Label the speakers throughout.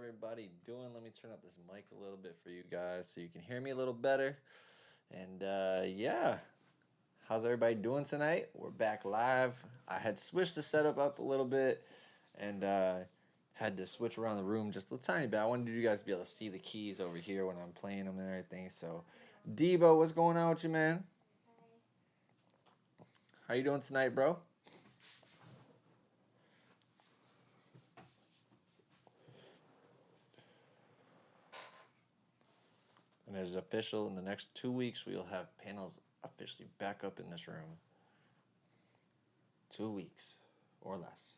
Speaker 1: everybody doing? Let me turn up this mic a little bit for you guys so you can hear me a little better. And yeah, how's everybody doing tonight? We're back live. I had switched the setup up a little bit and had to switch around the room just a tiny bit. I wanted you guys to be able to see the keys over here when I'm playing them and everything. So, Debo, what's going on with you, man? How you doing tonight, bro? And it's official. In the next 2 weeks, we'll have panels officially back up in this room. 2 weeks or less.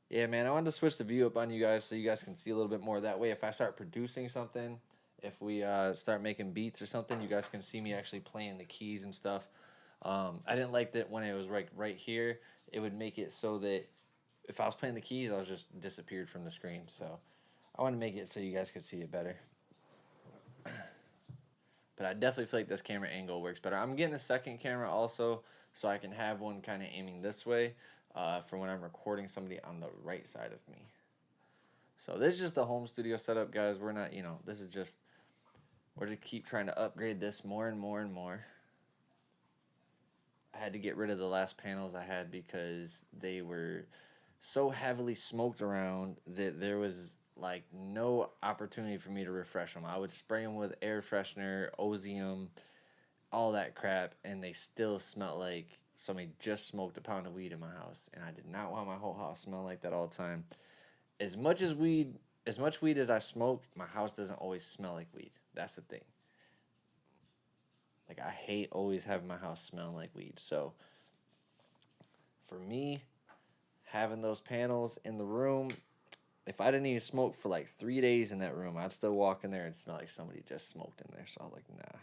Speaker 1: Yeah, man, I wanted to switch the view up on you guys so you guys can see a little bit more. That way, if I start producing something, if we start making beats or something, you guys can see me actually playing the keys and stuff. I didn't like that when it was right here, it would make it so that if I was playing the keys, I was just disappeared from the screen. So I want to make it so you guys could see it better. But I definitely feel like this camera angle works better. I'm getting a second camera also, so I can have one kind of aiming this way for when I'm recording somebody on the right side of me. So this is just the home studio setup, guys. We're not, this is just, we're just keep trying to upgrade this more and more and more. I had to get rid of the last panels I had because they were so heavily smoked around that there was like no opportunity for me to refresh them. I would spray them with air freshener, Ozium, all that crap, and they still smelled like somebody just smoked a pound of weed in my house. And I did not want my whole house smell like that all the time. As much weed as I smoke, my house doesn't always smell like weed. That's the thing. Like, I hate always having my house smelling like weed. So for me, having those panels in the room, if I didn't even smoke for like 3 days in that room, I'd still walk in there and smell like somebody just smoked in there. So I was like, nah.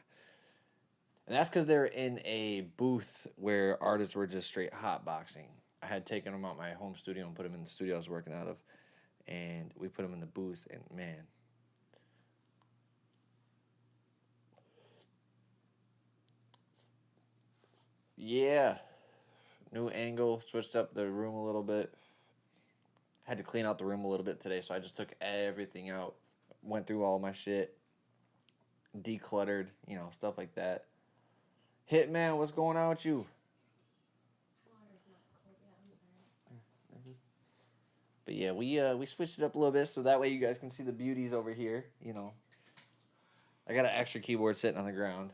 Speaker 1: And that's because they're in a booth where artists were just straight hotboxing. I had taken them out my home studio and put them in the studio I was working out of. And we put them in the booth, and man. Yeah. New angle, switched up the room a little bit. Had to clean out the room a little bit today, so I just took everything out. Went through all my shit. Decluttered, stuff like that. Hitman, what's going on with you?
Speaker 2: Water's not cold yet, I'm sorry.
Speaker 1: But yeah, we switched it up a little bit so that way you guys can see the beauties over here, I got an extra keyboard sitting on the ground.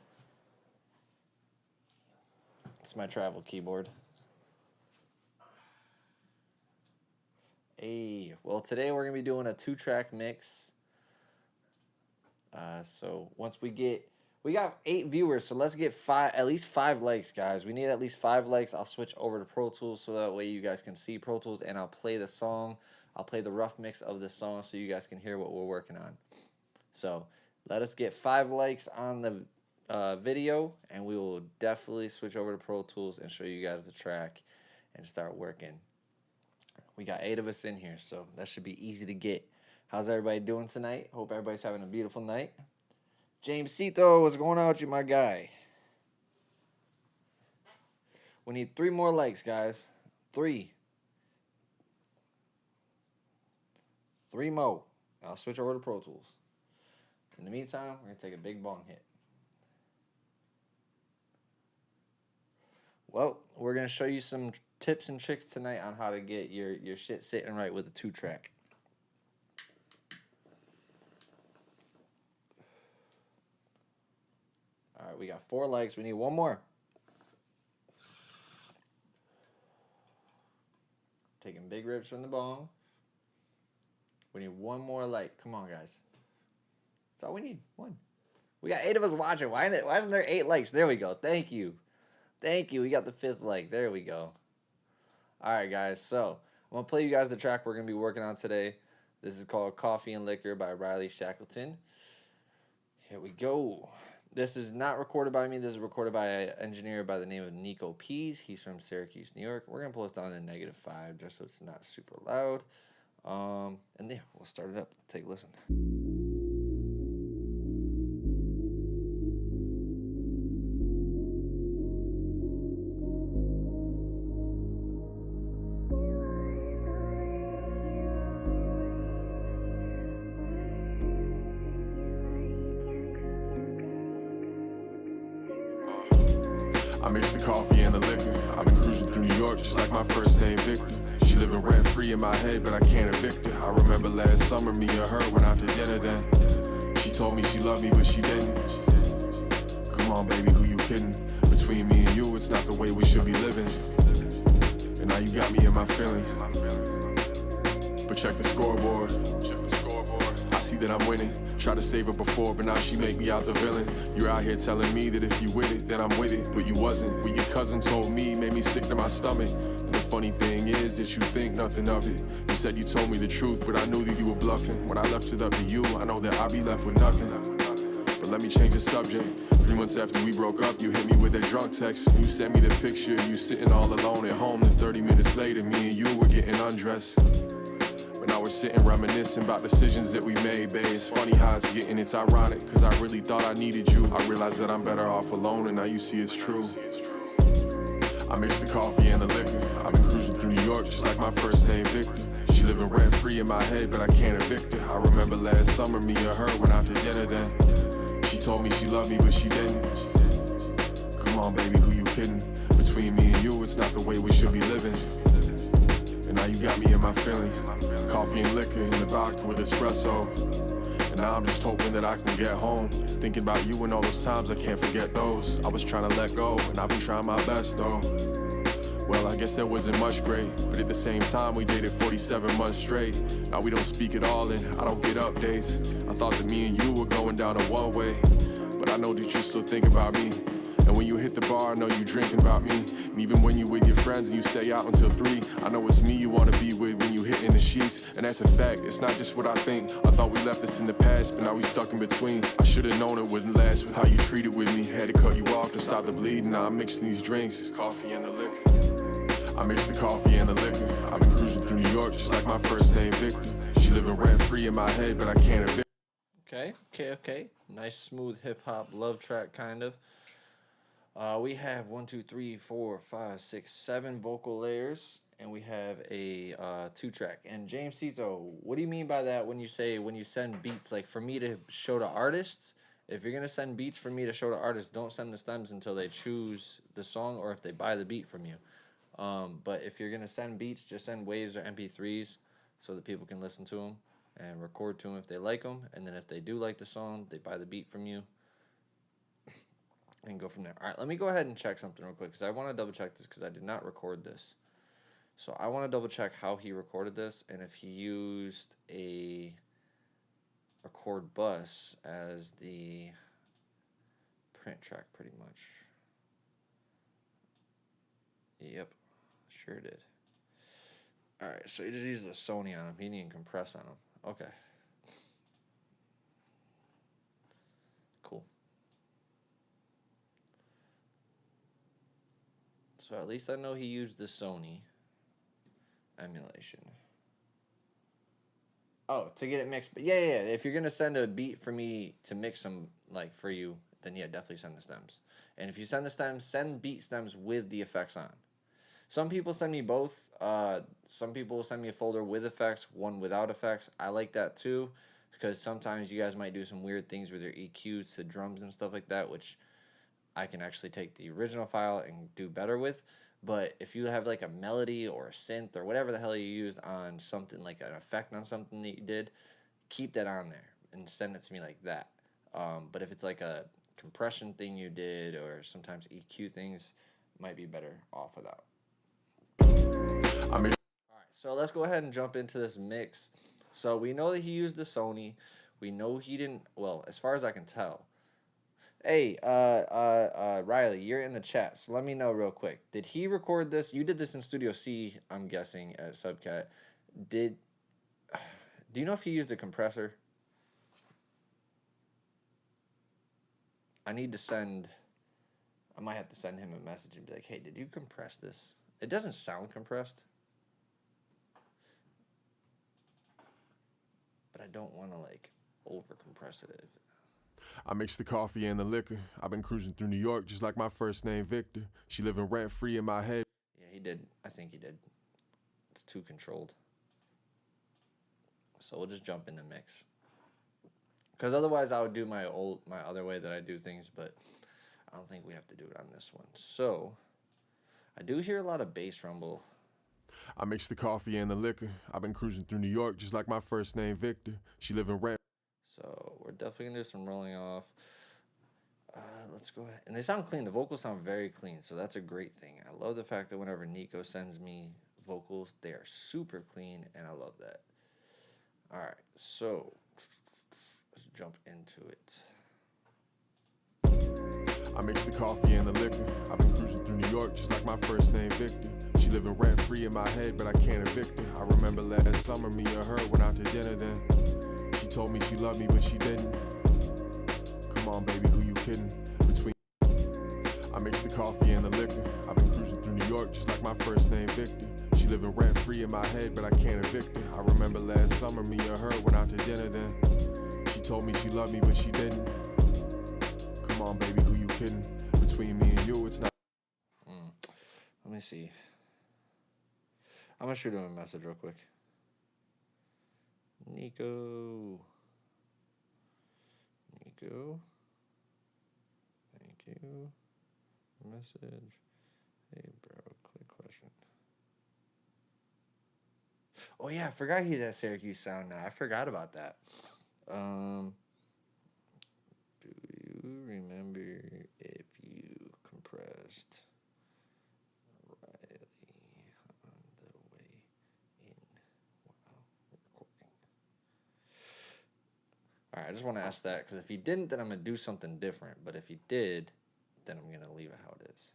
Speaker 1: It's my travel keyboard. Hey, well, today we're going to be doing a 2-track mix. So once we got 8 viewers, so let's get at least 5 likes, guys. We need at least 5 likes. I'll switch over to Pro Tools so that way you guys can see Pro Tools, and I'll play the song. I'll play the rough mix of the song so you guys can hear what we're working on. So let us get 5 likes on the video, and we will definitely switch over to Pro Tools and show you guys the track and start working. We got 8 of us in here, so that should be easy to get. How's everybody doing tonight? Hope everybody's having a beautiful night. James Cito, what's going on with you, my guy? We need 3 more likes, guys. 3. 3 more. I'll switch over to Pro Tools. In the meantime, we're going to take a big bong hit. Well, we're going to show you some tips and tricks tonight on how to get your shit sitting right with a 2-track. All right, we got 4 likes. We need 1 more. Taking big rips from the bong. We need 1 more like. Come on, guys. That's all we need. 1. We got 8 of us watching. Why isn't there 8 likes? There we go. Thank you. Thank you. We got the 5th like. There we go. All right, guys. So I'm going to play you guys the track we're going to be working on today. This is called Coffee and Liquor by Riley Shackleton. Here we go. This is not recorded by me. This is recorded by an engineer by the name of Nico Pease. He's from Syracuse, New York. We're going to pull this down to -5 just so it's not super loud. And yeah, we'll start it up. Take a listen.
Speaker 3: I mix the coffee and the liquor. I've been cruising through New York just like my first name Victor. She living rent free in my head, but I can't evict her. I remember last summer me and her went out to dinner then. She told me she loved me, but she didn't. Come on, baby, who you kidding? Between me and you, it's not the way we should be living. And now you got me in my feelings. But check the scoreboard. I see that I'm winning. Try to save her before, but now she make me out the villain. You're out here telling me that if you with it, then I'm with it. But you wasn't. What your cousin told me made me sick to my stomach. And the funny thing is that you think nothing of it. You said you told me the truth, but I knew that you were bluffing. When I left it up to you, I know that I'll be left with nothing. But let me change the subject. 3 months after we broke up, you hit me with that drunk text. You sent me the picture of you sitting all alone at home. And 30 minutes later, me and you were getting undressed. But now we're sitting reminiscing about decisions that we made, babe. It's funny how it's getting, it's ironic. Cause I really thought I needed you. I realized that I'm better off alone, and now you see it's true. I mix the coffee and the liquor. I've been cruising through New York just like my first name Victor. She living rent free in my head, but I can't evict her. I remember last summer me and her went out to dinner then. She told me she loved me, but she didn't. Come on, baby, who you kidding? Between me and you, it's not the way we should be living. And now you got me in my feelings. Coffee and liquor in the vodka with espresso. And now I'm just hoping that I can get home. Thinking about you and all those times, I can't forget those. I was trying to let go, and I've been trying my best though. Well, I guess there wasn't much great, but at the same time we dated 47 months straight. Now we don't speak at all and I don't get updates. I thought that me and you were going down a one way, but I know that you still think about me. And when you hit the bar, I know you drinking about me. And even when you with your friends and you stay out until 3, I know it's me you wanna be with when you hit in the sheets. And that's a fact, it's not just what I think. I thought we left this in the past, but now we stuck in between. I should've known it wouldn't last with how you treated with me. Had to cut you off to stop the bleeding. Now I'm mixing these drinks, it's coffee and the liquor. I mix the coffee and the liquor. I've been cruising through New York just like my first name Victor. She living rent free in my head, but I can't evict.
Speaker 1: Okay. Nice smooth hip hop love track kind of. We have 1, 2, 3, 4, 5, 6, 7 vocal layers, and we have a 2-track. And James Tito, what do you mean by that when you say when you send beats like for me to show to artists? If you're gonna send beats for me to show to artists, don't send the stems until they choose the song or if they buy the beat from you. But if you're gonna send beats, just send waves or MP3s so that people can listen to them and record to them if they like them. And then if they do like the song, they buy the beat from you and go from there. All right, let me go ahead and check something real quick because I want to double check this because I did not record this. So I want to double check how he recorded this and if he used a record bus as the print track pretty much. Yep. Sure did. Alright, so he just used a Sony on him. He didn't even compress on him. Okay. Cool. So at least I know he used the Sony emulation. Oh, to get it mixed. But yeah. If you're going to send a beat for me to mix them, like, for you, then yeah, definitely send the stems. And if you send the stems, send beat stems with the effects on. Some people send me both. Some people will send me a folder with effects, one without effects. I like that too, because sometimes you guys might do some weird things with your EQs to drums and stuff like that, which I can actually take the original file and do better with. But if you have like a melody or a synth or whatever the hell you used on something, like an effect on something that you did, keep that on there and send it to me like that. But if it's like a compression thing you did or sometimes EQ things, might be better off without. All right, so let's go ahead and jump into this mix. So we know that he used the Sony. We know he didn't, well, as far as I can tell. Hey, Riley, you're in the chat, so let me know real quick. Did he record this? You did this in Studio C, I'm guessing, at Subcat. Do you know if he used a compressor? I might have to send him a message and be like, hey, did you compress this? It doesn't sound compressed. But I don't want to, like, over-compress it.
Speaker 3: I mix the coffee and the liquor. I've been cruising through New York just like my first name Victor. She living rent-free in my head.
Speaker 1: Yeah, he did. I think he did. It's too controlled. So we'll just jump in the mix. Because otherwise I would do my other way that I do things, but I don't think we have to do it on this one. So, I do hear a lot of bass rumble.
Speaker 3: I mix the coffee and the liquor. I've been cruising through New York just like my first name, Victor. She live in rent.
Speaker 1: So, we're definitely going to do some rolling off. Let's go ahead. And they sound clean. The vocals sound very clean, so that's a great thing. I love the fact that whenever Nico sends me vocals, they are super clean, and I love that. All right, so let's jump into it.
Speaker 3: I mix the coffee and the liquor. I've been cruising through New York just like my first name, Victor. She living rent free in my head, but I can't evict her. I remember last summer, me and her went out to dinner then. She told me she loved me, but she didn't. Come on, baby, who you kidding? Between I mix the coffee and the liquor. I've been cruising through New York just like my first name, Victor. She living rent free in my head, but I can't evict her. I remember last summer, me and her went out to dinner then. She told me she loved me, but she didn't. Come on, baby, who you kidding? Between me and you, it's not.
Speaker 1: Let me see. I'm going to shoot him a message real quick. Nico. Thank you. Message. Hey, bro, quick question. Oh, yeah, I forgot he's at Syracuse Sound now. I forgot about that. Do you remember if you compressed Riley on the way in while recording? All right, I just want to ask that because if he didn't, then I'm going to do something different. But if he did, then I'm going to leave it how it is.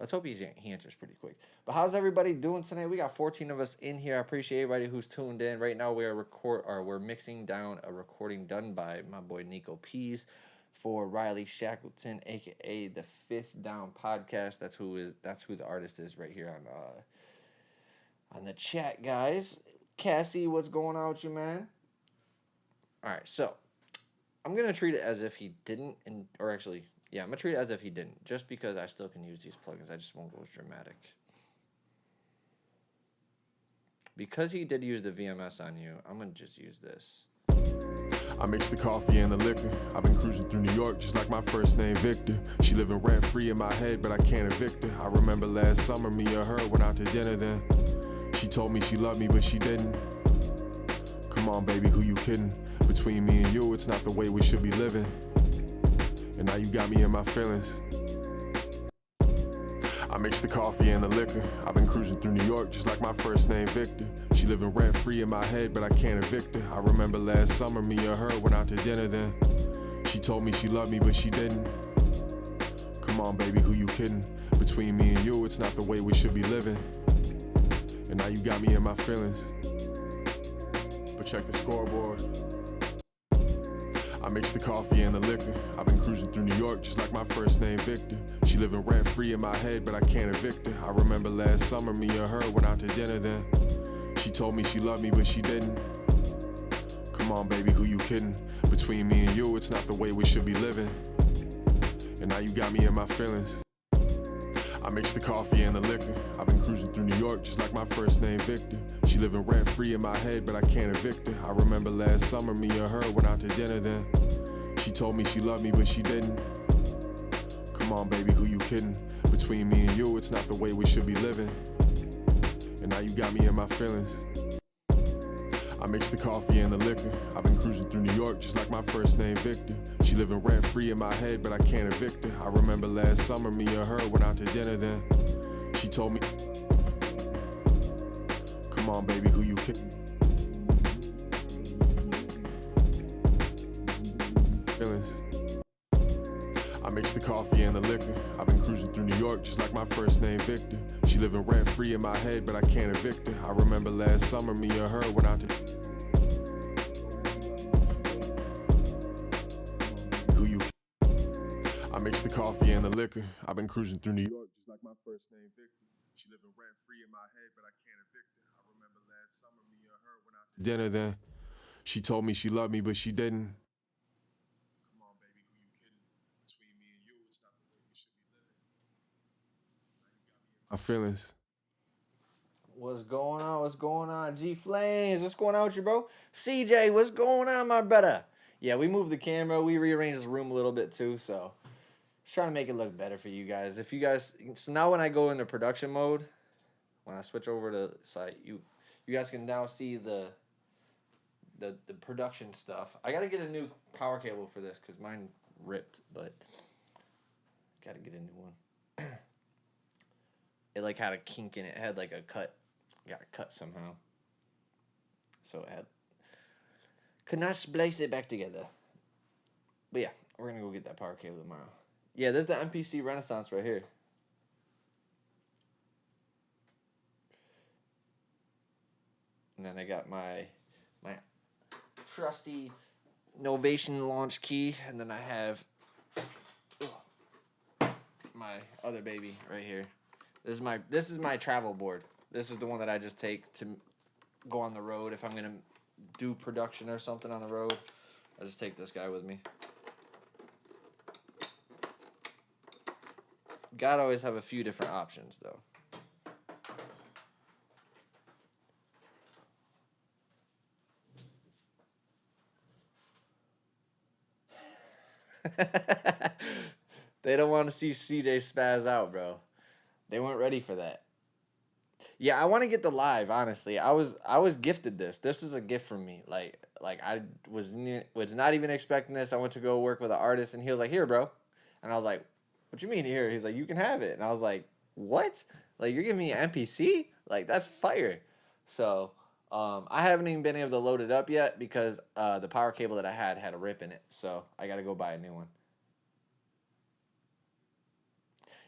Speaker 1: Let's hope he answers pretty quick. But how's everybody doing tonight? We got 14 of us in here. I appreciate everybody who's tuned in. Right now we're mixing down a recording done by my boy Nico Pease for Riley Shackleton, aka the Fifth Down Podcast. That's who the artist is right here on the chat, guys. Cassie, what's going on with you, man? All right, so I'm gonna treat it as if he didn't, I'm gonna treat it as if he didn't, just because I still can use these plugins. I just won't go as dramatic. Because he did use the VMS on you, I'm gonna just use this.
Speaker 3: I mix the coffee and the liquor. I've been cruising through New York just like my first name, Victor. She living rent free in my head, but I can't evict her. I remember last summer, me and her went out to dinner then. She told me she loved me, but she didn't. Come on, baby, who you kidding? Between me and you, it's not the way we should be living. And now you got me in my feelings. I mix the coffee and the liquor. I've been cruising through New York just like my first name, Victor. She living rent free in my head, but I can't evict her. I remember last summer, me and her went out to dinner then. She told me she loved me, but she didn't. Come on, baby, who you kidding? Between me and you, it's not the way we should be living. And now you got me in my feelings. But check the scoreboard. I mix the coffee and the liquor. I've been cruising through New York just like my first name, Victor. She living rent free in my head, but I can't evict her. I remember last summer, me and her went out to dinner then. She told me she loved me, but she didn't. Come on, baby, who you kidding? Between me and you, it's not the way we should be living. And now you got me in my feelings. I mix the coffee and the liquor. I've been cruising through New York just like my first name, Victor. She living rent free in my head, but I can't evict her. I remember last summer, me and her went out to dinner then. She told me she loved me, but she didn't. Come on, baby, who you kidding? Between me and you, it's not the way we should be living. And now you got me in my feelings. I mix the coffee and the liquor. I've been cruising through New York just like my first name, Victor. She living rent free in my head, but I can't evict her. I remember last summer, me and her went out to dinner then. She told me, come on, baby, who you kidding? Feelings. I mix the coffee and the liquor. I've been cruising through New York just like my first name, Victor. She living rent free in my head, but I can't evict her. I remember last summer, me and her went out to. Who you? I mix the coffee and the liquor. I've been cruising through New York just like my first name, Victor. She living rent free in my head, but I can't evict her. I remember last summer, me and her went out to dinner then. She told me she loved me, but she didn't. My feelings.
Speaker 1: What's going on? What's going on? G Flames, what's going on with you, bro? CJ, what's going on, my brother? Yeah, we moved the camera. We rearranged the room a little bit too, so Just trying to make it look better for you guys. If you guys, so now when I go into production mode, when I switch over to site, you guys can now see the production stuff. I gotta get a new power cable for this because mine ripped, but gotta get a new one. It like had a kink in it. It had like a cut. Got a cut somehow. So it had could not splice it back together. But yeah, we're gonna go get that power cable tomorrow. Yeah, there's the MPC Renaissance right here. And then I got my trusty Novation launch key, and then I have my other baby right here. This is my travel board. This is the one that I just take to go on the road if I'm gonna do production or something on the road. I just take this guy with me. Gotta always have a few different options though. They don't want to see CJ spaz out, bro. They weren't ready for that. Yeah, I want to get the live, honestly. I was gifted this. This was a gift from me. Like I was not even expecting this. I went to go work with an artist, and he was like, "Here, bro." And I was like, "What you mean here?" He's like, "You can have it." And I was like, "What? Like, you're giving me an MPC? Like, that's fire." So I haven't even been able to load it up yet because the power cable that I had a rip in it. So I got to go buy a new one.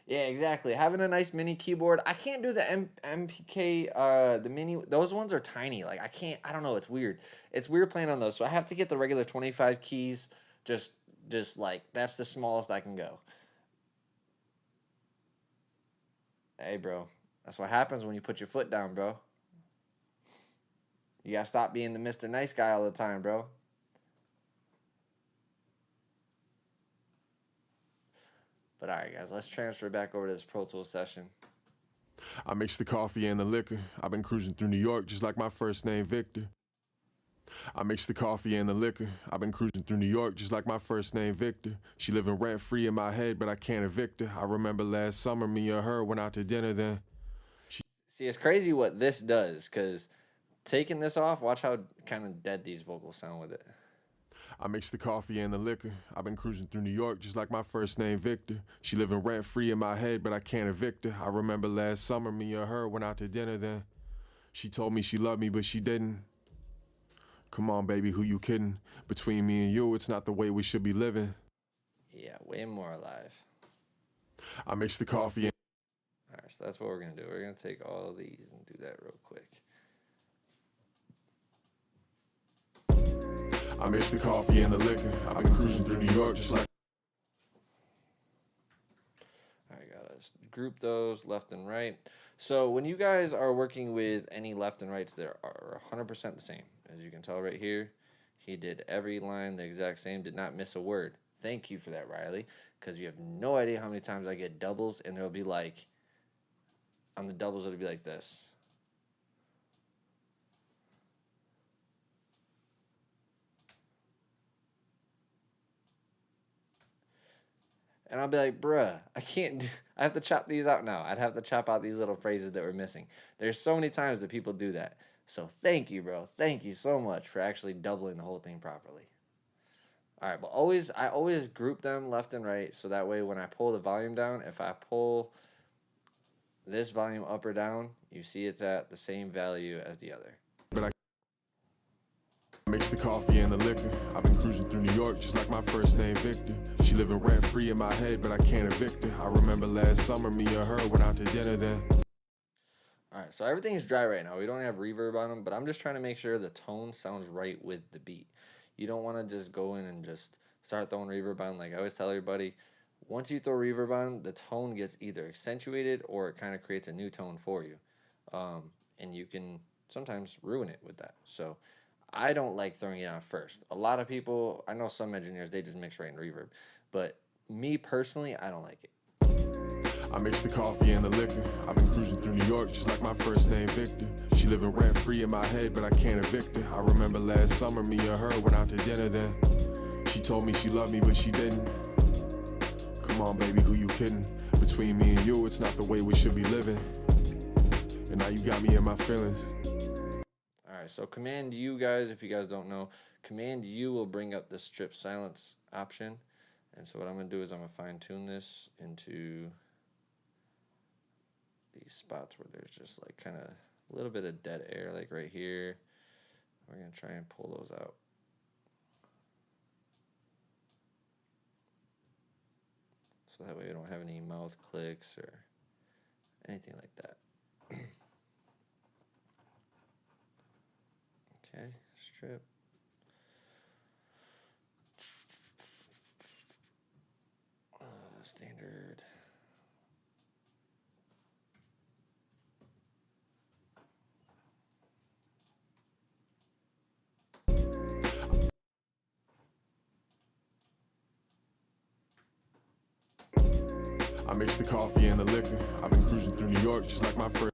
Speaker 1: Yeah, exactly. Having a nice mini keyboard. I can't do the MPK, the mini. Those ones are tiny. Like, I don't know. It's weird. It's weird playing on those. So I have to get the regular 25 keys. Just like, that's the smallest I can go. Hey, bro. That's what happens when you put your foot down, bro. You gotta stop being the Mr. Nice Guy all the time, bro. But all right, guys, let's transfer back over to this Pro Tools session.
Speaker 3: I mix the coffee and the liquor. I've been cruising through New York just like my first name, Victor. I mix the coffee and the liquor. I've been cruising through New York just like my first name, Victor. She living rent-free in my head, but I can't evict her. I remember last summer, me and her went out to dinner then.
Speaker 1: See, it's crazy what this does, because taking this off, watch how kind of dead these vocals sound with it.
Speaker 3: I mix the coffee and the liquor. I've been cruising through New York just like my first name, Victor. She living rent-free in my head, but I can't evict her. I remember last summer, me and her went out to dinner then. She told me she loved me, but she didn't. Come on, baby, who you kidding? Between me and you, it's not the way we should be living.
Speaker 1: Yeah, way more alive.
Speaker 3: I mix the coffee and...
Speaker 1: All right, so that's what we're going to do. We're going to take all of these and do that real quick.
Speaker 3: I mix the coffee and the liquor. I've been cruising through New York just like...
Speaker 1: All right, gotta group those left and right. So when you guys are working with any left and rights, they are 100% the same. As you can tell right here, he did every line the exact same, did not miss a word. Thank you for that, Riley, because you have no idea how many times I get doubles, and there'll be like, on the doubles, it'll be like this. And I'll be like, bruh, I have to chop these out now. I'd have to chop out these little phrases that were missing. There's so many times that people do that. So thank you, bro. Thank you so much for actually doubling the whole thing properly. All right, but I always group them left and right, so that way when I pull the volume down, if I pull this volume up or down, you see it's at the same value as the other.
Speaker 3: But I mix the coffee and the liquor. I've been cruising through New York just like my first name, Victor. She living rent-free in my head, but I can't evict her. I remember last summer, me and her went out to dinner then.
Speaker 1: All right, so everything's dry right now. We don't have reverb on them, but I'm just trying to make sure the tone sounds right with the beat. You don't want to just go in and just start throwing reverb on. Like I always tell everybody, once you throw reverb on, the tone gets either accentuated or it kind of creates a new tone for you. And you can sometimes ruin it with that. So I don't like throwing it on first. A lot of people, I know some engineers, they just mix right in reverb. But me personally, I don't like it.
Speaker 3: I mix the coffee and the liquor. I've been cruising through New York just like my first name, Victor. She living rent-free in my head, but I can't evict her. I remember last summer, me and her went out to dinner then. She told me she loved me, but she didn't. Come Come on, baby, who you kidding? Between me and you, it's not the way we should be living. And now you got me in my feelings.
Speaker 1: All right, so Command U, guys, if you guys don't know, Command U will bring up the strip silence option. And so what I'm going to do is I'm going to fine tune this into these spots where there's just like kind of a little bit of dead air, like right here. We're going to try and pull those out. So that way we don't have any mouth clicks or anything like that. Okay, strip. Standard.
Speaker 3: I mix the coffee and the liquor. I've been cruising through New York just like my first.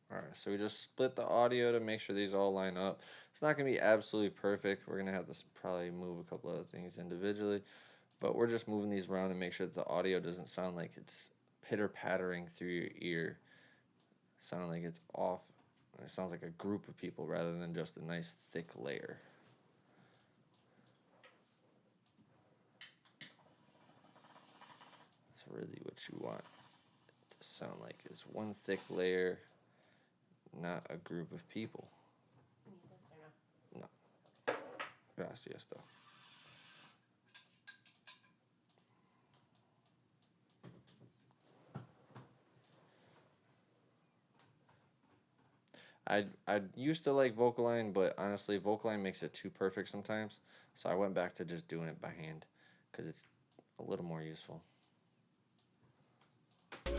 Speaker 1: Alright, so we just split the audio to make sure these all line up. It's not going to be absolutely perfect. We're going to have to probably move a couple other things individually. But we're just moving these around to make sure that the audio doesn't sound like it's pitter-pattering through your ear. Sound like it's off. It sounds like a group of people rather than just a nice thick layer. That's really what you want it to sound like, is one thick layer, not a group of people.
Speaker 2: Need this or no?
Speaker 1: No. Gracias, though. I used to like Vocaline, but honestly, Vocaline makes it too perfect sometimes. So I went back to just doing it by hand because it's a little more useful.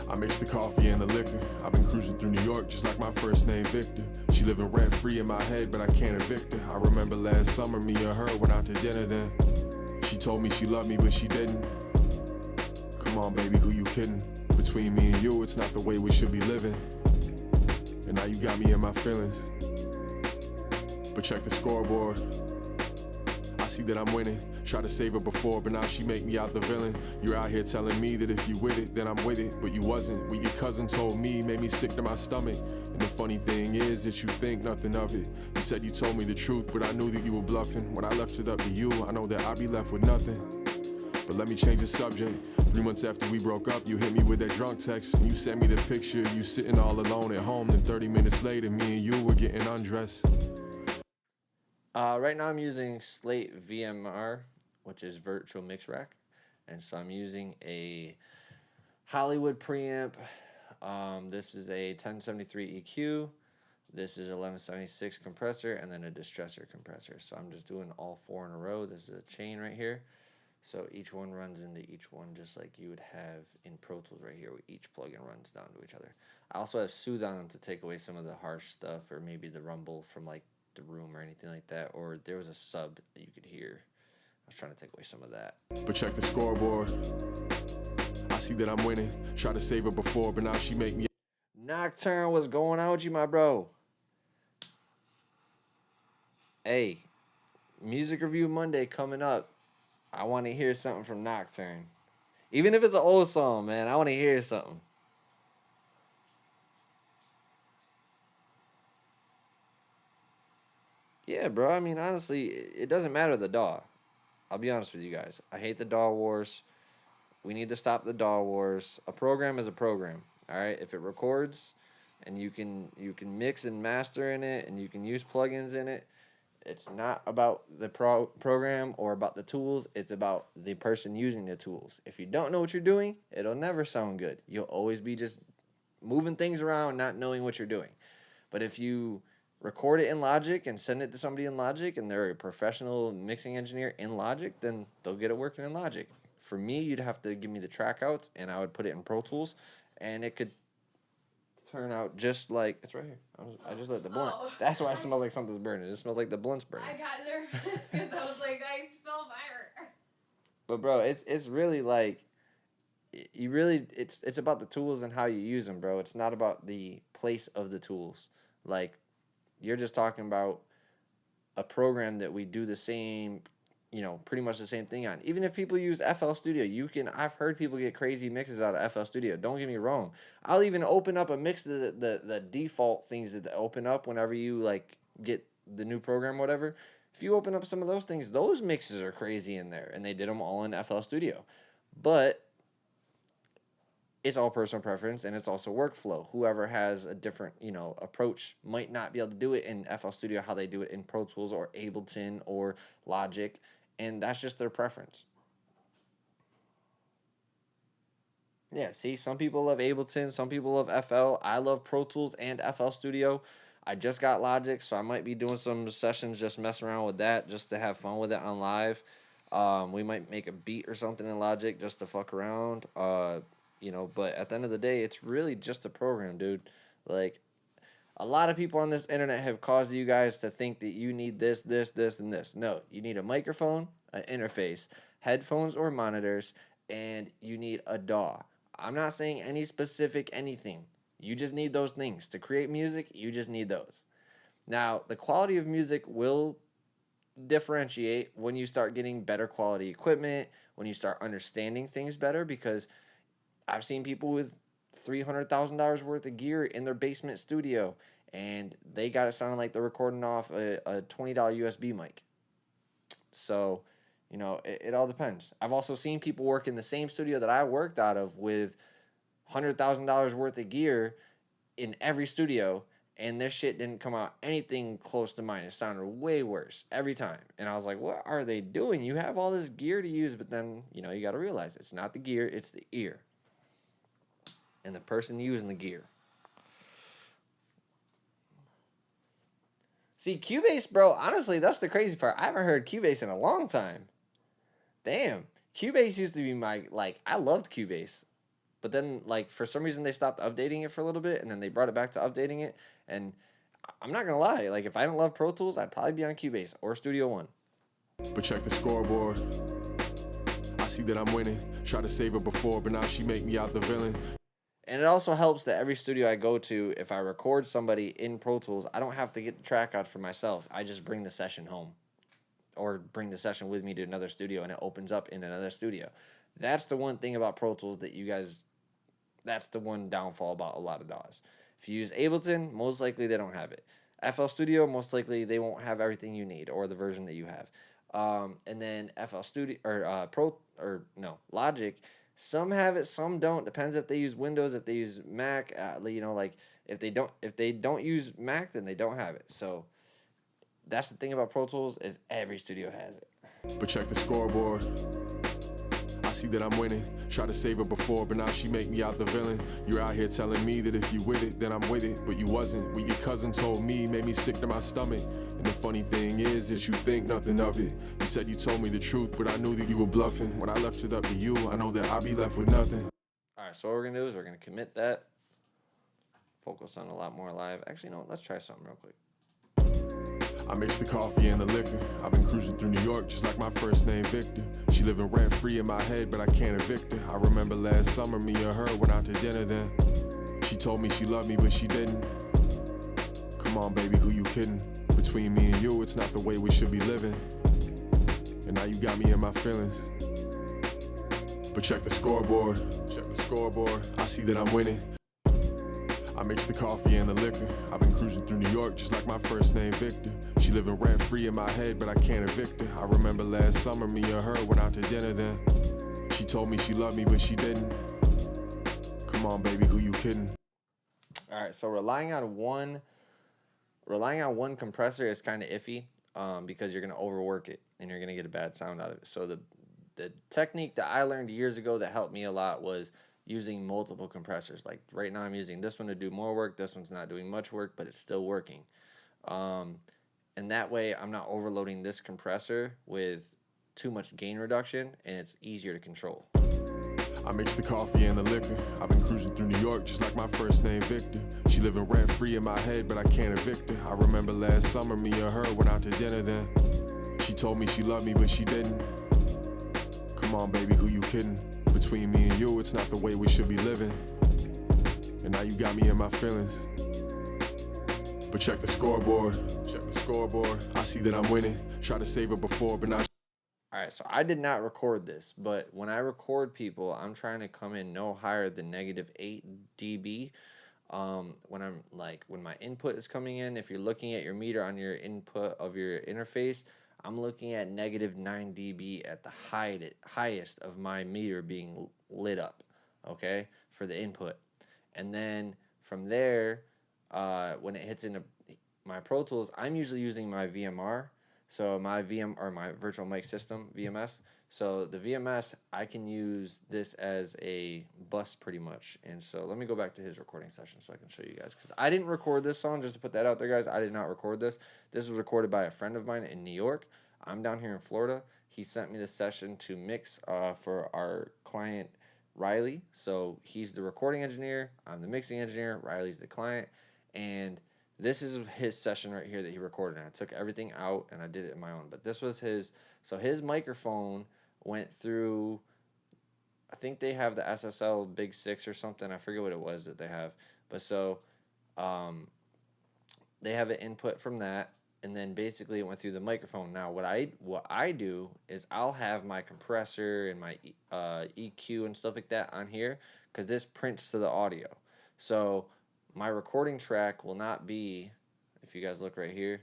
Speaker 3: I mix the coffee and the liquor. I've been cruising through New York just like my first name Victor. She living rent free in my head, but I can't evict her. I remember last summer me and her went out to dinner then. She told me she loved me, but she didn't. Come on, baby, who you kidding? Between me and you, it's not the way we should be living. And now you got me in my feelings. But check the scoreboard. I see that I'm winning. Try to save her before, but now she make me out the villain. You're out here telling me that if you with it, then I'm with it. But you wasn't. What your cousin told me made me sick to my stomach. And the funny thing is that you think nothing of it. You said you told me the truth, but I knew that you were bluffing. When I left it up to you, I know that I'd be left with nothing. But let me change the subject. 3 months after we broke up, you hit me with that drunk text. And you sent me the picture of you sitting all alone at home. Then 30 minutes later, me and you were getting undressed.
Speaker 1: Right now I'm using Slate VMR, which is Virtual Mix Rack. And so I'm using a Hollywood preamp. This is a 1073 EQ. This is 1176 compressor, and then a distressor compressor. So I'm just doing all 4 in a row. This is a chain right here. So each one runs into each one just like you would have in Pro Tools right here, where each plugin runs down to each other. I also have Soothe on them to take away some of the harsh stuff or maybe the rumble from like the room or anything like that. Or there was a sub that you could hear. I was trying to take away some of that.
Speaker 3: But check the scoreboard. I see that I'm winning. Try to save her before, but now she make me.
Speaker 1: Nocturne, what's going on with you, my bro? Hey, Music Review Monday coming up. I want to hear something from Nocturne. Even if it's an old song, man, I want to hear something. Yeah, bro. I mean, honestly, it doesn't matter the DAW. I'll be honest with you guys. I hate the DAW wars. We need to stop the DAW wars. A program is a program. All right? If it records and you can mix and master in it and you can use plugins in it, it's not about the program or about the tools. It's about the person using the tools. If you don't know what you're doing, it'll never sound good. You'll always be just moving things around, not knowing what you're doing. But if you record it in Logic and send it to somebody in Logic and they're a professional mixing engineer in Logic, then they'll get it working in Logic. For me, you'd have to give me the track outs and I would put it in Pro Tools and it could turn out just like it's right here. I just lit the blunt.
Speaker 2: Oh.
Speaker 1: That's why it smells like something's burning. It smells like the blunt's burning.
Speaker 2: I got nervous because I was like, I smell fire.
Speaker 1: But bro, it's really like you really it's about the tools and how you use them, bro. It's not about the place of the tools. Like you're just talking about a program that we do the same, pretty much the same thing on. Even if people use FL Studio, I've heard people get crazy mixes out of FL Studio. Don't get me wrong. I'll even open up a mix, the default things that open up whenever you like get the new program, whatever. If you open up some of those things, those mixes are crazy in there, and they did them all in FL Studio. But it's all personal preference, and it's also workflow. Whoever has a different, approach might not be able to do it in FL Studio how they do it in Pro Tools or Ableton or Logic, and that's just their preference. Yeah, see, some people love Ableton, some people love FL. I love Pro Tools and FL Studio. I just got Logic, so I might be doing some sessions just messing around with that just to have fun with it on live. We might make a beat or something in Logic just to fuck around. But at the end of the day, it's really just a program, dude. Like, a lot of people on this internet have caused you guys to think that you need this, and this. No, you need a microphone, an interface, headphones or monitors, and you need a DAW. I'm not saying any specific anything. You just need those things. To create music, you just need those. Now, the quality of music will differentiate when you start getting better quality equipment, when you start understanding things better, because I've seen people with $300,000 worth of gear in their basement studio, and they got it sounding like they're recording off a $20 USB mic. So, it all depends. I've also seen people work in the same studio that I worked out of with $100,000 worth of gear in every studio, and their shit didn't come out anything close to mine. It sounded way worse every time. And I was like, what are they doing? You have all this gear to use, but then, you got to realize it's not the gear, it's the ear. And the person using the gear. See, Cubase, bro, honestly, that's the crazy part. I haven't heard Cubase in a long time. Damn. Cubase used to be I loved Cubase. But then, for some reason, they stopped updating it for a little bit, and then they brought it back to updating it. And I'm not going to lie. If I didn't love Pro Tools, I'd probably be on Cubase or Studio One.
Speaker 3: But check the scoreboard. I see that I'm winning. Tried to save her before, but now she make me out the villain.
Speaker 1: And it also helps that every studio I go to, if I record somebody in Pro Tools, I don't have to get the track out for myself. I just bring the session home. Or bring the session with me to another studio, and it opens up in another studio. That's the one thing about Pro Tools that that's the one downfall about a lot of DAWs. If you use Ableton, most likely they don't have it. FL Studio, most likely they won't have everything you need, or the version that you have. And then FL Studio, Logic, some have it, some don't. Depends if they use Windows, if they use Mac. If they don't use Mac, then they don't have it. So that's the thing about Pro Tools, is every studio has it.
Speaker 3: But check the scoreboard. I see that I'm winning. Tried to save her before, but now she make me out the villain. You're out here telling me that if you with it, then I'm with it. But you wasn't. What your cousin told me made me sick to my stomach. And the funny thing is you think nothing of it. You said you told me the truth, but I knew that you were bluffing. When I left it up to you, I know that I'll be left with nothing.
Speaker 1: All right, so what we're going to do is we're going to commit that. Focus on a lot more live. Actually, no, let's try something real quick.
Speaker 3: I mixed the coffee and the liquor. I've been cruising through New York just like my first name Victor. She living rent-free in my head, but I can't evict her. I remember last summer me and her went out to dinner then. She told me she loved me, but she didn't. Come on, baby, who you kidding? Between me and you, it's not the way we should be living. And now you got me in my feelings. But check the scoreboard. Check the scoreboard. I see that I'm winning. I mixed the coffee and the liquor. I've been cruising through New York just like my first name Victor. She living rent-free in my head, but I can't evict her. I remember last summer me and her went out to dinner then. She told me she loved me, but she didn't. Come on, baby, who you kidding?
Speaker 1: All right, so relying on one compressor is kind of iffy, because you're going to overwork it and you're going to get a bad sound out of it. So the technique that I learned years ago that helped me a lot was using multiple compressors. Like right now I'm using this one to do more work. This one's not doing much work, but it's still working. And that way I'm not overloading this compressor with too much gain reduction, and it's easier to control.
Speaker 3: I mixed the coffee and the liquor. I've been cruising through New York just like my first name Victor. She living rent-free in my head, but I can't evict her. I remember last summer me and her went out to dinner then. She told me she loved me, but she didn't. Come on, baby, who you kidding? Between me and you, it's not the way we should be living. And now you got me in my feelings. But check the scoreboard. Check the scoreboard. I see that I'm winning. Try to save it before, but not.
Speaker 1: All right, so I did not record this, but when I record people, I'm trying to come in no higher than -8 dB. When my input is coming in, if you're looking at your meter on your input of your interface, I'm looking at -9 dB at the highest of my meter being lit up, okay, for the input. And then from there, when it hits into my Pro Tools, I'm usually using my VMR. So my my virtual mic system, VMS. So the VMS, I can use this as a bus pretty much. And so let me go back to his recording session so I can show you guys. Because I didn't record this song, just to put that out there, guys. I did not record this. This was recorded by a friend of mine in New York. I'm down here in Florida. He sent me the session to mix for our client, Riley. So he's the recording engineer. I'm the mixing engineer. Riley's the client. And this is his session right here that he recorded. And I took everything out and I did it in my own. But this was his. So his microphone went through, I think they have the SSL Big 6 or something. I forget what it was that they have. But so they have an input from that. And then basically it went through the microphone. Now what I do is I'll have my compressor and my EQ and stuff like that on here. Because this prints to the audio. So my recording track will not be, if you guys look right here,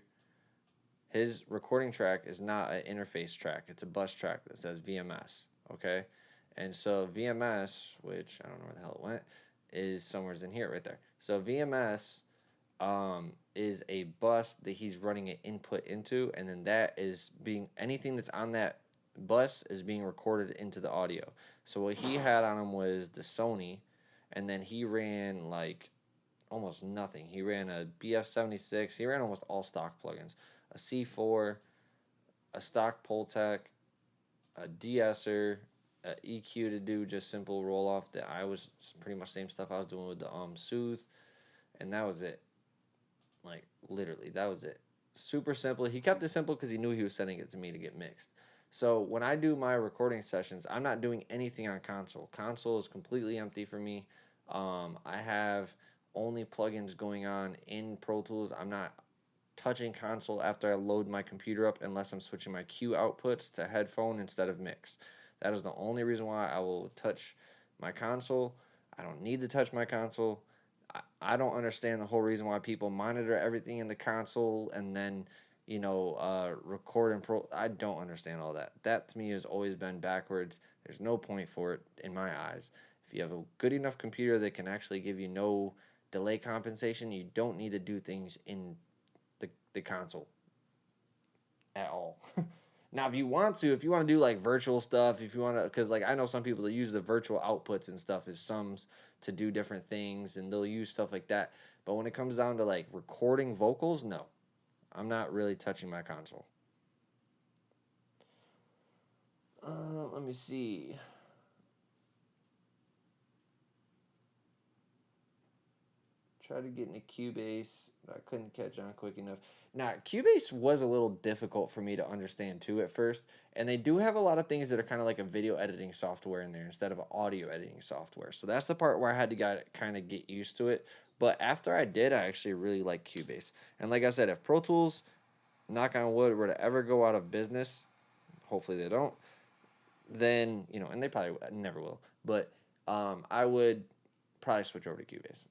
Speaker 1: his recording track is not an interface track. It's a bus track that says VMS, okay? And so VMS, which I don't know where the hell it went, is somewhere in here right there. So VMS is a bus that he's running an input into, and then that is being, anything that's on that bus is being recorded into the audio. So what he had on him was the Sony, and then he ran like almost nothing. He ran a BF76. He ran almost all stock plugins. A C4, a stock Pultec, a de-esser, a EQ to do just simple roll-off that I was pretty much same stuff I was doing with the Soothe, and that was it. Like, literally, that was it. Super simple. He kept it simple because he knew he was sending it to me to get mixed. So when I do my recording sessions, I'm not doing anything on console. Console is completely empty for me. I have only plugins going on in Pro Tools. I'm not touching console after I load my computer up unless I'm switching my Q outputs to headphone instead of mix. That is the only reason why I will touch my console. I don't need to touch my console. I don't understand the whole reason why people monitor everything in the console and then, you know, record in Pro. I don't understand all that. That to me has always been backwards. There's no point for it in my eyes. If you have a good enough computer that can actually give you no delay compensation, you don't need to do things in the console at all. Now, if you want to do like virtual stuff, if you want to, because like I know some people that use the virtual outputs and stuff as sums to do different things, and they'll use stuff like that. But when it comes down to like recording vocals, no, I'm not really touching my console. Let me see. Tried to get into Cubase, but I couldn't catch on quick enough. Now, Cubase was a little difficult for me to understand too at first, and they do have a lot of things that are kind of like a video editing software in there instead of an audio editing software. So that's the part where I had to kind of get used to it. But after I did, I actually really like Cubase. And like I said, if Pro Tools, knock on wood, were to ever go out of business, hopefully they don't, then, you know, and they probably never will, but I would probably switch over to Cubase.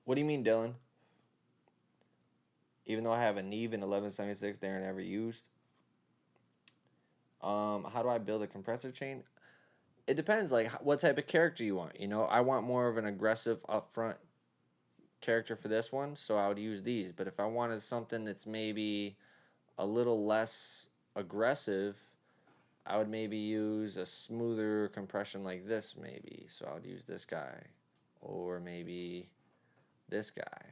Speaker 1: What do you mean, Dylan? Even though I have a Neve in 1176 they're never used. How do I build a compressor chain? It depends, like what type of character you want. You know, I want more of an aggressive upfront character for this one, so I would use these. But if I wanted something that's maybe a little less aggressive, I would maybe use a smoother compression like this maybe. So I would use this guy. Or maybe this guy,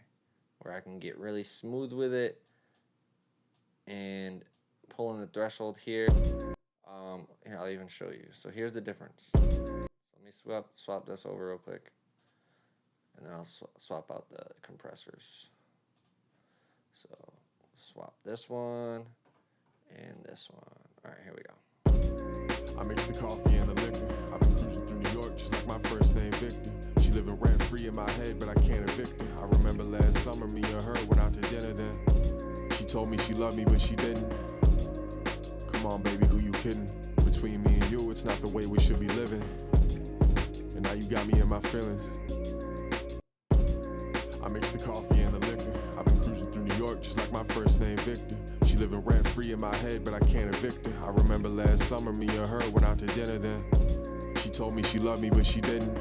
Speaker 1: where I can get really smooth with it and pull in the threshold here. Here, I'll even show you. So here's the difference. So let me swap this over real quick, and then I'll swap out the compressors. So swap this one and this one. All right, here we go.
Speaker 3: I mix the coffee and the liquor. I've been cruising through New York just like my first name Victor. She living rent free in my head, but I can't evict her. I remember last summer me and her went out to dinner then. She told me she loved me, but she didn't. Come on, baby, who you kidding? Between me and you, it's not the way we should be living. And now you got me in my feelings. I mix the coffee and the liquor. I've been cruising through New York just like my first name Victor. She living rent free in my head, but I can't evict her. I remember last summer me and her went out to dinner then. She told me she loved me, but she didn't.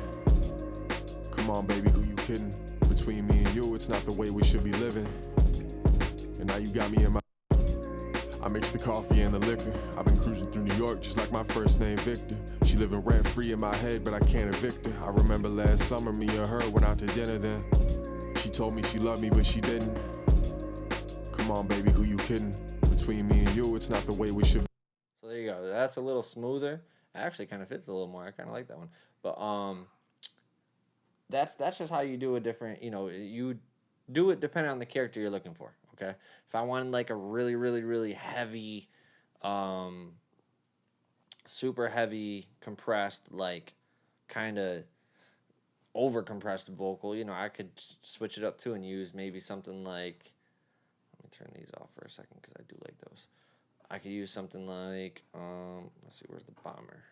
Speaker 3: Come on, baby, who you kidding? Between me and you, it's not the way we should be living. And now you got me in my... I mix the coffee and the liquor. I've been cruising through New York just like my first name Victor. She living rent free in my head, but I can't evict her. I remember last summer me and her went out to dinner then. She told me she loved me, but she didn't. Come on, baby, who you kidding? Between me and you, it's not the way we should be.
Speaker 1: So there you go. That's a little smoother. It actually kind of fits a little more. I kind of like that one. But that's just how you do a different, you do it depending on the character you're looking for, okay? If I wanted like a really, really, really heavy, super heavy, compressed, like kind of over compressed vocal, I could switch it up too and use maybe something like, let me turn these off for a second because I do like those. I could use something like, let's see, where's the bomber?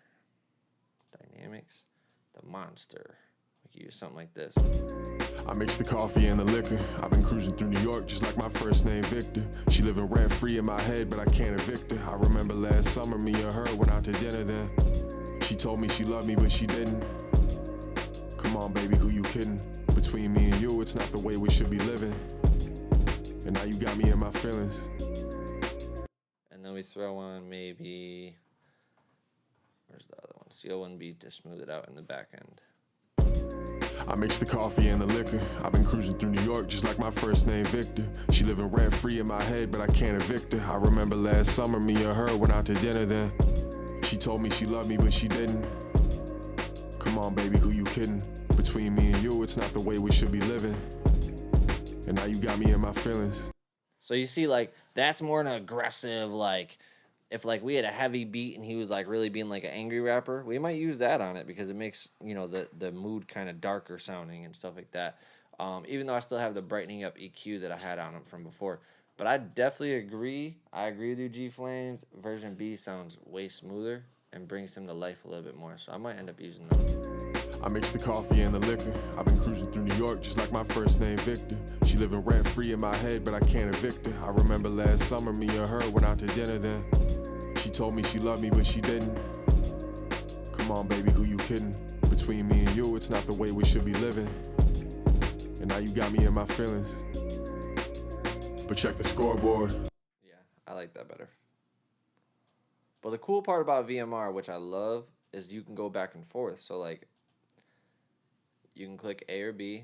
Speaker 1: Dynamics, the monster. We could use something like this.
Speaker 3: I mix the coffee and the liquor. I've been cruising through New York just like my first name Victor. She living rent free in my head, but I can't evict her. I remember last summer me and her went out to dinner then. She told me she loved me, but she didn't. Come on, baby, who you kidding? Between me and you, it's not the way we should be living. And now you got me in my feelings.
Speaker 1: And then we throw on maybe, where's the other one? CO1B to smooth it out in the back end.
Speaker 3: I mix the coffee and the liquor. I've been cruising through New York just like my first name Victor. She living rent free in my head, but I can't evict her. I remember last summer me and her went out to dinner then. She told me she loved me, but she didn't. Come on, baby, who you kidding? Between me and you, it's not the way we should be living. And now you got me in my feelings.
Speaker 1: So you see, like, that's more an aggressive, like, if, like, we had a heavy beat and he was, like, really being, like, an angry rapper, we might use that on it because it makes, the mood kind of darker sounding and stuff like that. Even though I still have the brightening up EQ that I had on him from before. But I definitely agree. I agree with you, G Flames. Version B sounds way smoother and brings him to life a little bit more. So I might end up using them.
Speaker 3: I mix the coffee and the liquor. I've been cruising through New York just like my first name Victor. She living rent free in my head, but I can't evict her. I remember last summer me and her went out to dinner then. She told me she loved me, but she didn't. Come on, baby, who you kidding? Between me and you, it's not the way we should be living. And now you got me in my feelings. But check the scoreboard.
Speaker 1: Yeah, I like that better. But the cool part about VMR, which I love, is you can go back and forth. So, like, you can click A or B,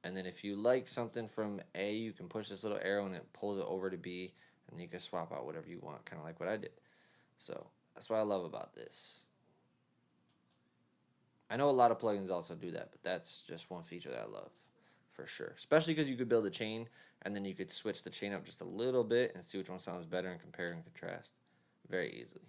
Speaker 1: and then if you like something from A, you can push this little arrow and it pulls it over to B, and you can swap out whatever you want, kind of like what I did. So that's what I love about this. I know a lot of plugins also do that, but that's just one feature that I love for sure. Especially because you could build a chain, and then you could switch the chain up just a little bit and see which one sounds better and compare and contrast very easily.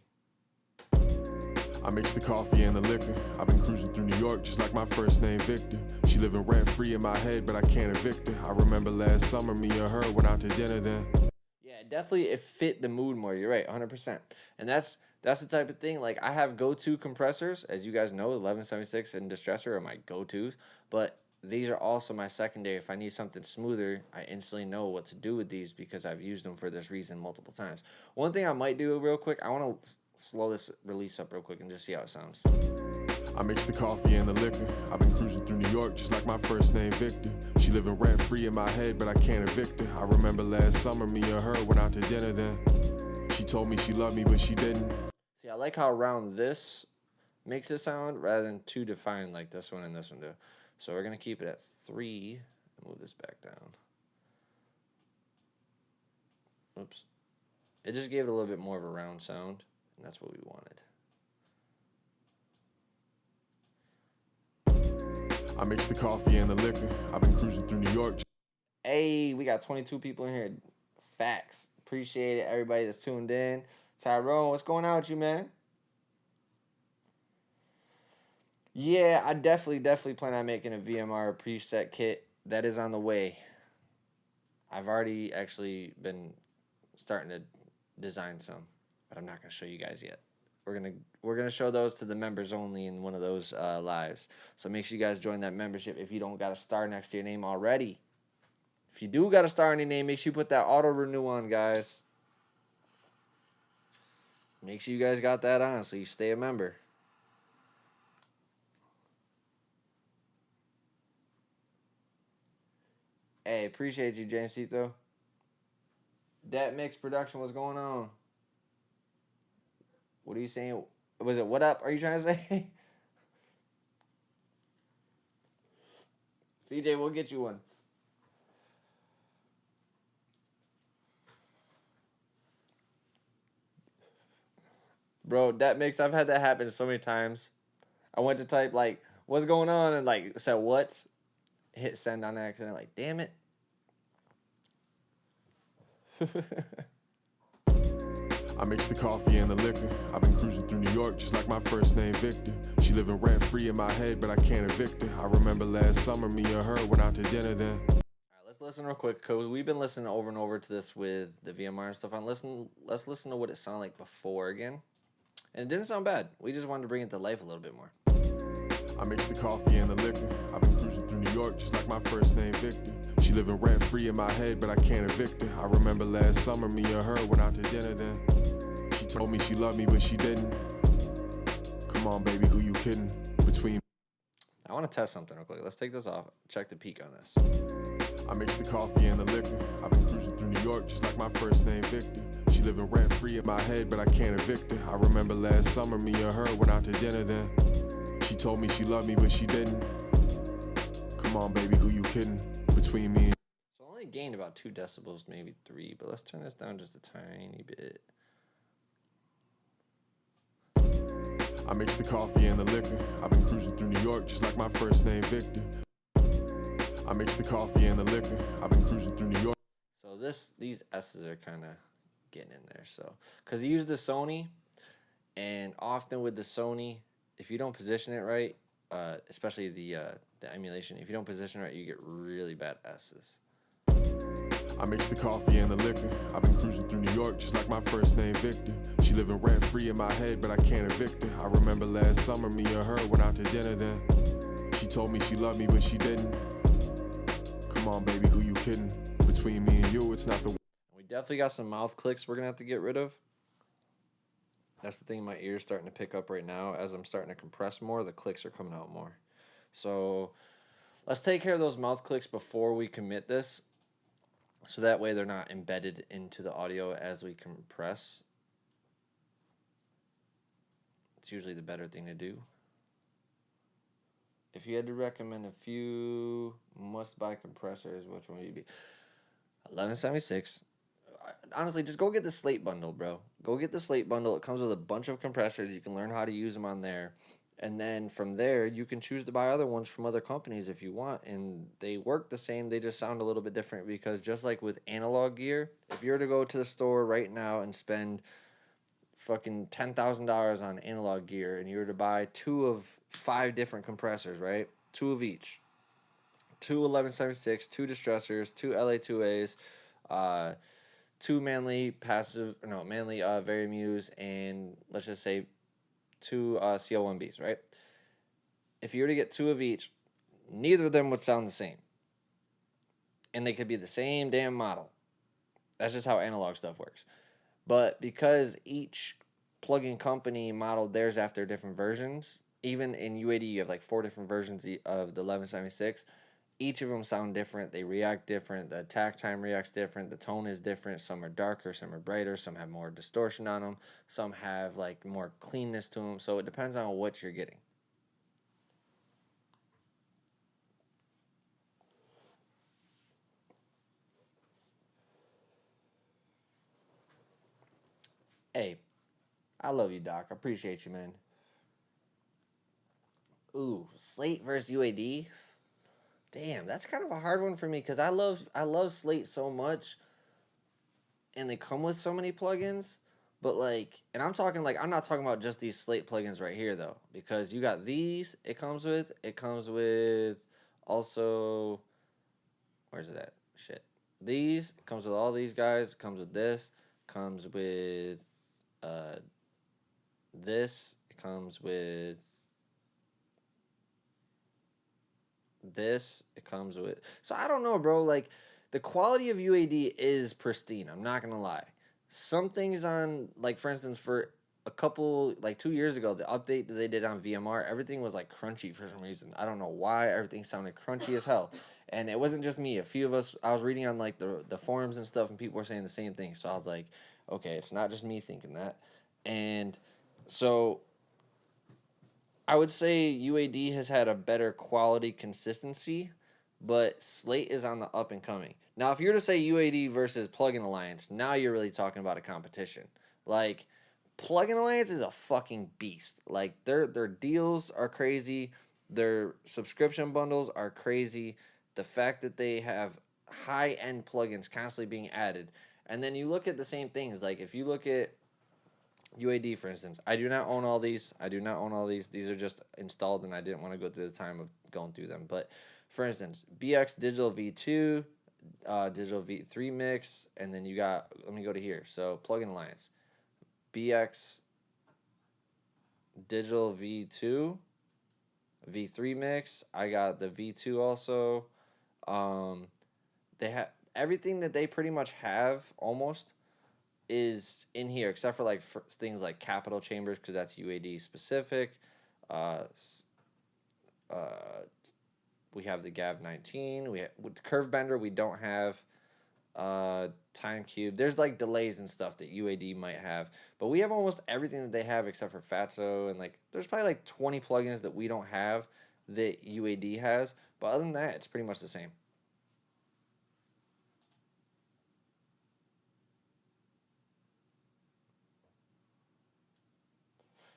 Speaker 3: I mix the coffee and the liquor. I've been cruising through New York just like my first name Victor. She living rent free in my head, but I can't evict her. I remember last summer me and her went out to dinner then.
Speaker 1: Yeah, definitely it fit the mood more. You're right, 100%. And that's the type of thing. Like, I have go-to compressors, as you guys know, 1176 and Distressor are my go-tos, but these are also my secondary. If I need something smoother, I instantly know what to do with these because I've used them for this reason multiple times. One thing I might do real quick, I want to slow this release up real quick and just see how it sounds.
Speaker 3: I mix the coffee and the liquor. I've been cruising through New York just like my first name Victor. She living rent free in my head, but I can't evict her. I remember last summer me and her went out to dinner then. She told me she loved me, but she didn't.
Speaker 1: See, I like how around this makes it sound rather than too defined like this one and this one do. So we're going to keep it at 3 and move this back down. Oops. It just gave it a little bit more of a round sound, and that's what we wanted.
Speaker 3: I mix the coffee and the liquor. I've been cruising through New York.
Speaker 1: Hey, we got 22 people in here. Facts. Appreciate it, everybody that's tuned in. Tyrone, what's going on with you, man? Yeah, I definitely plan on making a VMR preset kit. That is on the way. I've already actually been starting to design some, but I'm not gonna show you guys yet. We're gonna show those to the members only in one of those lives. So make sure you guys join that membership if you don't got a star next to your name already. If you do got a star on your name, make sure you put that auto renew on, guys. Make sure you guys got that on so you stay a member. Hey, appreciate you, Jamesito. Dat Mix Production, what's going on? What are you saying? Was it what up? Are you trying to say? CJ, we'll get you one. Bro, Dat Mix, I've had that happen so many times. I went to type, like, what's going on? And, like, said, what? Hit send on accident. Like, damn it.
Speaker 3: I mix the coffee and the liquor. I've been cruising through New York just like my first name Victor. She living rent free in my head, but I can't evict her. I remember last summer me and her went out to dinner then.
Speaker 1: All right, let's listen real quick, because we've been listening over and over to this with the VMR and stuff. Let's listen to what it sounded like before again. And it didn't sound bad. We just wanted to bring it to life a little bit more.
Speaker 3: I mix the coffee and the liquor. I've been cruising through New York just like my first name Victor. She living rent free in my head, but I can't evict her. I remember last summer me and her went out to dinner then. She told me she loved me, but she didn't. Come on, baby, who you kidding? Between
Speaker 1: I want to test something real quick. Let's take this off. Check the peak on this.
Speaker 3: I mix the coffee and the liquor. I've been cruising through New York just like my first name Victor. She living rent free in my head, but I can't evict her. I remember last summer me and her went out to dinner then. She told me she loved me, but she didn't. Come on, baby, who you kidding? Between me and
Speaker 1: So I only gained about 2 decibels, maybe 3, but let's turn this down just a tiny bit.
Speaker 3: I mix the coffee and the liquor. I've been cruising through New York just like my first name Victor. I mix the coffee and the liquor. I've been cruising through New York.
Speaker 1: So these S's are kind of getting in there. So, because you use the Sony, and often with the Sony, if you don't position it right, especially the emulation, if you don't position it right, you get really bad S's.
Speaker 3: I mix the coffee and the liquor. I've been cruising through New York just like my first name Victor. She living rent free in my head, but I can't evict her. I remember last summer me and her went out to dinner then. She told me she loved me, but she didn't. Come on, baby, who you kidding? Between me and you, it's not the.
Speaker 1: We definitely got some mouth clicks we're gonna have to get rid of. That's the thing my ear's starting to pick up right now. As I'm starting to compress more, the clicks are coming out more. So let's take care of those mouth clicks before we commit this. So that way they're not embedded into the audio as we compress. It's usually the better thing to do. If you had to recommend a few must-buy compressors, which one would you be? 1176. Honestly, just go get the Slate bundle, bro. Go get the Slate bundle. It comes with a bunch of compressors. You can learn how to use them on there. And then from there, you can choose to buy other ones from other companies if you want. And they work the same. They just sound a little bit different because just like with analog gear, if you were to go to the store right now and spend fucking $10,000 on analog gear and you were to buy 2 of 5 different compressors, right? 2 of each. 2 1176, 2 distressors, 2 LA2As, 2 manly Varimuse, and let's just say 2 CL1Bs, right? If you were to get 2 of each, neither of them would sound the same. And they could be the same damn model. That's just how analog stuff works. But because each plug-in company modeled theirs after different versions, even in UAD you have like 4 different versions of the 1176, each of them sound different. They react different. The attack time reacts different. The tone is different. Some are darker, some are brighter, some have more distortion on them, some have like more cleanness to them. So it depends on what you're getting. Hey, I love you, Doc. I appreciate you, man. Ooh, Slate versus UAD. Damn, that's kind of a hard one for me because I love Slate so much. and they come with so many plugins. But like, and I'm talking like, I'm not talking about just these Slate plugins right here though, because you got these. It comes with also, where's it at? Shit, these it comes with all these guys. It comes with this. Comes with this. It comes with this. It comes with. So I don't know, bro. Like, the quality of UAD is pristine. I'm not gonna lie. Some things on, like, for instance, for a couple, like 2 years ago, the update that they did on VMR, everything was like crunchy for some reason. I don't know why. Everything sounded crunchy as hell. And it wasn't just me. A few of us, I was reading on like the forums and stuff, and people were saying the same thing. So I was like, okay, it's not just me thinking that. And so I would say UAD has had a better quality consistency, but Slate is on the up and coming. Now, if you were to say UAD versus Plugin Alliance, now you're really talking about a competition. Like, Plugin Alliance is a fucking beast. Like, their deals are crazy. Their subscription bundles are crazy. The fact that they have high-end plugins constantly being added. And then you look at the same things. Like, if you look at UAD, for instance, I do not own all these. These are just installed, and I didn't want to go through the time of going through them. But, for instance, BX Digital V2, Digital V3 Mix, and then you got, let me go to here. So, Plugin Alliance. BX Digital V2, V3 Mix. I got the V2 also. They have everything that they pretty much have almost is in here, except for like things like capital chambers, because that's UAD specific. We have the Gav 19. With Curve Bender, we don't have Time Cube. There's like delays and stuff that UAD might have, but we have almost everything that they have except for Fatso, and like there's probably like 20 plugins that we don't have that UAD has. But other than that, it's pretty much the same.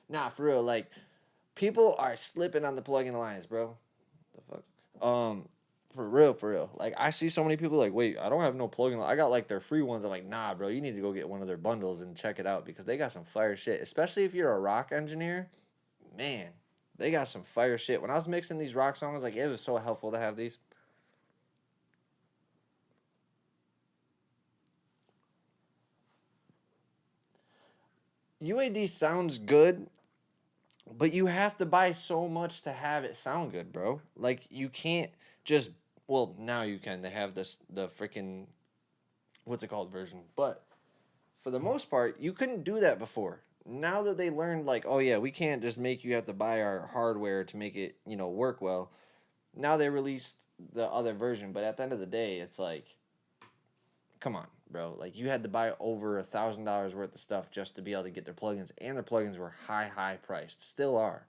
Speaker 1: Nah, for real, like, people are slipping on the Plugin Alliance, bro. The fuck? For real. Like, I see so many people like, wait, I don't have no plugin. I got like their free ones. I'm like, nah, bro, you need to go get one of their bundles and check it out, because they got some fire shit. Especially if you're a rock engineer, man, they got some fire shit. When I was mixing these rock songs, like, it was so helpful to have these. UAD sounds good, but you have to buy so much to have it sound good, bro. Like, you can't just, well, now you can. They have the freaking, what's it called, version. But for the most part, you couldn't do that before. Now that they learned, like, oh yeah, we can't just make you have to buy our hardware to make it, work well. Now they released the other version, but at the end of the day, it's like, come on, bro. Like, you had to buy over $1,000 worth of stuff just to be able to get their plugins, and their plugins were high priced. Still are.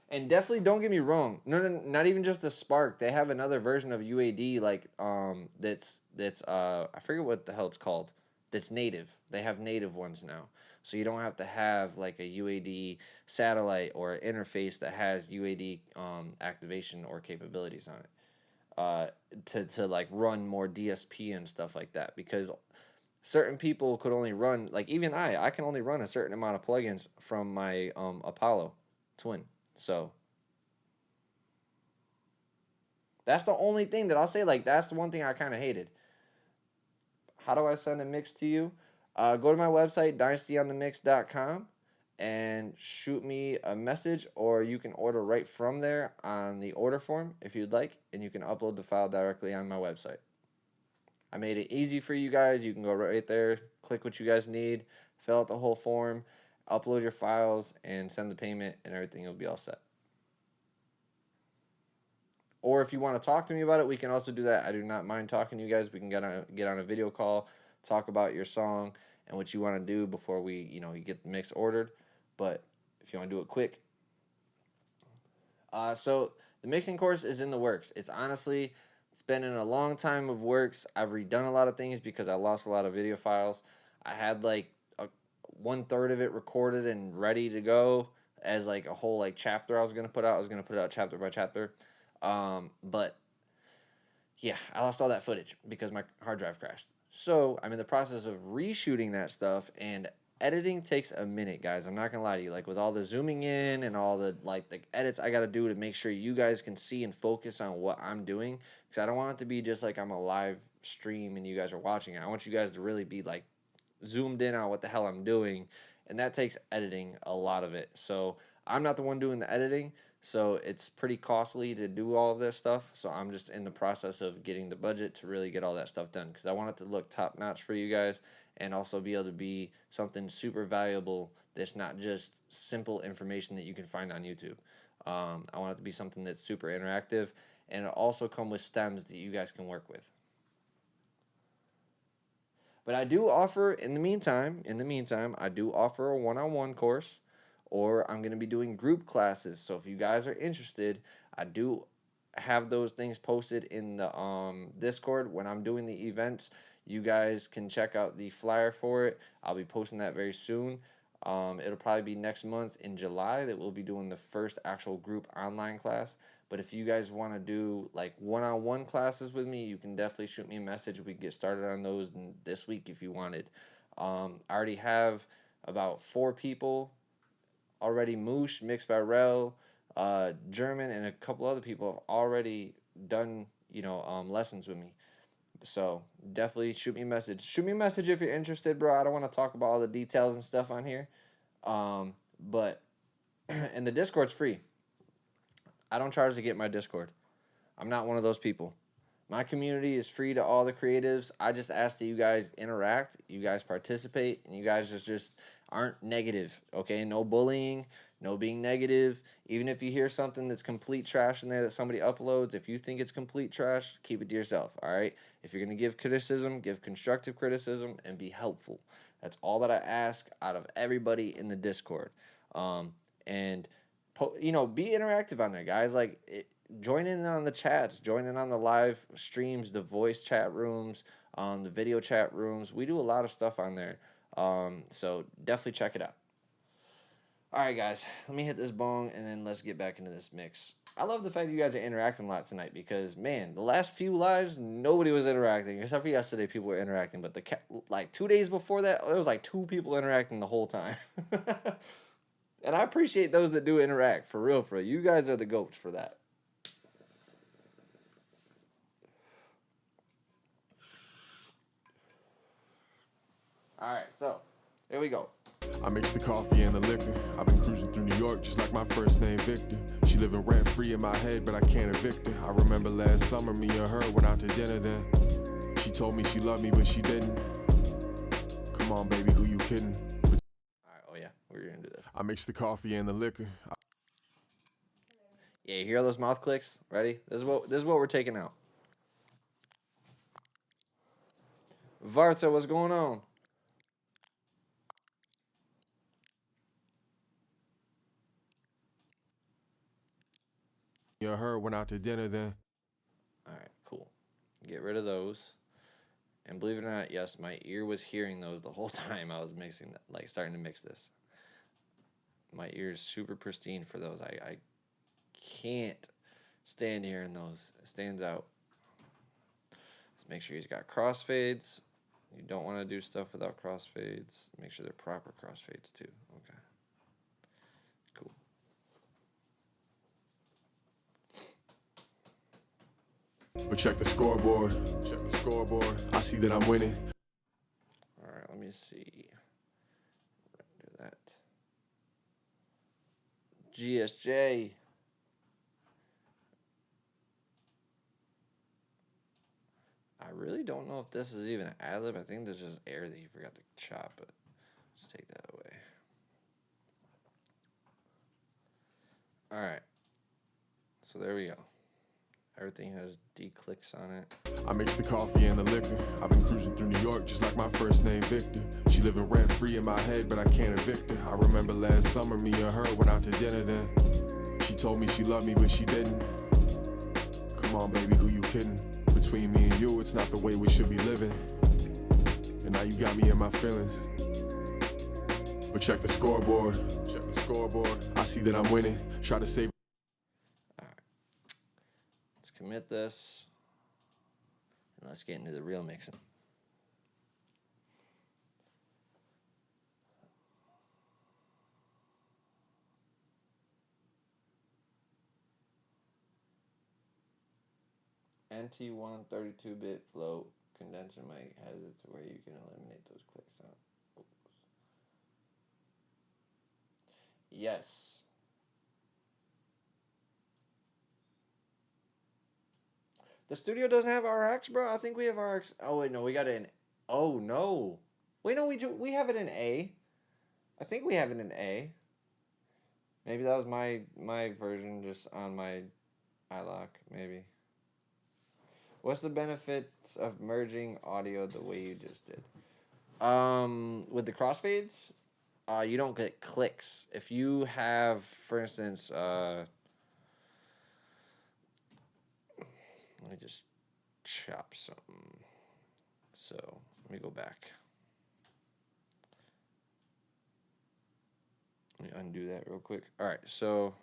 Speaker 1: And definitely don't get me wrong. No, not even just the Spark. They have another version of UAD, like, that's I forget what the hell it's called. That's native. They have native ones now. So you don't have to have like a UAD satellite or interface that has UAD activation or capabilities on it. To like run more DSP and stuff like that, because certain people could only run, like, even I can only run a certain amount of plugins from my Apollo Twin. So that's the only thing that I'll say. Like, that's the one thing I kind of hated. How do I send a mix to you? Go to my website, dynastyonthemix.com, and shoot me a message, or you can order right from there on the order form if you'd like, and you can upload the file directly on my website. I made it easy for you guys. You can go right there, click what you guys need, fill out the whole form, upload your files, and send the payment, and everything will be all set. Or if you want to talk to me about it, we can also do that. I do not mind talking to you guys. We can get on a video call, talk about your song and what you want to do before we, you get the mix ordered. But if you want to do it quick. So the mixing course is in the works. It's been in a long time of works. I've redone a lot of things because I lost a lot of video files. I had like 1/3 of it recorded and ready to go as like a whole like chapter I was going to put out. I was going to put it out chapter by chapter. But yeah, I lost all that footage because my hard drive crashed. So I'm in the process of reshooting that stuff, and editing takes a minute, guys. I'm not gonna lie to you. Like with all the zooming in and all the edits I gotta do to make sure you guys can see and focus on what I'm doing, because I don't want it to be just like I'm a live stream and you guys are watching it. I want you guys to really be like zoomed in on what the hell I'm doing, and that takes editing a lot of it. So I'm not the one doing the editing, so it's pretty costly to do all of this stuff. So I'm just in the process of getting the budget to really get all that stuff done, because I want it to look top notch for you guys and also be able to be something super valuable that's not just simple information that you can find on YouTube. I want it to be something that's super interactive, and it'll also come with stems that you guys can work with. But I do offer, in the meantime, I do offer a one-on-one course, or I'm going to be doing group classes. So if you guys are interested, I do have those things posted in the Discord. When I'm doing the events, you guys can check out the flyer for it. I'll be posting that very soon. It'll probably be next month in July that we'll be doing the first actual group online class. But if you guys want to do like one-on-one classes with me, you can definitely shoot me a message. We can get started on those this week if you wanted. I already have about 4 people already. Moosh, Mixed by Rel, German, and a couple other people have already done, lessons with me. So definitely shoot me a message. Shoot me a message if you're interested, bro. I don't want to talk about all the details and stuff on here. But and the Discord's free. I don't charge to get my Discord. I'm not one of those people. My community is free to all the creatives. I just ask that you guys interact, you guys participate, and you guys just aren't negative, okay? No bullying, no being negative. Even if you hear something that's complete trash in there that somebody uploads, if you think it's complete trash, keep it to yourself, all right? If you're going to give criticism, give constructive criticism and be helpful. That's all that I ask out of everybody in the Discord. Be interactive on there, guys. Join in on the chats, join in on the live streams, the voice chat rooms, the video chat rooms. We do a lot of stuff on there. So definitely check it out. All right, guys, let me hit this bong and then let's get back into this mix. I love the fact that you guys are interacting a lot tonight because, man, the last few lives, nobody was interacting. Except for yesterday, people were interacting. But 2 days before that, there was 2 people interacting the whole time. And I appreciate those that do interact, for real, for real. You guys are the goats for that. All right, so here we go.
Speaker 3: I mix the coffee and the liquor. I've been cruising through New York just like my first name Victor. She living rent free in my head, but I can't evict her. I remember last summer me and her went out to dinner then. She told me she loved me, but she didn't. Come on, baby, who you kidding?
Speaker 1: All right, oh yeah, we're gonna do this.
Speaker 3: I mix the coffee and the liquor.
Speaker 1: Yeah, you hear those mouth clicks? Ready? This is what we're taking out. Varta, what's going on?
Speaker 3: Me and her went out to dinner then.
Speaker 1: All right, cool. Get rid of those. And believe it or not, yes, my ear was hearing those the whole time I was mixing that, starting to mix this. My ear is super pristine for those. I can't stand hearing those. It stands out. Let's make sure he's got crossfades. You don't want to do stuff without crossfades. Make sure they're proper crossfades too. Okay. Cool.
Speaker 3: But check the scoreboard. Check the scoreboard. I see that I'm winning.
Speaker 1: All right, let me see. Do that. GSJ. I really don't know if this is even an ad-lib. I think this is just air that he forgot to chop, but let's take that away. All right. So there we go. Everything has D-clicks on it.
Speaker 3: I mix the coffee and the liquor. I've been cruising through New York just like my first name Victor. She living rent free in my head, but I can't evict her. I remember last summer me and her went out to dinner then. She told me she loved me, but she didn't. Come on, baby, who you kidding? Between me and you, it's not the way we should be living. And now you got me in my feelings. But check the scoreboard. Check the scoreboard. I see that I'm winning. Try to save.
Speaker 1: All right. Let's commit this. Let's get into the real mixing. NT1 32-bit float condenser mic has it to where you can eliminate those clicks out. Yes. The studio doesn't have RX, bro. I think we have RX. Oh wait, no, we got it in. Oh no. Wait, no, we have it in A. I think we have it in A. Maybe that was my version just on my iLock, maybe. What's the benefits of merging audio the way you just did? With the crossfades, you don't get clicks. If you have, for instance, let me just chop something. So let me go back. Let me undo that real quick. All right, so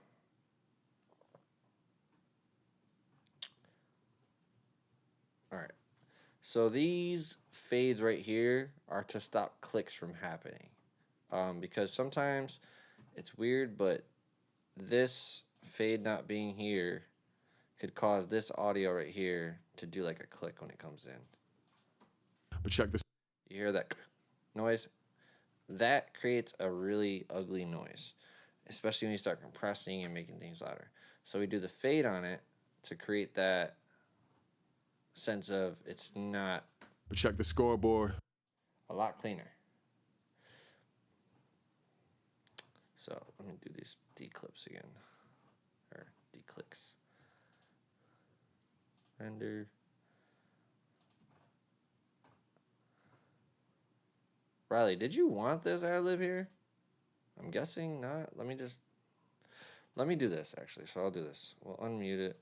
Speaker 1: so these fades right here are to stop clicks from happening. Because sometimes it's weird, but this fade not being here could cause this audio right here to do like a click when it comes in.
Speaker 3: But check this.
Speaker 1: You hear that noise? That creates a really ugly noise, especially when you start compressing and making things louder. So we do the fade on it to create that sense of it's not.
Speaker 3: But check the scoreboard.
Speaker 1: A lot cleaner. So let me do these declips again, or declicks. Render. Riley, did you want this ad-lib here? I'm guessing not. Let me do this actually. So I'll do this. We'll unmute it.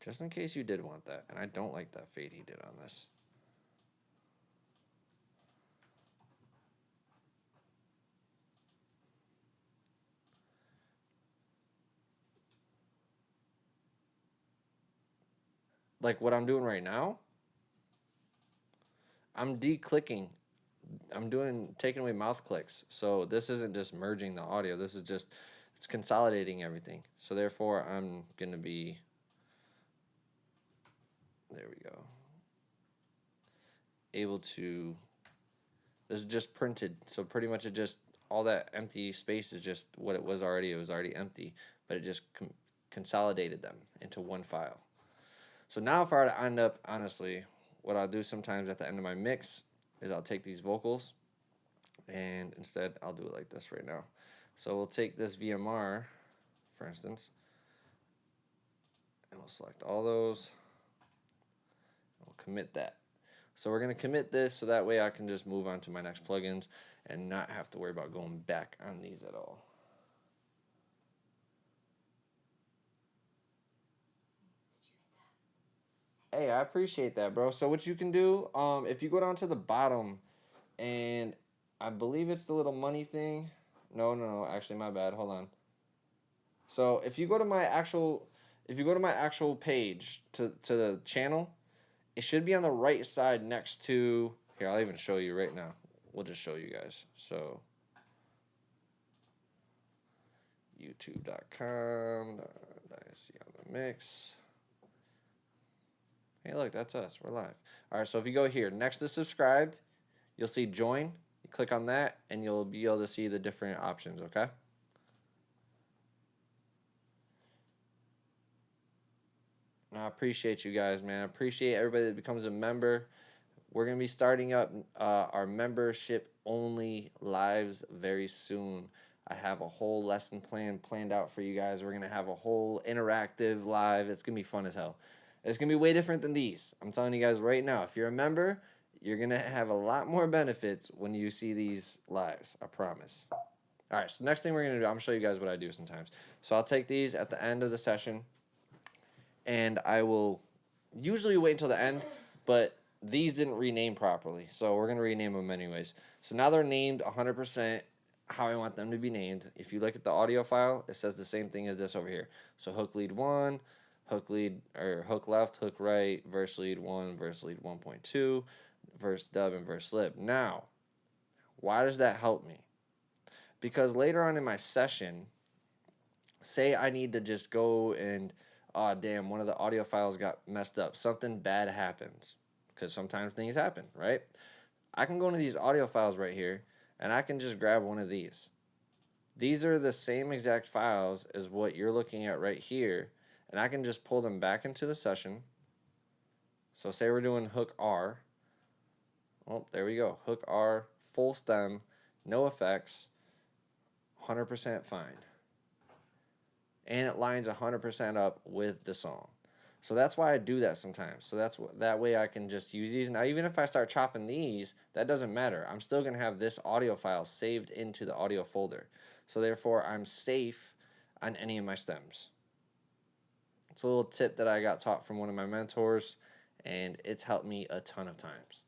Speaker 1: Just in case you did want that. And I don't like that fade he did on this. Like what I'm doing right now, I'm declicking. I'm taking away mouth clicks. So this isn't just merging the audio. This is just, it's consolidating everything. So therefore, I'm going to be, there we go, able to, this is just printed. So pretty much it just, all that empty space is just what it was already. It was already empty, but it just consolidated them into one file. So now if I were to end up, honestly, what I'll do sometimes at the end of my mix is I'll take these vocals and instead I'll do it like this right now. So we'll take this VMR, for instance, and we'll select all those. We'll commit that. So we're going to commit this so that way I can just move on to my next plugins and not have to worry about going back on these at all. Hey, I appreciate that, bro. So what you can do, if you go down to the bottom, and I believe it's the little money thing. No, actually, my bad. Hold on. So if you go to my actual page to the channel, it should be on the right side next to. Here, I'll even show you right now. We'll just show you guys. So YouTube.com, Dynasty on the mix. Hey, look, that's us. We're live. All right, so if you go here, next to subscribed, you'll see join. You click on that, and you'll be able to see the different options, okay? And I appreciate you guys, man. I appreciate everybody that becomes a member. We're going to be starting up our membership-only lives very soon. I have a whole lesson plan planned out for you guys. We're going to have a whole interactive live. It's going to be fun as hell. It's going to be way different than these. I'm telling you guys right now, if you're a member, you're going to have a lot more benefits when you see these lives. I promise. All right, so next thing we're going to do, I'm going to show you guys what I do sometimes. So I'll take these at the end of the session, and I will usually wait until the end, but these didn't rename properly, so we're going to rename them anyways. So now they're named 100% how I want them to be named. If you look at the audio file, it says the same thing as this over here. So hook lead 1, hook lead or hook left, hook right, verse lead 1, verse lead 1.2, verse dub, and verse slip. Now, why does that help me? Because later on in my session, say I need to just go and, oh, damn, one of the audio files got messed up. Something bad happens, because sometimes things happen, right? I can go into these audio files right here, and I can just grab one of these. These are the same exact files as what you're looking at right here, and I can just pull them back into the session. So say we're doing hook R. Oh, there we go. Hook R, full stem, no effects, 100% fine. And it lines 100% up with the song. So that's why I do that sometimes. So that way I can just use these. Now, even if I start chopping these, that doesn't matter. I'm still going to have this audio file saved into the audio folder. So therefore, I'm safe on any of my stems. It's a little tip that I got taught from one of my mentors, and it's helped me a ton of times.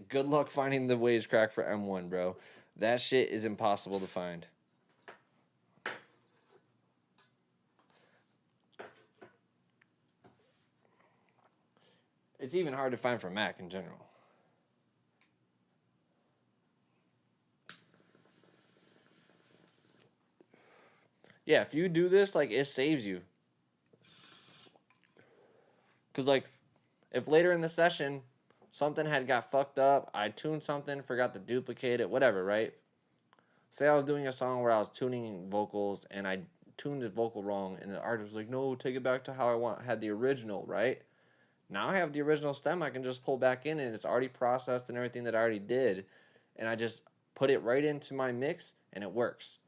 Speaker 1: Good luck finding the waves crack for M1, bro. That shit is impossible to find. It's even hard to find for Mac in general. Yeah, if you do this, like, it saves you. Because, like, if later in the session something had got fucked up, I tuned something, forgot to duplicate it, whatever, right? Say I was doing a song where I was tuning vocals and I tuned the vocal wrong, and the artist was like, no, take it back to how I had the original, right? Now I have the original stem, I can just pull back in and it's already processed and everything that I already did, and I just put it right into my mix and it works.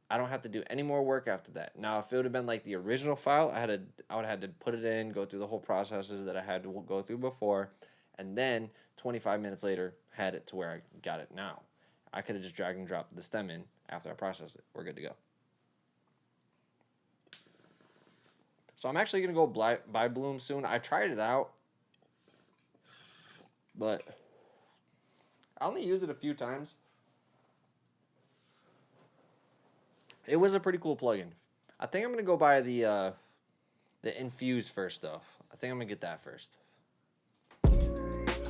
Speaker 1: I don't have to do any more work after that. Now, if it would have been like the original file, I would have had to put it in, go through the whole processes that I had to go through before, and then 25 minutes later, had it to where I got it now. I could have just dragged and dropped the stem in after I processed it. We're good to go. So I'm actually going to go buy Bloom soon. I tried it out, but I only used it a few times. It was a pretty cool plugin. I think I'm going to go buy the Infuse first, though. I think I'm going to get that first.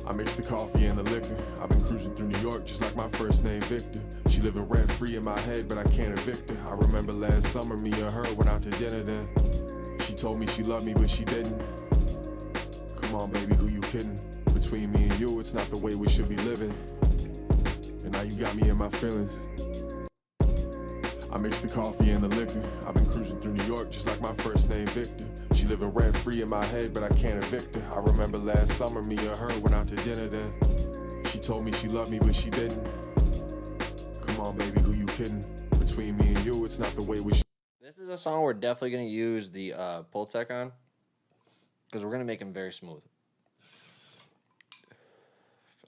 Speaker 3: I mix the coffee and the liquor. I've been cruising through New York just like my first name Victor. She living rent free in my head, but I can't evict her. I remember last summer me and her went out to dinner then. She told me she loved me, but she didn't. Come on, baby, who you kidding? Between me and you, it's not the way we should be living. And now you got me in my feelings. I mix the coffee and the liquor. I've been cruising through New York just like my first name Victor. She living rent free in my head, but I can't evict her. I remember last summer me and her went out to dinner then. She told me she loved me, but she didn't. Come on, baby, who you kidding? Between me and you, it's not the way we should.
Speaker 1: This is a song we're definitely going to use the Pultec on, because we're going to make him very smooth.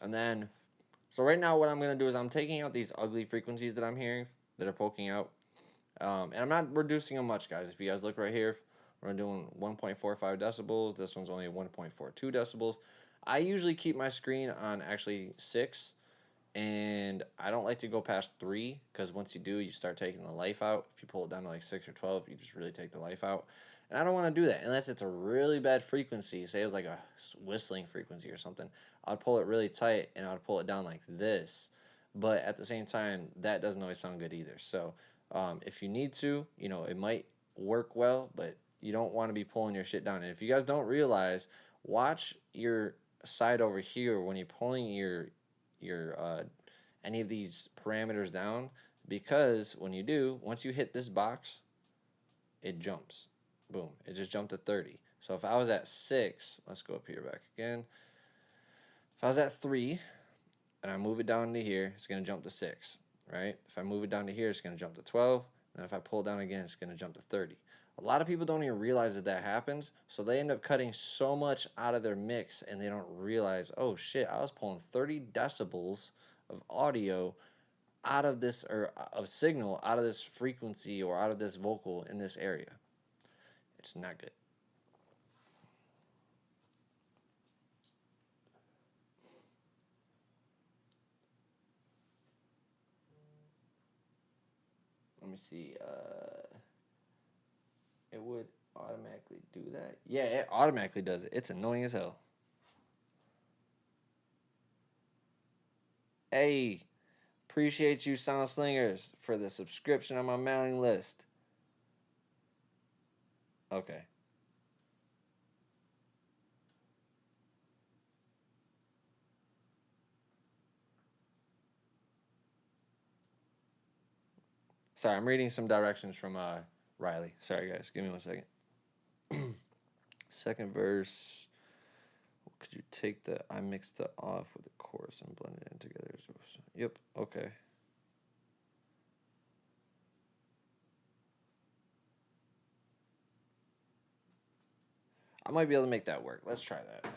Speaker 1: And then, so right now what I'm going to do is I'm taking out these ugly frequencies that I'm hearing that are poking out. And I'm not reducing them much, guys. If you guys look right here, we're doing 1.45 decibels. This one's only 1.42 decibels. I usually keep my screen on actually 6, and I don't like to go past 3, because once you do, you start taking the life out. If you pull it down to like 6 or 12, you just really take the life out. And I don't want to do that unless it's a really bad frequency. Say it was like a whistling frequency or something. I'd pull it really tight and I'd pull it down like this. But at the same time, that doesn't always sound good either. So if you need to, you know, it might work well, but you don't want to be pulling your shit down. And if you guys don't realize, watch your side over here when you're pulling your any of these parameters down, because when you do, once you hit this box, it jumps. Boom, it just jumped to 30. So if I was at 6, let's go up here back again. If I was at 3 and I move it down to here, it's going to jump to 6, right? If I move it down to here, it's going to jump to 12. And if I pull it down again, it's going to jump to 30. A lot of people don't even realize that that happens, so they end up cutting so much out of their mix, and they don't realize, oh shit, I was pulling 30 decibels of audio out of this, or of signal out of this frequency or out of this vocal in this area. It's not good. Let me see. It would automatically do that. Yeah, it automatically does it. It's annoying as hell. Hey, appreciate you, Sound Slingers, for the subscription on my mailing list. Okay. Sorry, I'm reading some directions from Riley. Sorry, guys. Give me 1 second. Second verse. Could you take the I mixed it off with the chorus and blend it in together? Yep. Okay. I might be able to make that work. Let's try that.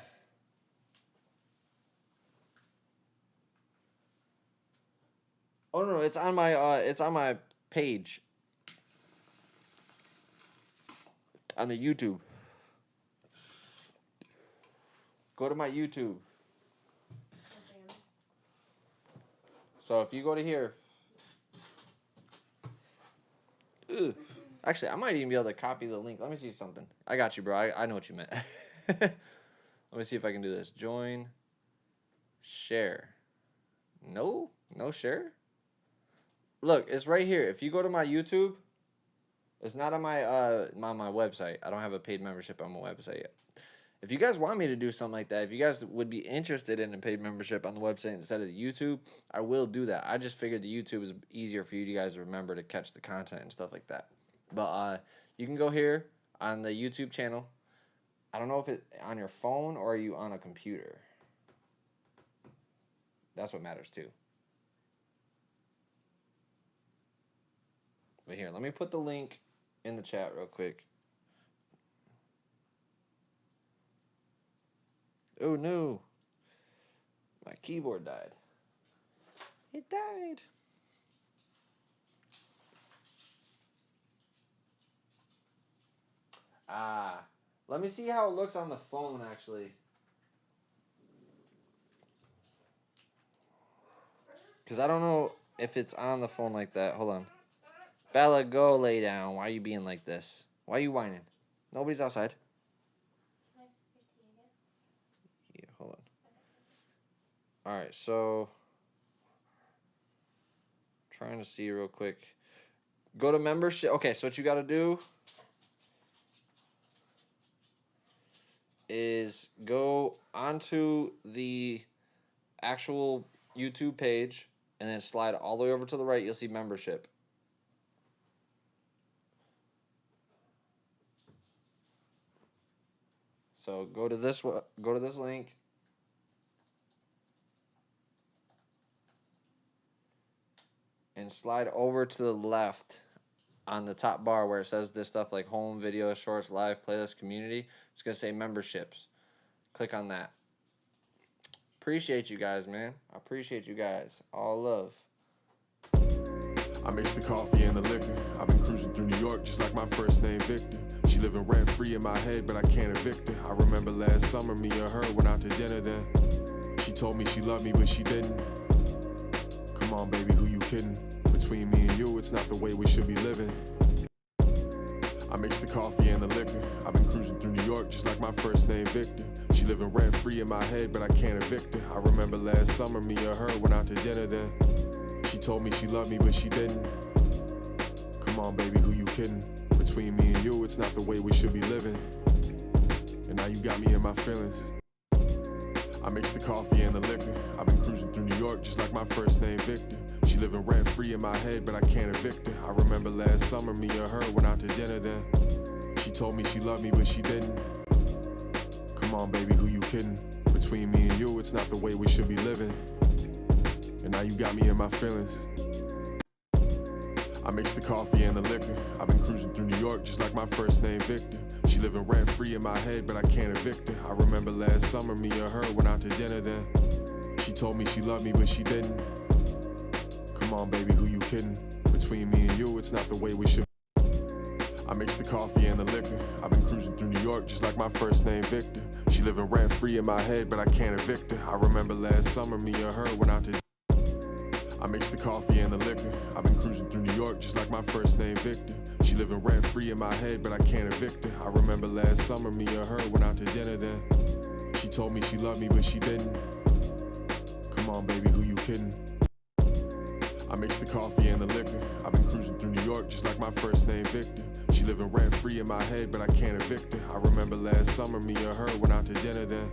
Speaker 1: Oh no, it's on my page on the YouTube. Go to my YouTube. So if you go to here, actually, I might even be able to copy the link. Let me see something. I got you, bro. I know what you meant. Let me see if I can do this. Join, share. No share. Look, it's right here. If you go to my YouTube, it's not on my website. I don't have a paid membership on my website yet. If you guys want me to do something like that, if you guys would be interested in a paid membership on the website instead of the YouTube, I will do that. I just figured the YouTube is easier for you guys to remember to catch the content and stuff like that. But you can go here on the YouTube channel. I don't know if it's on your phone or are you on a computer. That's what matters too. But here, let me put the link in the chat real quick. Oh no, my keyboard died. It died. Let me see how it looks on the phone actually. Because I don't know if it's on the phone like that. Hold on. Bella, go lay down. Why are you being like this? Why are you whining? Nobody's outside.
Speaker 2: Can I speak to you again?
Speaker 1: Yeah, hold on. Alright, so trying to see real quick. Go to membership. Okay, so what you got to do is go onto the actual YouTube page and then slide all the way over to the right. You'll see membership. So go to this link. And slide over to the left on the top bar where it says this stuff like home, video, shorts, live, playlist, community. It's going to say memberships. Click on that. Appreciate you guys, man. I appreciate you guys. All love.
Speaker 3: I mix the coffee and the liquor. I've been cruising through New York just like my first name Victor. She living rent free in my head, but I can't evict her. I remember last summer me and her went out to dinner then. She told me she loved me, but she didn't. Come on, baby, who you kidding? Between me and you, it's not the way we should be living. I mix the coffee and the liquor. I've been cruising through New York just like my first name Victor. She living rent free in my head, but I can't evict her. I remember last summer me and her went out to dinner then. She told me she loved me, but she didn't. Come on, baby, who you kidding? Between me and you, it's not the way we should be living. And now you got me in my feelings. I mix the coffee and the liquor. I've been cruising through New York just like my first name Victor. She living rent free in my head, but I can't evict her. I remember last summer me and her went out to dinner then. She told me she loved me, but she didn't. Come on, baby, who you kidding? Between me and you, it's not the way we should be living. And now you got me in my feelings. I mix the coffee and the liquor. I've been cruising through New York just like my first name Victor. She living rent free in my head, but I can't evict her. I remember last summer me and her went out to dinner then. She told me she loved me, but she didn't. Come on, baby, who you kidding? Between me and you, it's not the way we should. I mix the coffee and the liquor. I've been cruising through New York just like my first name Victor. She living rent free in my head, but I can't evict her. I remember last summer me and her went out to. I mix the coffee and the liquor. I've been cruising through New York just like my first name Victor. She living rent free in my head, but I can't evict her. I remember last summer me and her went out to dinner then. She told me she loved me, but she didn't. Come on, baby, who you kidding? I mix the coffee and the liquor. I've been cruising through New York just like my first name Victor. She living rent free in my head, but I can't evict her. I remember last summer me and her went out to dinner then.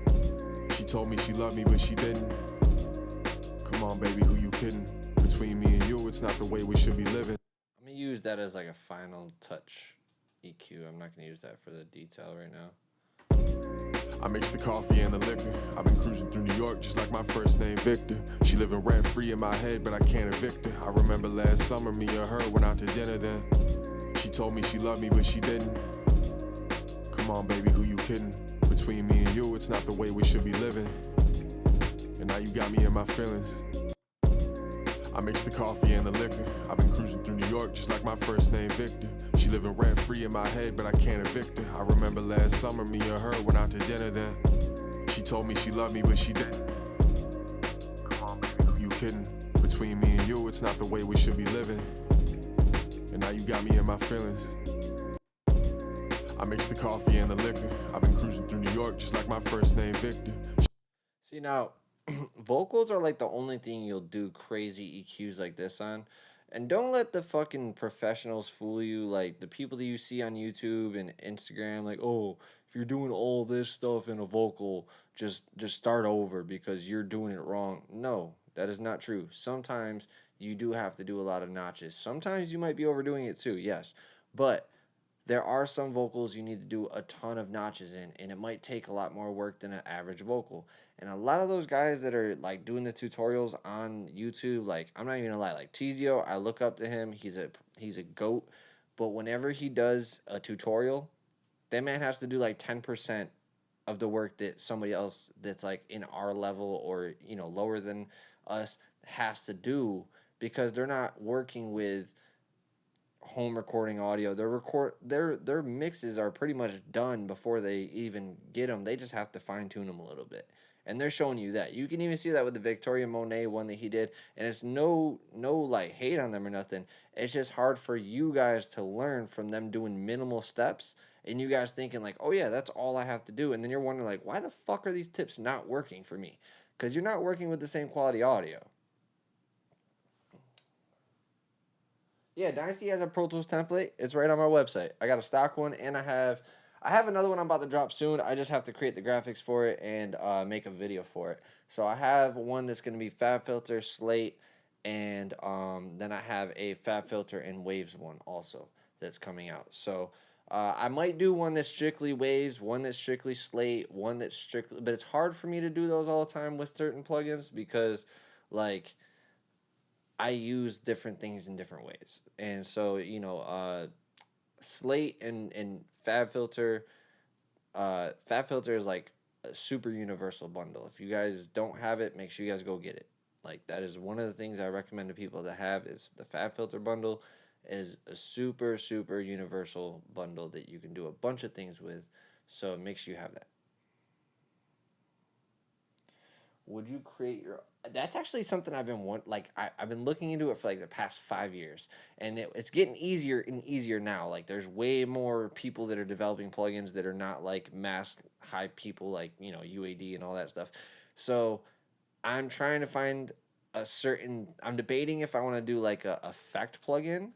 Speaker 3: She told me she loved me, but she didn't. Come on, baby, who you kidding? Between me and you, it's not the way we should be living.
Speaker 1: I'm gonna use that as like a final touch EQ. I'm not gonna use that for the detail right now.
Speaker 3: I mix the coffee and the liquor. I've been cruising through New York just like my first name Victor. She living rent free in my head, but I can't evict her. I remember last summer me and her went out to dinner then. She told me she loved me, but she didn't. Come on, baby, who you kidding? Between me and you, it's not the way we should be living. And now you got me in my feelings. I mix the coffee and the liquor. I've been cruising through New York just like my first name Victor. She living rent free in my head, but I can't evict her. I remember last summer me and her went out to dinner then. She told me she loved me, but she didn't. Come on, baby, who you kidding? Between me and you, it's not the way we should be living. And now you got me in my feelings. I mix the coffee and the liquor. I've been cruising through New York just like my first name Victor.
Speaker 1: See, now, vocals are like the only thing you'll do crazy EQs like this on. And don't let the fucking professionals fool you, like the people that you see on YouTube and Instagram, like, oh, if you're doing all this stuff in a vocal, just start over because you're doing it wrong. No, that is not true. Sometimes you do have to do a lot of notches. Sometimes you might be overdoing it too, yes. But there are some vocals you need to do a ton of notches in, and it might take a lot more work than an average vocal. And a lot of those guys that are like doing the tutorials on YouTube, like I'm not even gonna lie, like Tizio, I look up to him. He's a goat. But whenever he does a tutorial, that man has to do like 10% of the work that somebody else that's like in our level or lower than us has to do, because they're not working with home recording audio. Their mixes are pretty much done before they even get them. They just have to fine tune them a little bit, and they're showing you that. You can even see that with the Victoria Monet one that he did, and it's no like hate on them or nothing. It's just hard for you guys to learn from them doing minimal steps, and you guys thinking like, oh yeah, that's all I have to do, and then you're wondering like, why the fuck are these tips not working for me? Because you're not working with the same quality audio. Yeah, Dynasty has a Pro Tools template. It's right on my website. I got a stock one, and I have another one I'm about to drop soon. I just have to create the graphics for it and make a video for it. So I have one that's going to be FabFilter, Slate, and then I have a FabFilter and Waves one also that's coming out. So I might do one that's strictly Waves, one that's strictly Slate, one that's strictly... But it's hard for me to do those all the time with certain plugins because, like, I use different things in different ways. And so, Slate and FabFilter, FabFilter is like a super universal bundle. If you guys don't have it, make sure you guys go get it. Like, that is one of the things I recommend to people to have is the FabFilter bundle is a super, super universal bundle that you can do a bunch of things with. So make sure you have that. Would you create your... That's actually something I've been I've been looking into it for like the past 5 years, and it's getting easier and easier now. Like there's way more people that are developing plugins that are not like mass high people like UAD and all that stuff. So I'm trying to find I'm debating if I want to do like a effect plugin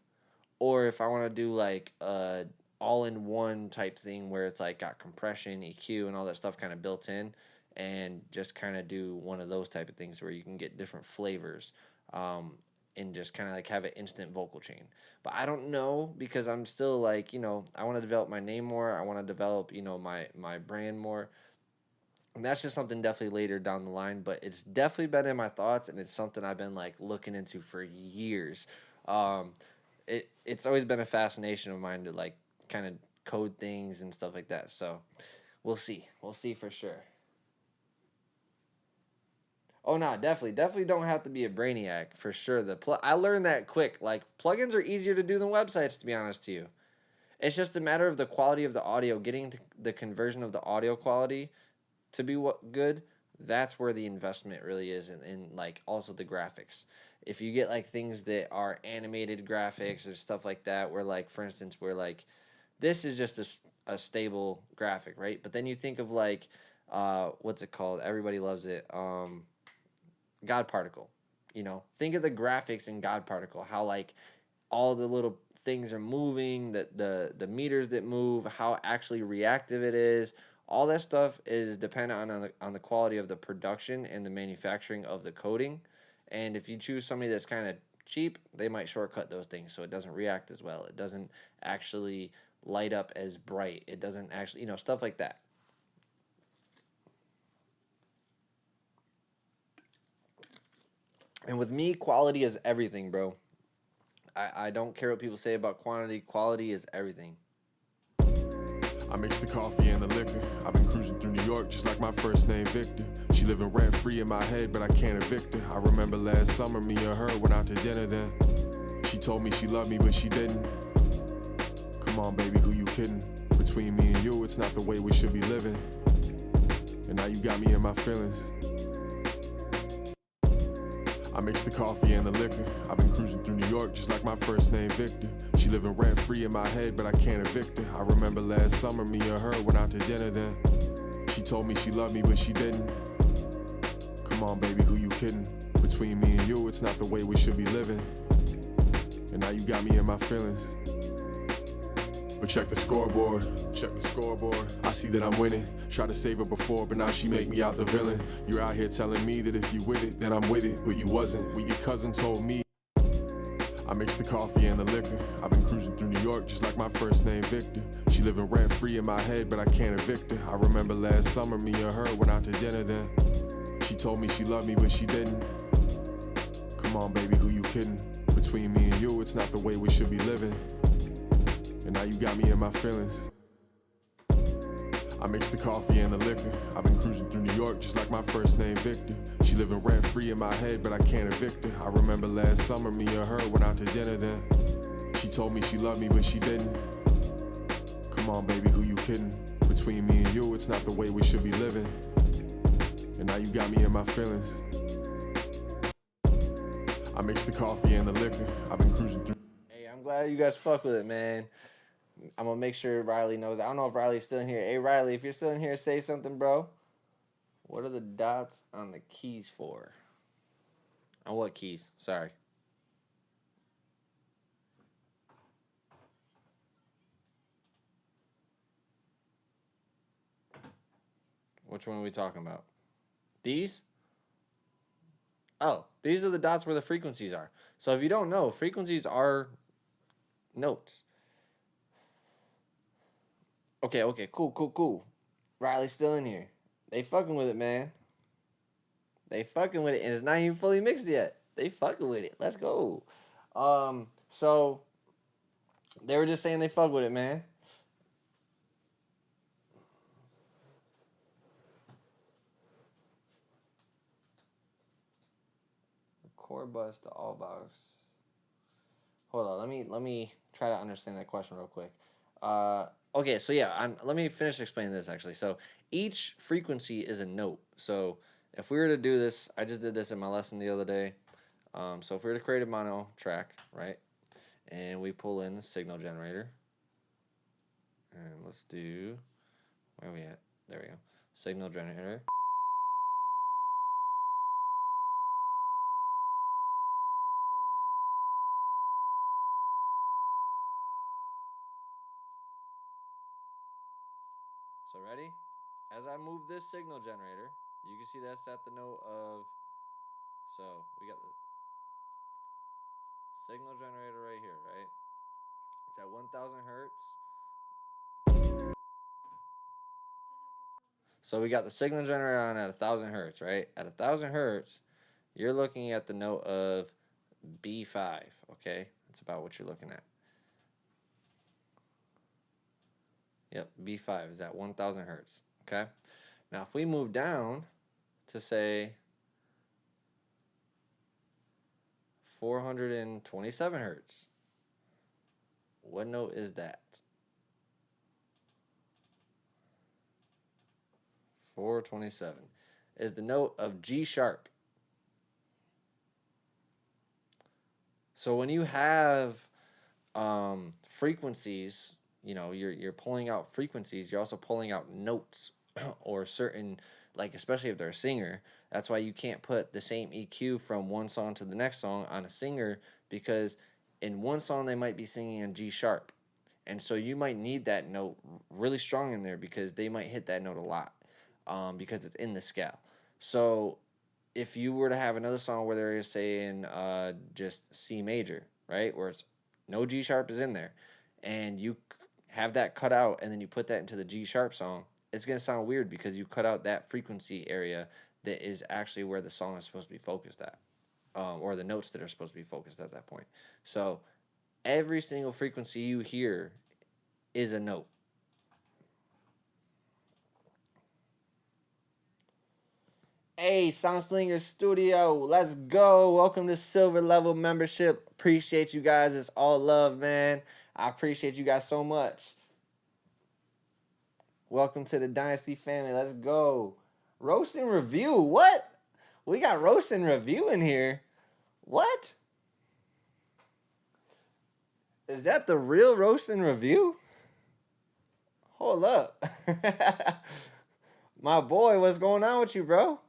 Speaker 1: or if I want to do like a all-in-one type thing where it's like got compression, EQ, and all that stuff kind of built in. And just kind of do one of those type of things where you can get different flavors and just kind of like have an instant vocal chain. But I don't know because I'm still like, I want to develop my name more. I want to develop, my brand more. And that's just something definitely later down the line. But it's definitely been in my thoughts, and it's something I've been like looking into for years. It's always been a fascination of mine to like kind of code things and stuff like that. So we'll see. We'll see for sure. Oh no, definitely don't have to be a brainiac for sure. I learned that quick. Like plugins are easier to do than websites, to be honest to you. It's just a matter of the quality of the audio, getting the conversion of the audio quality to be good. That's where the investment really is, and like also the graphics. if you get like things that are animated graphics or stuff like that, where like for instance, where like this is just a stable graphic, right? But then you think of like what's it called? Everybody loves it. God Particle. You know, think of the graphics in God Particle. How like all the little things are moving, the meters that move, how actually reactive it is. All that stuff is dependent on the quality of the production and the manufacturing of the coding. And if you choose somebody that's kind of cheap, they might shortcut those things so it doesn't react as well. It doesn't actually light up as bright. It doesn't actually, stuff like that. And with me, quality is everything, bro. I don't care what people say about quantity. Quality is everything.
Speaker 3: I mix the coffee and the liquor. I've been cruising through New York just like my first name Victor. She living rent free in my head, but I can't evict her. I remember last summer me and her went out to dinner then. She told me she loved me, but she didn't. Come on, baby, who you kidding? Between me and you, it's not the way we should be living. And now you got me in my feelings. I mix the coffee and the liquor. I've been cruising through New York just like my first name Victor. She living rent free in my head, but I can't evict her. I remember last summer me and her went out to dinner then. She told me she loved me, but she didn't. Come on, baby, who you kidding? Between me and you, it's not the way we should be living. And now you got me in my feelings. But check the scoreboard, check the scoreboard. I see that I'm winning. Tried to save her before, but now she make me out the villain. You're out here telling me that if you with it, then I'm with it. But you wasn't. What your cousin told me. I mix the coffee and the liquor. I've been cruising through New York just like my first name Victor. She living rent free in my head, but I can't evict her. I remember last summer me and her went out to dinner then. She told me she loved me, but she didn't. Come on, baby, who you kidding? Between me and you, it's not the way we should be living. And now you got me in my feelings. I mix the coffee and the liquor. I've been cruising through New York just like my first name Victor. She living rent free in my head, but I can't evict her. I remember last summer me and her went out to dinner then. She told me she loved me, but she didn't. Come on, baby, who you kidding? Between me and you, it's not the way we should be living. And now you got me in my feelings. I mix the coffee and the liquor. I've been cruising through.
Speaker 1: Hey, I'm glad you guys fuck with it, man. I'm gonna make sure Riley knows. I don't know if Riley's still in here. Hey, Riley, if you're still in here, say something, bro. What are the dots on the keys for? On what keys? Sorry. Which one are we talking about? These? Oh, these are the dots where the frequencies are. So if you don't know, frequencies are notes. Okay, cool. Riley's still in here. They fucking with it, man. They fucking with it, and it's not even fully mixed yet. They fucking with it. Let's go. So they were just saying they fuck with it, man. Core bus to all box. Hold on, let me try to understand that question real quick. Okay, so yeah, let me finish explaining this actually. So each frequency is a note. So if we were to do this, I just did this in my lesson the other day. So if we were to create a mono track, right, and we pull in the signal generator, and let's do, where are we at? There we go. Signal generator. So ready? As I move this signal generator, you can see that's at the note of, so we got the signal generator right here, right? It's at 1,000 hertz. So we got the signal generator on at 1,000 hertz, right? At 1,000 hertz, you're looking at the note of B5, okay? That's about what you're looking at. Yep, B5 is at 1,000 hertz, okay? Now, if we move down to, say, 427 hertz, what note is that? 427 is the note of G sharp. So when you have frequencies, you're pulling out frequencies. You're also pulling out notes or certain, like, especially if they're a singer. That's why you can't put the same EQ from one song to the next song on a singer, because in one song they might be singing in G sharp, and so you might need that note really strong in there because they might hit that note a lot, because it's in the scale. So if you were to have another song where they're saying just C major, right, where it's no G sharp is in there, and you have that cut out and then you put that into the G sharp song, it's going to sound weird because you cut out that frequency area that is actually where the song is supposed to be focused at, or the notes that are supposed to be focused at that point. So every single frequency you hear is a note. Hey, Soundslinger Studio, let's go. Welcome to Silver Level Membership. Appreciate you guys. It's all love, man. I appreciate you guys so much. Welcome to the Dynasty family. Let's go. Roast and review. What? We got roast and review in here. What? Is that the real roast and review? Hold up. My boy, what's going on with you, bro?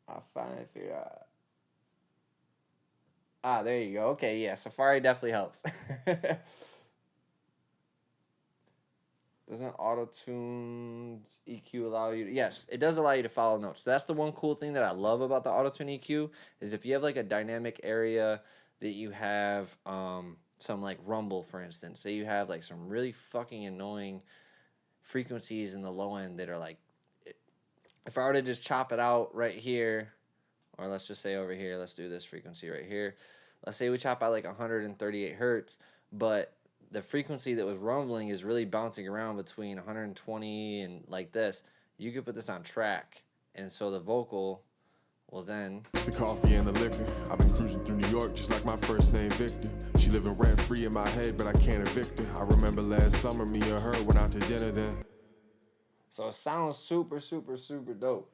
Speaker 1: I'll finally figure out. Ah, there you go. Okay, yeah, Safari definitely helps. Doesn't auto-tune's EQ allow you to... Yes, it does allow you to follow notes. So that's the one cool thing that I love about the auto-tune EQ, is if you have like a dynamic area that you have some like rumble, for instance. Say you have like some really fucking annoying frequencies in the low end that are like... If I were to just chop it out right here, or let's just say over here, let's do this frequency right here. Let's say we chop out like 138 hertz, but the frequency that was rumbling is really bouncing around between 120 and like this. You could put this on track, and so the vocal will then...
Speaker 3: It's the coffee and the liquor. I've been cruising through New York just like my first name Victor. She living rent-free in my head, but I can't evict her. I remember last summer me and her went out to dinner then.
Speaker 1: So it sounds super, super, super dope.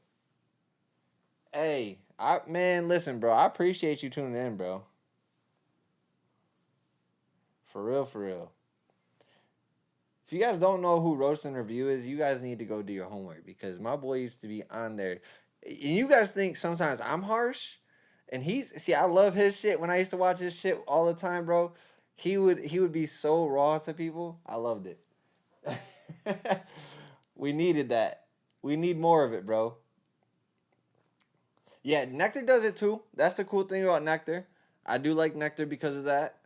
Speaker 1: Hey, man, listen, bro. I appreciate you tuning in, bro. For real, for real. If you guys don't know who Roast and Review is, you guys need to go do your homework, because my boy used to be on there. And you guys think sometimes I'm harsh, and see, I love his shit. When I used to watch his shit all the time, bro, he would be so raw to people. I loved it. We needed that. We need more of it, bro. Yeah, Nectar does it too. That's the cool thing about Nectar. I do like Nectar because of that.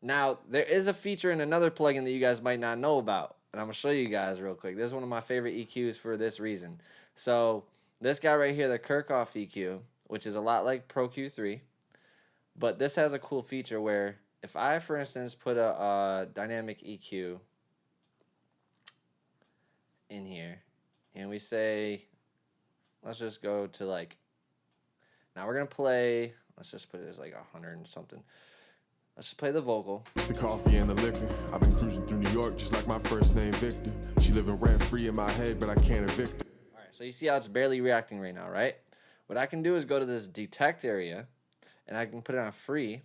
Speaker 1: Now, there is a feature in another plugin that you guys might not know about, and I'm going to show you guys real quick. This is one of my favorite EQs for this reason. So, this guy right here, the Kirchhoff EQ, which is a lot like Pro Q3, but this has a cool feature where if I, for instance, put a dynamic EQ in here, and we say, let's just go to like, now we're going to play, let's just put it as like 100 and something. Let's just play the vocal.
Speaker 3: It's the coffee and the liquor. I've been cruising through New York just like my first name Victor. She living rent-free in my head, but I can't evict her.
Speaker 1: All right, so you see how it's barely reacting right now, right? What I can do is go to this detect area, and I can put it on free,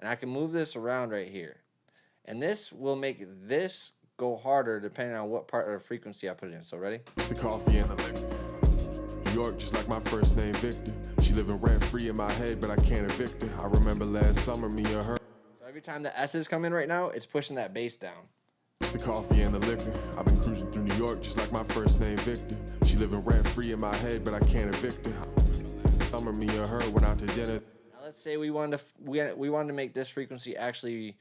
Speaker 1: and I can move this around right here. And this will make this go harder depending on what part of the frequency I put it in. So ready?
Speaker 3: It's the coffee and the liquor. New York just like my first name Victor. She living rent-free in my head, but I can't evict her. I remember last summer me and her.
Speaker 1: So every time the S's come in right now, it's pushing that bass down.
Speaker 3: It's the coffee and the liquor. I've been cruising through New York just like my first name Victor. She living rent-free in my head, but I can't evict her. I remember last summer me and her went out to dinner.
Speaker 1: Now let's say we wanted to make this frequency actually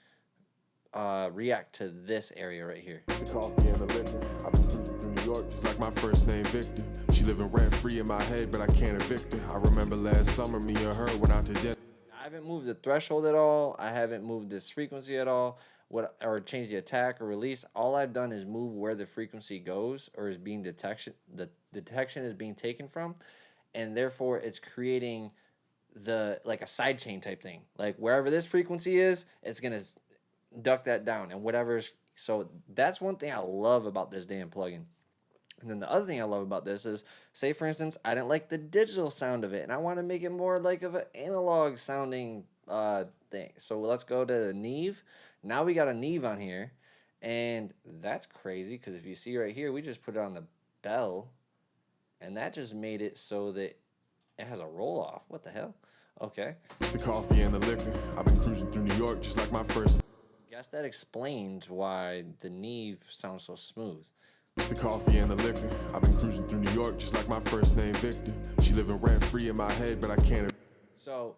Speaker 1: react to this area right here.
Speaker 3: The coffee and the liquor. I've been cruising through New York just like my first name Victor. She living rent-free in my head, but I can't evict her. I remember last summer me and her went out to dinner.
Speaker 1: I haven't moved the threshold at all. I haven't moved this frequency at all. Or changed the attack or release. All I've done is move where the frequency goes or is being detection. The detection is being taken from, and therefore it's creating like a sidechain type thing. Like wherever this frequency is, it's gonna duck that down, and whatever's. So that's one thing I love about this damn plugin. And then the other thing I love about this is, say for instance, I didn't like the digital sound of it, and I want to make it more like of an analog sounding thing. So let's go to the Neve. Now we got a Neve on here, and that's crazy because if you see right here, we just put it on the bell, and that just made it so that it has a roll off. What the hell? Okay.
Speaker 3: It's the coffee and the liquor. I've been cruising through New York just like my first.
Speaker 1: Guess that explains why the Neve sounds so smooth.
Speaker 3: It's the coffee and the liquor. I've been cruising through New York just like my first name Victor. She living rent free in my head, but I can't.
Speaker 1: So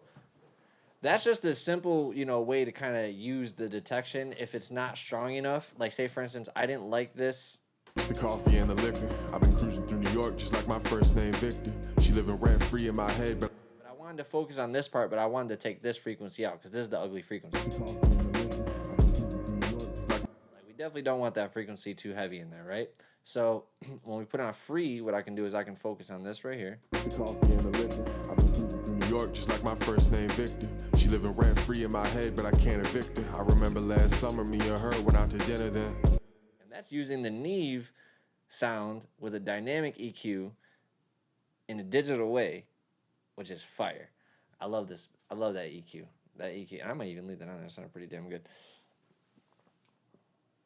Speaker 1: that's just a simple, way to kind of use the detection if it's not strong enough. Like say for instance, I didn't like this.
Speaker 3: It's the coffee and the liquor. I've been cruising through New York just like my first name Victor. She living rent free in my head, but
Speaker 1: I wanted to focus on this part, but I wanted to take this frequency out because this is the ugly frequency. Like we definitely don't want that frequency too heavy in there, right? So when we put on free, what I can do is I can focus on this right here.
Speaker 3: the coffee and the liquor. I've been cruising through New York just like my first name Victor. She living rent free in my head, but I can't evict her. I remember last summer me and her went out to dinner then.
Speaker 1: And that's using the Neve sound with a dynamic EQ in a digital way, which is fire. I love this. I love that EQ. That EQ. And I might even leave that on there. It sounded pretty damn good.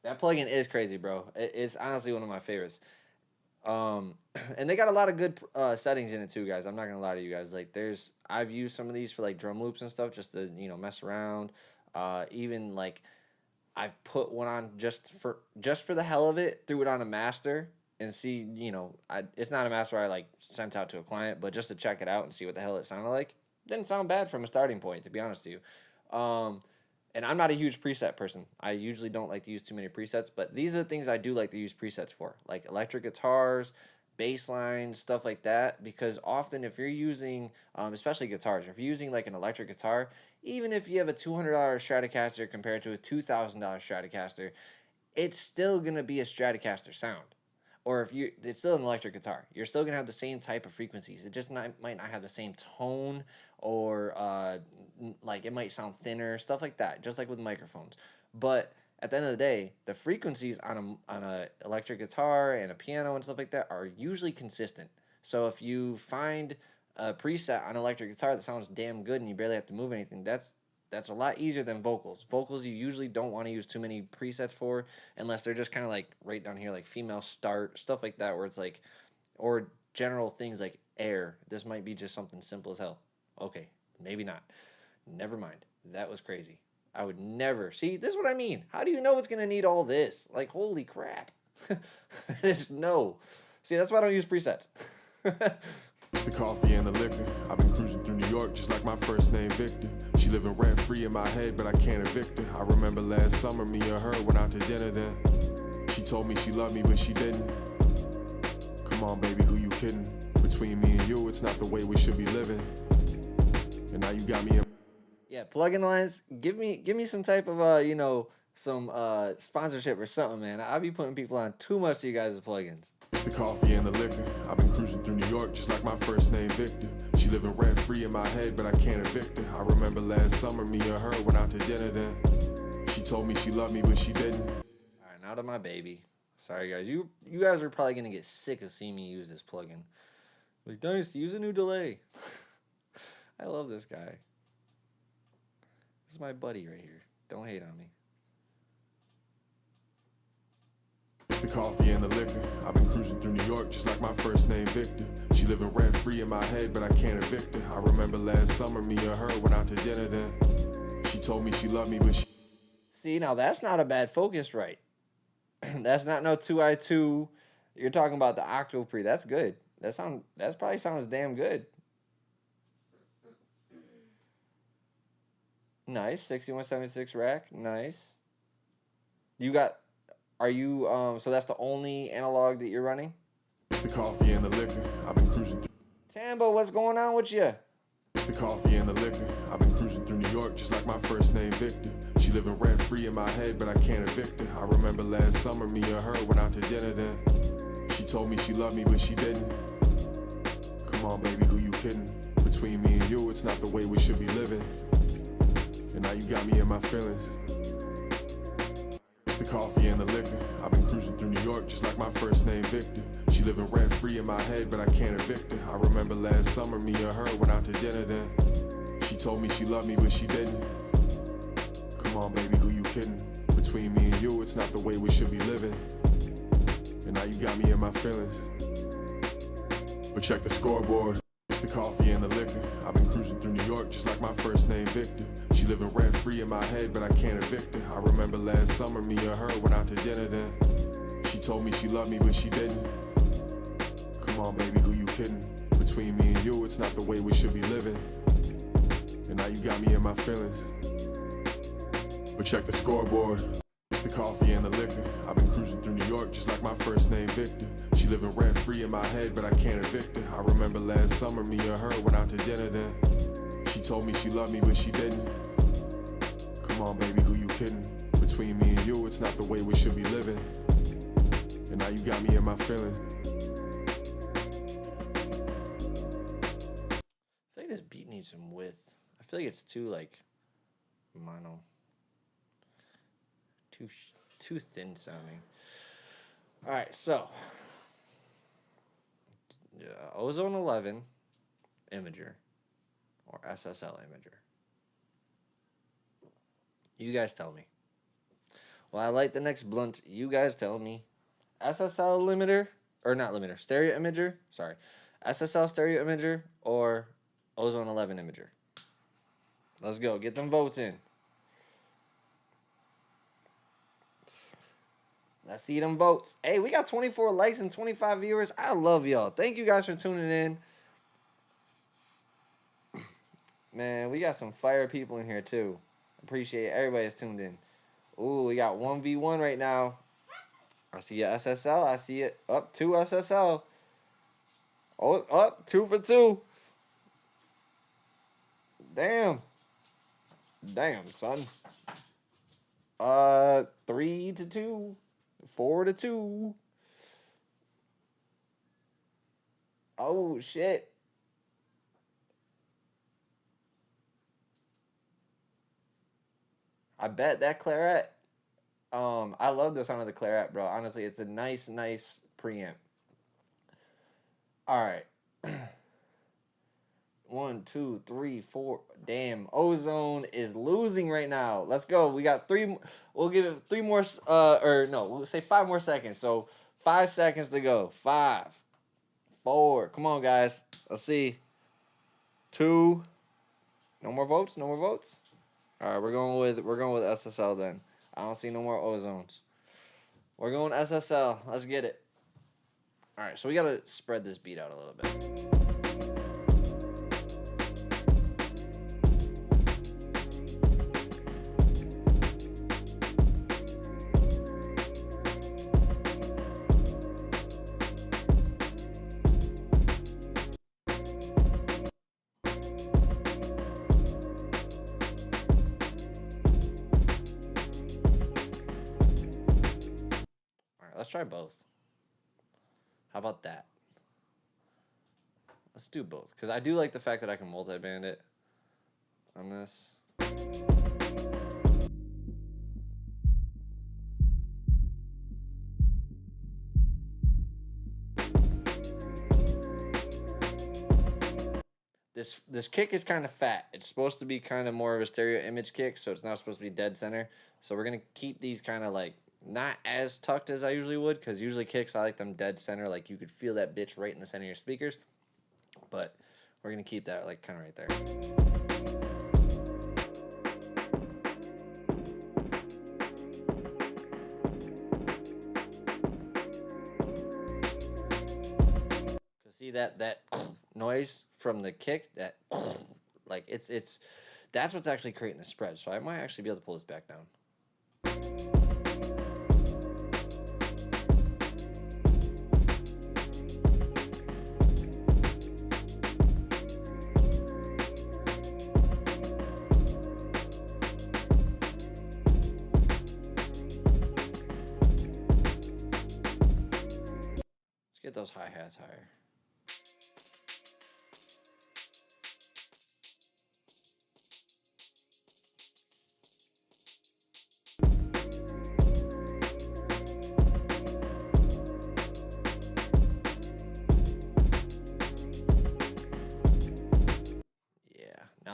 Speaker 1: That plugin is crazy, bro. It's honestly one of my favorites. And they got a lot of good settings in it too, guys. I'm not gonna lie to you guys. Like, I've used some of these for like drum loops and stuff, just to mess around. Even like I've put one on just for the hell of it, threw it on a master and see. It's not a master I like sent out to a client, but just to check it out and see what the hell it sounded like. Didn't sound bad from a starting point, to be honest with you. And I'm not a huge preset person. I usually don't like to use too many presets, but these are the things I do like to use presets for, like electric guitars, bass lines, stuff like that, because often if you're using, especially guitars, if you're using like an electric guitar, even if you have a $200 Stratocaster compared to a $2,000 Stratocaster, it's still going to be a Stratocaster sound. Or it's still an electric guitar. You're still going to have the same type of frequencies. It just might not have the same tone, or like it might sound thinner, stuff like that, just like with microphones. But at the end of the day, the frequencies on a electric guitar and a piano and stuff like that are usually consistent. So if you find a preset on an electric guitar that sounds damn good and you barely have to move anything, that's a lot easier than vocals. Vocals you usually don't want to use too many presets for, unless they're just kind of like right down here, like female start, stuff like that, where it's like, or general things like air. This might be just something simple as hell. Okay, maybe not. Never mind. That was crazy. I would never. See, this is what I mean. How do you know it's going to need all this? Like, holy crap. Just no. See, that's why I don't use presets.
Speaker 3: It's the coffee and the liquor. I've been cruising through New York just like my first name Victor. She living rent free in my head, but I can't evict her. I remember last summer me and her went out to dinner then. She told me she loved me, but she didn't. Come on, baby, who you kidding? Between me and you, it's not the way we should be living. And now you got me in.
Speaker 1: Yeah, plugin lines. Give me some type of some sponsorship or something, man. I'll be putting people on too much to you guys' plugins.
Speaker 3: It's the coffee and the liquor. I've been cruising through New York just like my first name Victor. She living rent free in my head, but I can't evict her. I remember last summer me and her went out to dinner then. She told me she loved me, but she didn't.
Speaker 1: All right, now to my baby. Sorry, guys. You guys are probably gonna get sick of seeing me use this plugin. Like, Dynasty, use a new delay. I love this guy. This is my buddy right here. Don't hate on me.
Speaker 3: It's the coffee and the liquor. I've been cruising through New York just like my first name Victor. She living rent free in my head, but I can't evict her. I remember last summer me and her went out to dinner then. She told me she loved me, but she...
Speaker 1: See, now that's not a bad focus right. That's not no 2i2. You're talking about the octave pre. That's good. That probably sounds damn good. Nice. 6176 rack. Nice. So that's the only analog that you're running?
Speaker 3: It's the coffee and the liquor. I've been cruising through...
Speaker 1: Tambo, what's going on with you?
Speaker 3: It's the coffee and the liquor. I've been cruising through New York just like my first name Victor. She living rent free in my head, but I can't evict her. I remember last summer me and her went out to dinner then. She told me she loved me, but she didn't. Come on, baby, who you kidding? Between me and you, it's not the way we should be living. And now you got me in my feelings. It's the coffee and the liquor. I've been cruising through New York just like my first name Victor. She She living rent free in my head, but I can't evict her. I remember last summer, me and her went out to dinner then. She told me she loved me, but she didn't. Come on, baby, who you kidding? Between me and you, it's not the way we should be living. And now you got me in my feelings. But check the scoreboard. It's the coffee and the liquor. I've been cruising through New York just like my first name, Victor. She living rent free in my head, but I can't evict her. I remember last summer, me and her went out to dinner then. She told me she loved me, but she didn't. Come on, baby, who you kidding? Between me and you, it's not the way we should be living. And now you got me in my feelings. But check the scoreboard. It's the coffee and the liquor. I've been cruising through New York just like my first name, Victor. She living rent free in my head, but I can't evict her. I remember last summer, me and her went out to dinner then. She told me she loved me, but she didn't. Come on, baby, who you kidding? Between me and you, it's not the way we should be living. And now you got me in my feelings.
Speaker 1: I feel like this beat needs some width. I feel like it's too, like, mono. Too thin sounding. All right, so Ozone 11 imager or SSL imager. You guys tell me. Well, I light the next blunt. You guys tell me. SSL limiter or not limiter? Stereo imager. Sorry, SSL stereo imager or Ozone 11 imager. Let's go. Get them votes in. Let's see them votes. Hey, we got 24 likes and 25 viewers. I love y'all. Thank you guys for tuning in. Man, we got some fire people in here too. Appreciate everybody that's tuned in. Ooh, we got 1v1 right now. I see a SSL. I see it. Up 2 SSL. Oh, up 2 for 2. Damn, son. 3-2. 4-2. Oh shit. I bet that claret. I love the sound of the claret, bro. Honestly, it's a nice preamp. All right. 1, 2, 3, 4. Damn, Ozone is losing right now. Let's go. We got 3. We'll give it 3 more. We'll say 5 more seconds. So 5 seconds to go. 5, 4. Come on, guys. Let's see. 2. No more votes. No more votes. All right, we're going with SSL then. I don't see no more Ozones. We're going SSL. Let's get it. All right, so we gotta spread this beat out a little bit. Let's try both. How about that? Let's do both. Because I do like the fact that I can multi-band it on this. This kick is kind of fat. It's supposed to be kind of more of a stereo image kick, so it's not supposed to be dead center. So we're going to keep these kind of like not as tucked as I usually would, because usually kicks, I like them dead center. Like you could feel that bitch right in the center of your speakers. But we're going to keep that like kind of right there. See that noise from the kick, that like it's that's what's actually creating the spread. So I might actually be able to pull this back down. Let's get those hi-hats higher.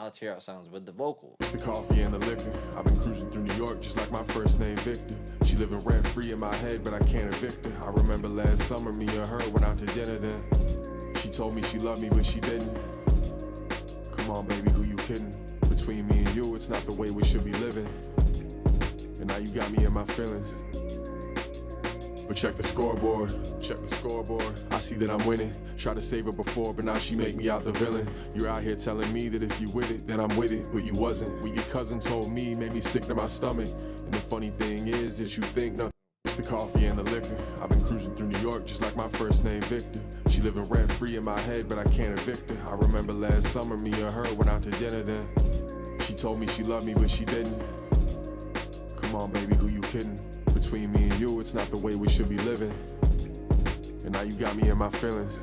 Speaker 1: let's hear how it sounds with the vocal.
Speaker 3: It's the coffee and the liquor. I've been cruising through New York just like my first name Victor. She living rent free in my head, but I can't evict her. I remember last summer me and her went out to dinner then. She told me she loved me, but she didn't. Come on, baby, who you kidding? Between me and you, it's not the way we should be living. And now you got me in my feelings. But check the scoreboard, check the scoreboard. I see that I'm winning. Tried to save her before, but now she make me out the villain. You're out here telling me that if you with it, then I'm with it. But you wasn't. What your cousin told me made me sick to my stomach. And the funny thing is you think nothing. It's the coffee and the liquor. I've been cruising through New York just like my first name Victor. She living rent free in my head, but I can't evict her. I remember last summer me and her went out to dinner then. She told me she loved me, but she didn't. Come on, baby, who you kidding? Between me and you, it's not the way we should be living. And now you got me in my feelings.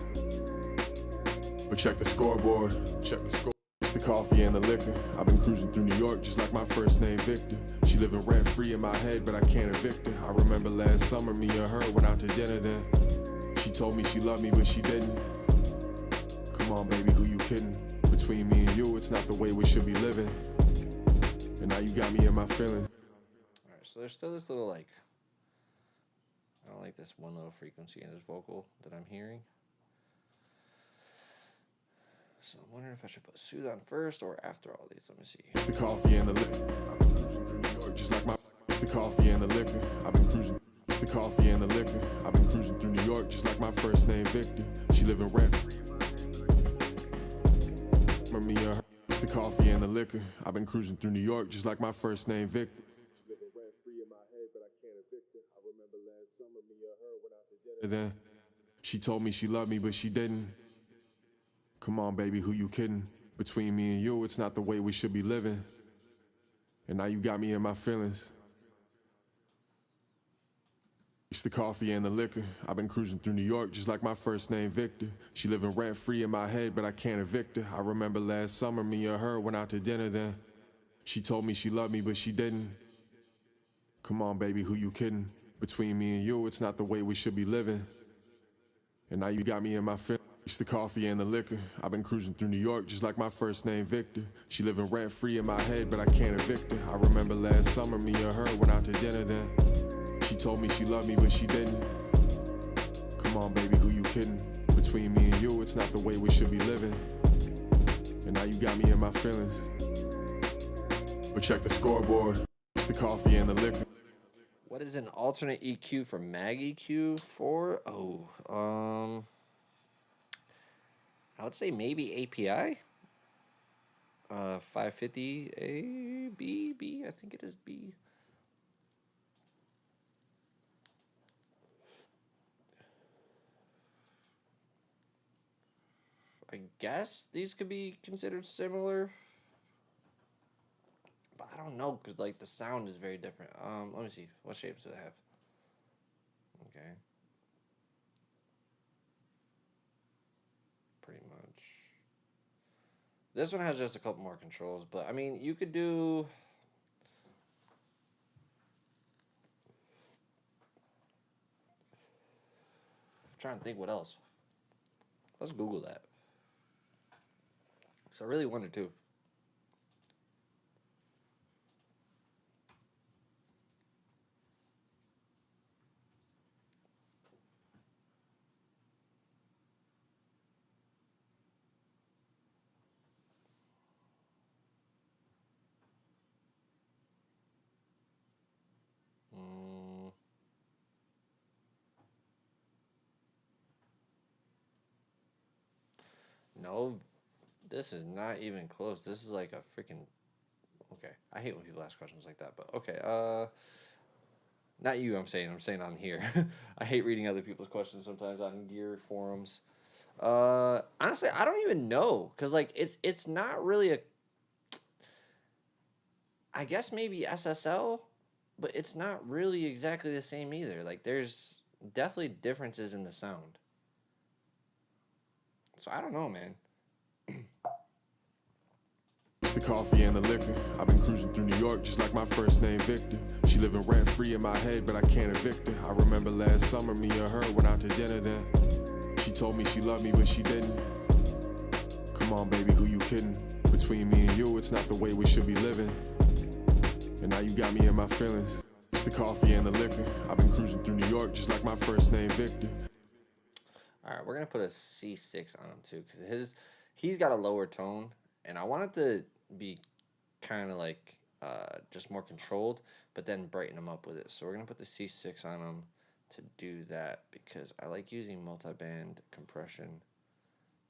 Speaker 3: But check the scoreboard, check the score. It's the coffee and the liquor. I've been cruising through New York just like my first name Victor. She living rent free in my head, but I can't evict her. I remember last summer me and her went out to dinner then. She told me she loved me, but she didn't. Come on, baby, who you kidding? Between me and you, it's not the way we should be living. And now you got me in my feelings.
Speaker 1: Alright, so there's still this little like, I don't like this one little frequency in his vocal that I'm hearing. So I'm wondering if I should put Soothe on first or after all these. Let me see.
Speaker 3: It's the coffee and the liquor. I've been cruising through New York just like my. It's the coffee and the liquor. I've been cruising. It's the coffee and the liquor. I've been cruising through New York just like my first name Victor. She living rent free. Me and her. It's the coffee and the liquor. I've been cruising through New York just like my first name Victor. She living rent free in my head, but I can't evict her. I remember last summer me and her went out to dinner. Then she told me she loved me, but she didn't. Come on, baby, who you kidding? Between me and you, it's not the way we should be living. And now you got me in my feelings. It's the coffee and the liquor. I've been cruising through New York just like my first name Victor. She living rent free in my head, but I can't evict her. I remember last summer me and her went out to dinner then. She told me she loved me, but she didn't. Come on, baby, who you kidding? Between me and you, it's not the way we should be living. And now you got me in my feelings. It's the coffee and the liquor. I've been cruising through New York just like my first name Victor. She living rent free in my head, but I can't evict her. I remember last summer me and her went out to dinner then. She told me she loved me, but she didn't. Come on, baby, who you kidding? Between me and you, it's not the way we should be living. And now you got me in my feelings. But check the scoreboard. It's the coffee and the liquor.
Speaker 1: What is an alternate EQ for Mag EQ for? I would say maybe API. 550 A, B, I think it is B. I guess these could be considered similar. But I don't know, because like the sound is very different. Let me see. What shapes do they have? Okay. Pretty much. This one has just a couple more controls, but I mean, you could do... I'm trying to think what else. Let's Google that. So really one or two. No, this is not even close. This is like a freaking... Okay, I hate when people ask questions like that, but okay. Not you, I'm saying on here. I hate reading other people's questions sometimes on gear forums. Honestly, I don't even know, because like it's not really a... I guess maybe SSL, but it's not really exactly the same either. Like there's definitely differences in the sound. So I don't know, man.
Speaker 3: It's the coffee and the liquor. I've been cruising through New York just like my first name Victor. She living rent free in my head, but I can't evict her. I remember last summer me and her went out to dinner then. She told me she loved me, but she didn't. Come on, baby, who you kidding? Between me and you, it's not the way we should be living. And now you got me in my feelings. It's the coffee and the liquor. I've been cruising through New York just like my first name, Victor.
Speaker 1: All right, we're gonna put a C6 on him too, because he's got a lower tone, and I want it to be kind of like just more controlled, but then brighten him up with it. So we're gonna put the C6 on him to do that, because I like using multi-band compression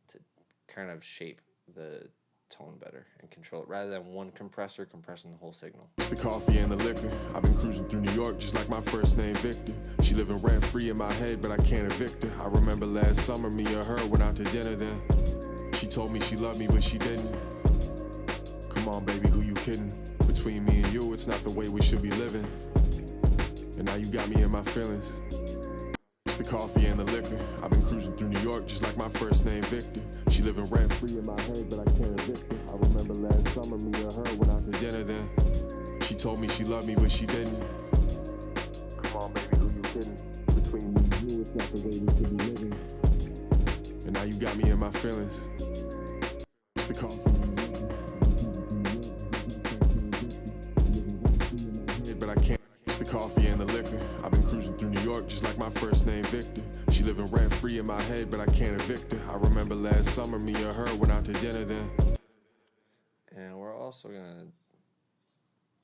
Speaker 1: to kind of shape the tone better and control it, rather than one compressor compressing the whole signal.
Speaker 3: It's the coffee and the liquor. I've been cruising through New York just like my first name, Victor. She living rent free in my head, but I can't evict her. I remember last summer me and her went out to dinner then. She told me she loved me, but she didn't. Come on, baby, who you kidding? Between me and you, it's not the way we should be living. And now you got me in my feelings. It's the coffee and the liquor. I've been cruising through New York just like my first name, Victor. She living rent free in my head, but I can't evict her. I remember last summer me and her went out to dinner then. She told me she loved me, but she didn't. Come on, baby, who you kidding? Between me and you, it's not the way we should be living. And now you got me in my feelings. It's the coffee. But I can't. It's the coffee and the liquor. I've been cruising through New York just like my first name, Victor. She living rent free in my head, but I can't evict her. I remember last summer me and her went out to dinner then.
Speaker 1: And we're also gonna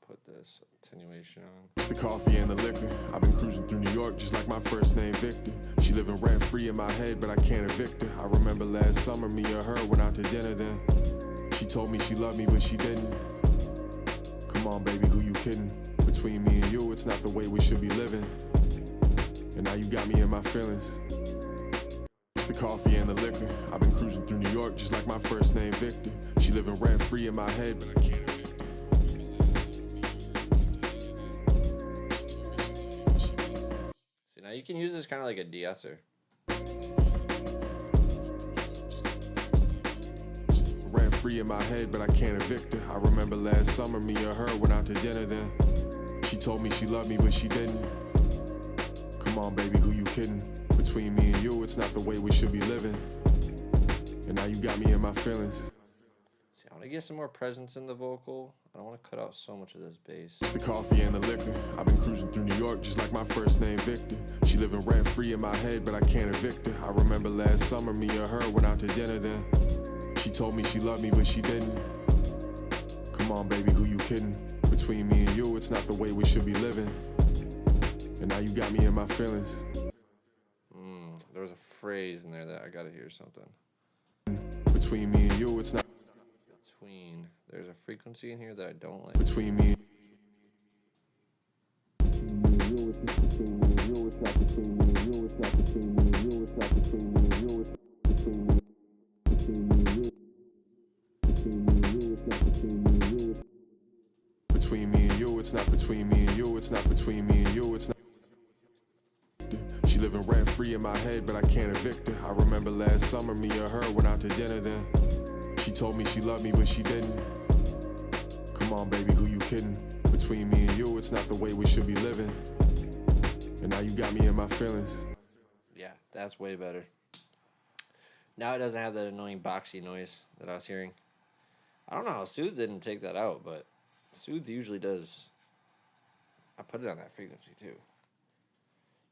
Speaker 1: put this attenuation on.
Speaker 3: It's the coffee and the liquor. I've been cruising through New York just like my first name, Victor. She living rent free in my head, but I can't evict her. I remember last summer me and her went out to dinner then. She told me she loved me, but she didn't. Come on, baby, who you kidding? Between me and you, it's not the way we should be living. And now you got me in my feelings. It's the coffee and the liquor. I've been cruising through New York just like my first name, Victor. She living rent free in my head, but I can't evict her.
Speaker 1: See, now you can use this kind of like a de-esser.
Speaker 3: Rent free in my head, but I can't evict her. I remember last summer me and her went out to dinner then. She told me she loved me, but she didn't. Come on, baby, who you kidding? Between me and you, it's not the way we should be living. And now you got me in my feelings.
Speaker 1: See, I want to get some more presence in the vocal. I don't want to cut out so much of this bass.
Speaker 3: It's the coffee and the liquor. I've been cruising through New York just like my first name, Victor. She living rent free in my head, but I can't evict her. I remember last summer me and her went out to dinner then. She told me she loved me, but she didn't. Come on, baby, who you kidding? Between me and you, it's not the way we should be living. And now you got me in my feelings.
Speaker 1: There was a phrase in there that I gotta hear something.
Speaker 3: Between me and you, it's not.
Speaker 1: Between. There's a frequency in here that I don't like.
Speaker 3: Between me. Between me and you, it's not between me and you, it's not between me and you, it's not. She living rent free in my head, but I can't evict her. I remember last summer me and her went out to dinner then. She told me she loved me, but she didn't. Come on, baby, who you kidding? Between me and you, it's not the way we should be living. And now you got me in my feelings.
Speaker 1: Yeah, that's way better. Now it doesn't have that annoying boxy noise that I was hearing. I don't know how Soothe didn't take that out, but Soothe usually does. I put it on that frequency too.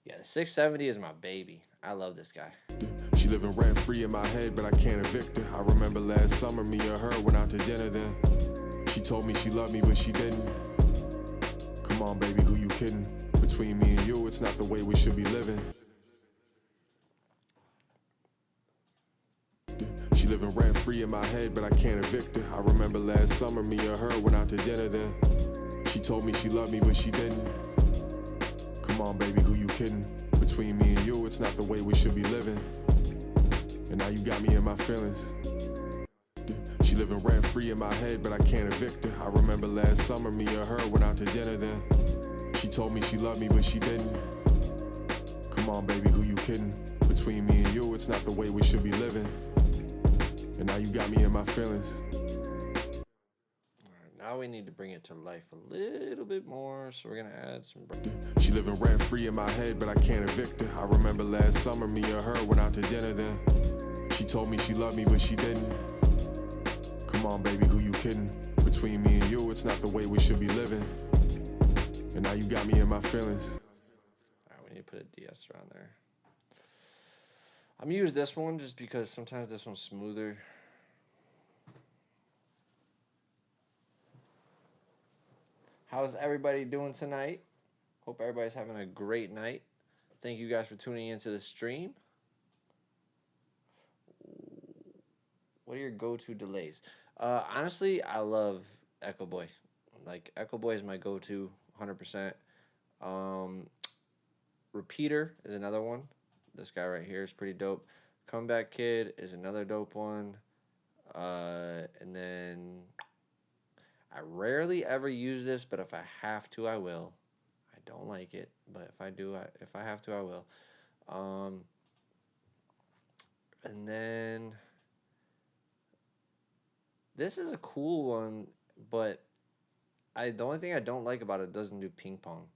Speaker 1: Yeah, the 670 is my baby. I love this guy.
Speaker 3: She living rent free in my head, but I can't evict her. I remember last summer me and her went out to dinner then. She told me she loved me, but she didn't. Come on, baby, who you kidding? Between me and you, it's not the way we should be living. She living rent free in my head, but I can't evict her. I remember last summer me and her went out to dinner then. She told me she loved me, but she didn't. Come on, baby, who you kidding? Between me and you, it's not the way we should be living. And now you got me in my feelings. She living rent free in my head, but I can't evict her. I remember last summer me and her went out to dinner then. She told me she loved me, but she didn't. Come on, baby, who you kidding? Between me and you, it's not the way we should be living. And now you got me in my feelings.
Speaker 1: Now we need to bring it to life a little bit more, so we're gonna add some.
Speaker 3: She living rent free in my head, but I can't evict her. I remember last summer me and her went out to dinner then. She told me she loved me, but she didn't. Come Come on, baby, who you kidding? Between me and you, it's not the way we should be living. And now you got me in my feelings.
Speaker 1: All right, we need to put a de-ester on there. I'm gonna use this one just because sometimes this one's smoother. How's everybody doing tonight? Hope everybody's having a great night. Thank you guys for tuning into the stream. What are your go-to delays? Honestly, I love Echo Boy. Like, Echo Boy is my go-to, 100%. Repeater is another one. This guy right here is pretty dope. Comeback Kid is another dope one. And then I rarely ever use this, but if I have to, I will. I don't like it, but if I have to, I will. And then this is a cool one, but the only thing I don't like about it doesn't do ping pong.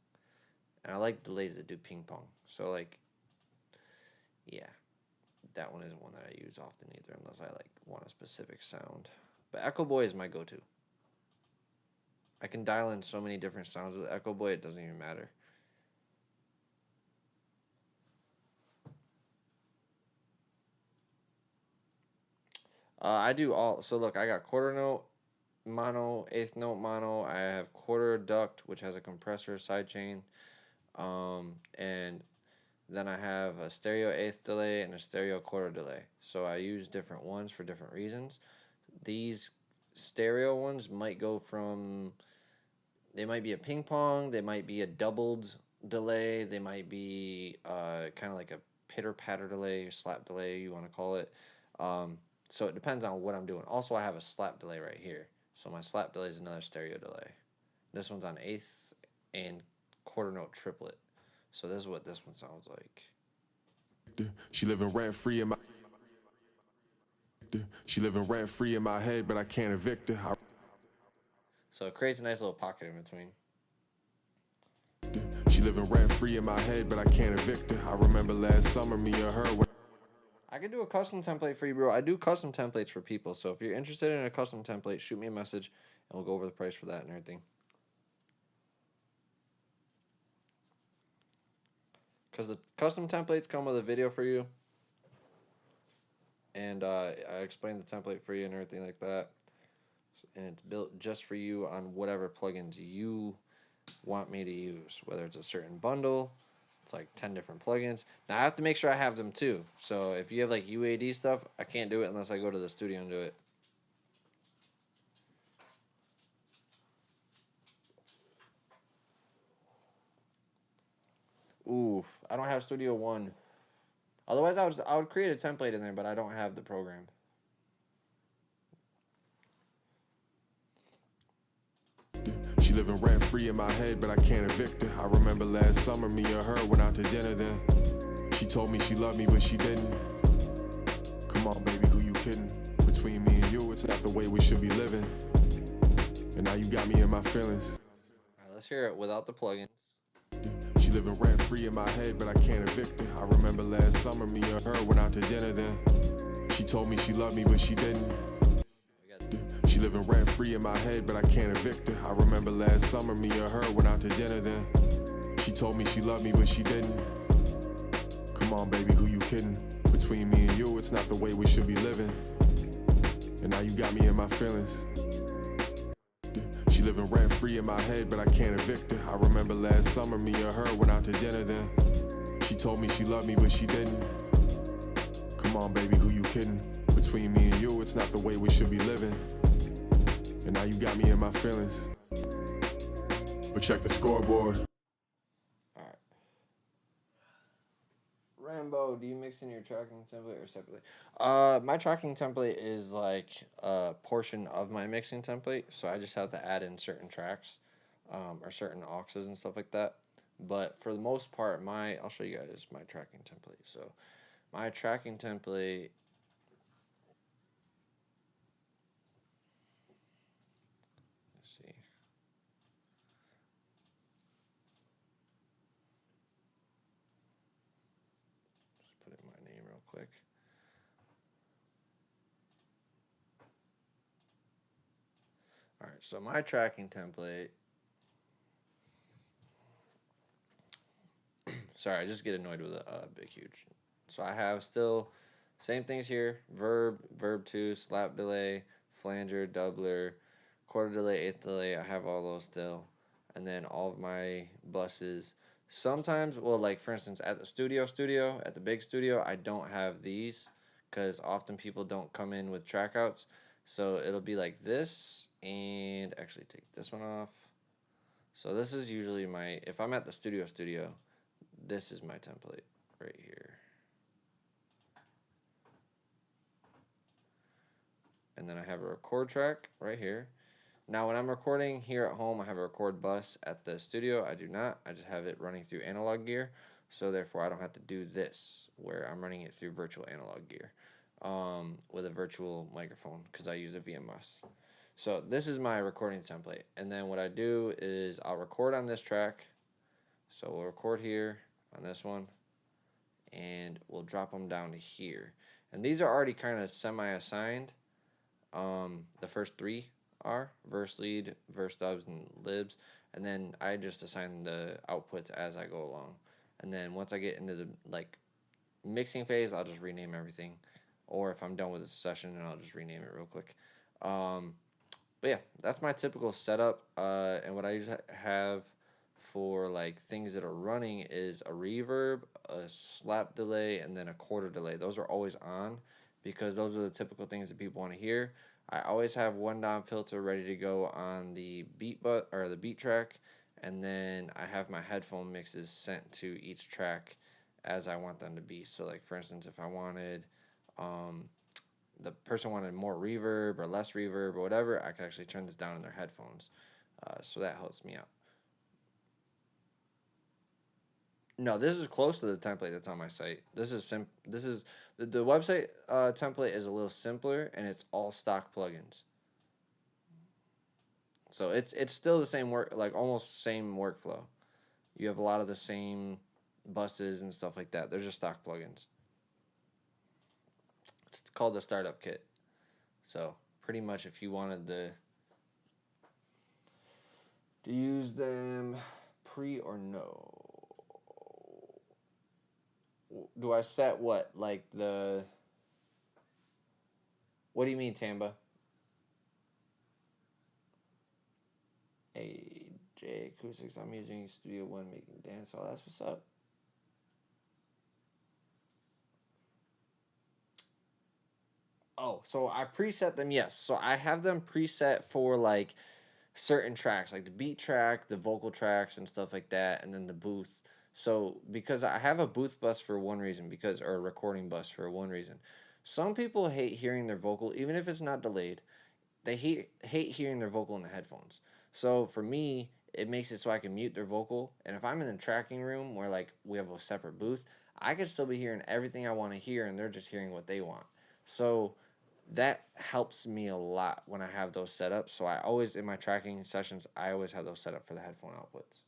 Speaker 1: And I like delays that do ping pong. So, like, yeah, that one isn't one that I use often either, unless I like want a specific sound. But Echo Boy is my go-to. I can dial in so many different sounds with Echo Boy, it doesn't even matter. I do all. So look, I got quarter note, mono, eighth note mono. I have quarter duct, which has a compressor sidechain, and then I have a stereo eighth delay and a stereo quarter delay. So I use different ones for different reasons. These stereo ones might go from, they might be a ping pong, they might be a doubled delay, they might be kind of like a pitter patter delay, slap delay, you want to call it. So it depends on what I'm doing. Also, I have a slap delay right here. So my slap delay is another stereo delay. This one's on eighth and quarter note triplet. So this is what this one sounds like.
Speaker 3: She living rent free in my head, but I can't evict her.
Speaker 1: So it creates a nice little pocket in between.
Speaker 3: She living rent free in my head, but I can't evict her. I remember last summer, me and her.
Speaker 1: I can do a custom template for you, bro. I do custom templates for people. So if you're interested in a custom template, shoot me a message, and we'll go over the price for that and everything. Because the custom templates come with a video for you. And I explain the template for you and everything like that. And it's built just for you on whatever plugins you want me to use. Whether it's a certain bundle, it's like 10 different plugins. Now I have to make sure I have them too. So if you have like UAD stuff, I can't do it unless I go to the studio and do it. Ooh, I don't have Studio One. Otherwise, I would create a template in there, but I don't have the program.
Speaker 3: She living rent free in my head, but I can't evict her. I remember last summer, me and her went out to dinner then. She told me she loved me, but she didn't. Come on, baby, who you kidding? Between me and you, it's not the way we should be living. And now you got me in my feelings.
Speaker 1: All right, let's hear it without the plugins.
Speaker 3: She living rent free in my head, but I can't evict her. I remember last summer, me and her went out to dinner then. She told me she loved me, but she didn't. She living rent free in my head, but I can't evict her. I remember last summer, me and her went out to dinner then. She told me she loved me, but she didn't. Come on, baby, who you kidding? Between me and you, it's not the way we should be living. And now you got me in my feelings. She living rent free in my head, but I can't evict her. I remember last summer, me and her went out to dinner then. She told me she loved me, but she didn't. Come on, baby, who you kidding? Between me and you, it's not the way we should be living. And now you got me in my feelings. But check the scoreboard.
Speaker 1: Alright. Rambo, do you mix in your tracking template or separately? My tracking template is like a portion of my mixing template, so I just have to add in certain tracks, or certain auxes and stuff like that. But for the most part, I'll show you guys my tracking template. So my tracking template, let's see. Just put in my name real quick. So my tracking template. Sorry, I just get annoyed with a big huge. So I have still same things here: verb, verb two, slap delay, flanger, doubler, quarter delay, eighth delay. I have all those still, and then all of my buses. Sometimes, well, like for instance, at the studio, at the big studio, I don't have these because often people don't come in with trackouts. So it'll be like this, and actually take this one off. So this is usually my, if I'm at the studio, this is my template right here. And then I have a record track right here. Now when I'm recording here at home, I have a record bus. At the studio, I do not. I just have it running through analog gear. So therefore I don't have to do this where I'm running it through virtual analog gear with a virtual microphone because I use a VM bus. So this is my recording template. And then what I do is I'll record on this track. So we'll record here on this one and we'll drop them down to here. And these are already kind of semi-assigned. The first three are verse lead, verse dubs, and libs. And then I just assign the outputs as I go along. And then once I get into the like mixing phase, I'll just rename everything. Or if I'm done with the session, I'll just rename it real quick. But yeah, that's my typical setup. And what I usually have for like things that are running is a reverb, a slap delay, and then a quarter delay. Those are always on because those are the typical things that people want to hear. I always have one dom filter ready to go on the beat or the beat track, and then I have my headphone mixes sent to each track as I want them to be. So like for instance, if I wanted the person wanted more reverb or less reverb or whatever, I could actually turn this down in their headphones. So that helps me out. No, this is close to the template that's on my site. This is the website template is a little simpler and it's all stock plugins. So it's still the same work, like almost same workflow. You have a lot of the same buses and stuff like that. They're just stock plugins. It's called the startup kit. So pretty much if you wanted to use them pre or no. Do I set what? Like the... What do you mean, Tamba? AJ Acoustics. I'm using Studio One making dancehall. That's what's up. Oh, so I preset them, yes. So I have them preset for like certain tracks, like the beat track, the vocal tracks and stuff like that, and then the booth. So because I have a booth bus for one reason, or a recording bus for one reason. Some people hate hearing their vocal, even if it's not delayed. They hate hearing their vocal in the headphones. So for me, it makes it so I can mute their vocal. And if I'm in the tracking room where like we have a separate booth, I can still be hearing everything I want to hear and they're just hearing what they want. So that helps me a lot when I have those set up. So I always, in my tracking sessions, I always have those set up for the headphone outputs.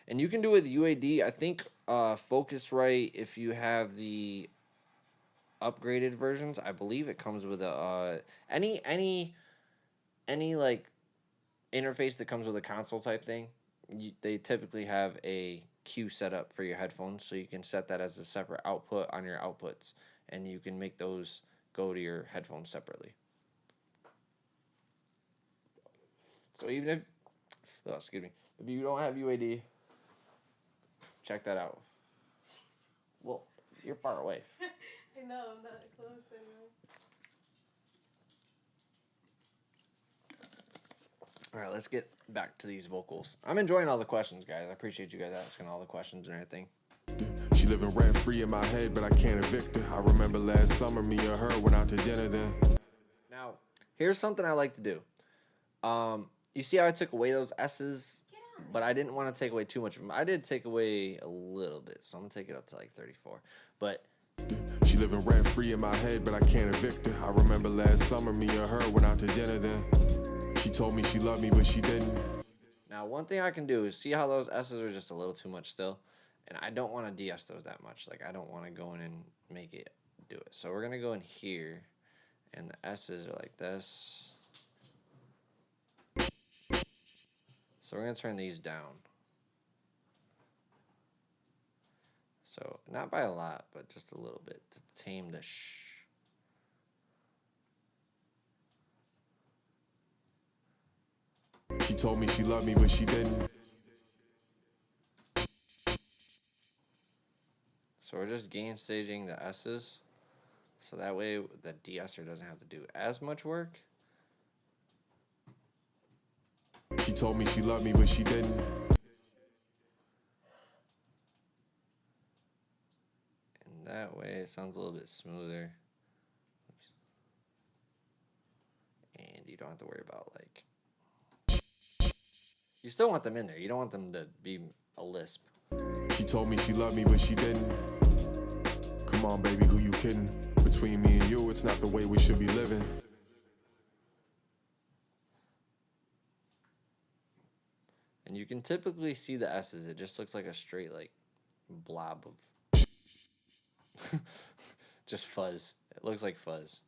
Speaker 1: And you can do it with UAD. I think Focusrite, if you have the upgraded versions, I believe it comes with a any like interface that comes with a console type thing. They typically have a cue set up for your headphones, so you can set that as a separate output on your outputs, and you can make those go to your headphones separately. So even if you don't have UAD, check that out. Well, you're far away.
Speaker 2: I know, I'm not close anymore.
Speaker 1: All right, let's get back to these vocals. I'm enjoying all the questions, guys. I appreciate you guys asking all the questions and everything.
Speaker 3: She living rent free in my head, but I can't evict her. I remember last summer, me and her went out to dinner then.
Speaker 1: Now, here's something I like to do. You see how I took away those S's, but I didn't want to take away too much of them. I did take away a little bit, so I'm gonna take it up to like 34. But
Speaker 3: she living rent free in my head, but I can't evict her. I remember last summer, me and her went out to dinner then. She told me she loved me, but she didn't.
Speaker 1: Now, one thing I can do is see how those S's are just a little too much still, and I don't want to de-S those that much. Like I don't want to go in and make it do it. So we're gonna go in here, and the S's are like this. So we're going to turn these down. So not by a lot, but just a little bit to tame the shh.
Speaker 3: She told me she loved me, but she didn't.
Speaker 1: So we're just gain staging the S's. So that way the de-esser doesn't have to do as much work.
Speaker 3: She told me she loved me, but she didn't.
Speaker 1: And that way it sounds a little bit smoother. Oops. And you don't have to worry about like... You still want them in there. You don't want them to be a lisp.
Speaker 3: She told me she loved me, but she didn't. Come on, baby, who you kidding? Between me and you, it's not the way we should be living.
Speaker 1: And you can typically see the S's. It just looks like a straight like blob of just fuzz. It looks like fuzz.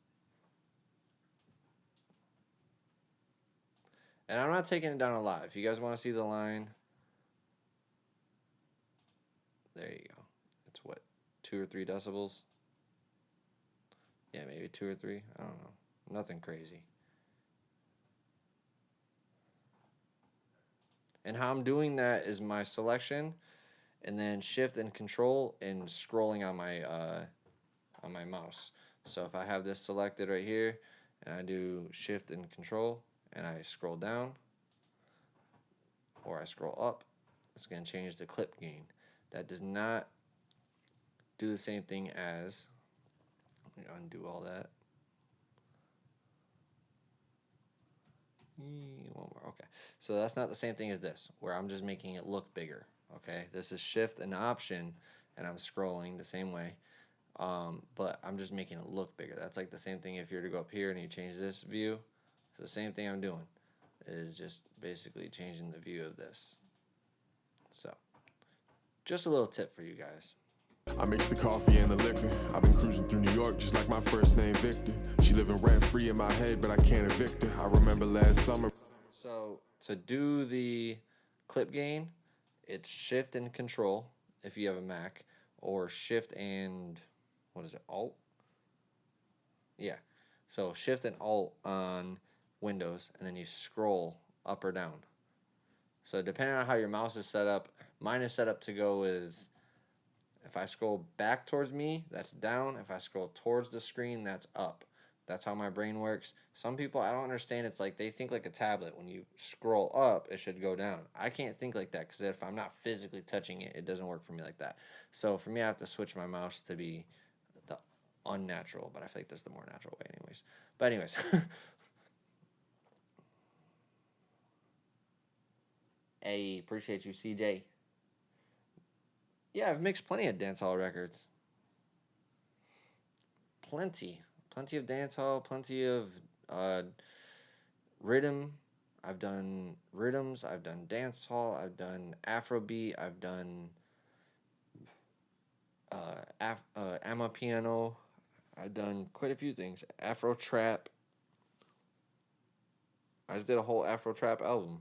Speaker 1: And I'm not taking it down a lot. If you guys want to see the line, there you go. It's what, 2 or 3 decibels? Yeah, maybe 2 or 3. I don't know. Nothing crazy. And how I'm doing that is my selection, and then shift and control, and scrolling on my mouse. So if I have this selected right here, and I do shift and control, and I scroll down, or I scroll up, it's going to change the clip gain. That does not do the same thing as, let me undo all that. One more, okay. So that's not the same thing as this, where I'm just making it look bigger, okay? This is shift and option, and I'm scrolling the same way, but I'm just making it look bigger. That's like the same thing if you were to go up here and you change this view. It's the same thing I'm doing, is just basically changing the view of this. So, just a little tip for you guys.
Speaker 3: I mix the coffee and the liquor. I've been cruising through New York just like my first name, Victor. She living rent-free in my head, but I can't evict her. I remember last summer.
Speaker 1: So, to do the clip gain, it's shift and control if you have a Mac, or shift and, what is it, alt? Yeah. So, shift and alt on Windows, and then you scroll up or down. So, depending on how your mouse is set up, mine is set up to go with, if I scroll back towards me, that's down. If I scroll towards the screen, that's up. That's how my brain works. Some people, I don't understand. It's like they think like a tablet. When you scroll up, it should go down. I can't think like that because if I'm not physically touching it, it doesn't work for me like that. So for me, I have to switch my mouse to be the unnatural, but I feel like that's the more natural way anyways. But anyways. Hey, appreciate you, CJ. Yeah, I've mixed plenty of dancehall records. Plenty of dancehall, plenty of rhythm. I've done rhythms, I've done dancehall, I've done Afrobeat, I've done Amapiano. I've done quite a few things. Afro trap. I just did a whole Afro trap album.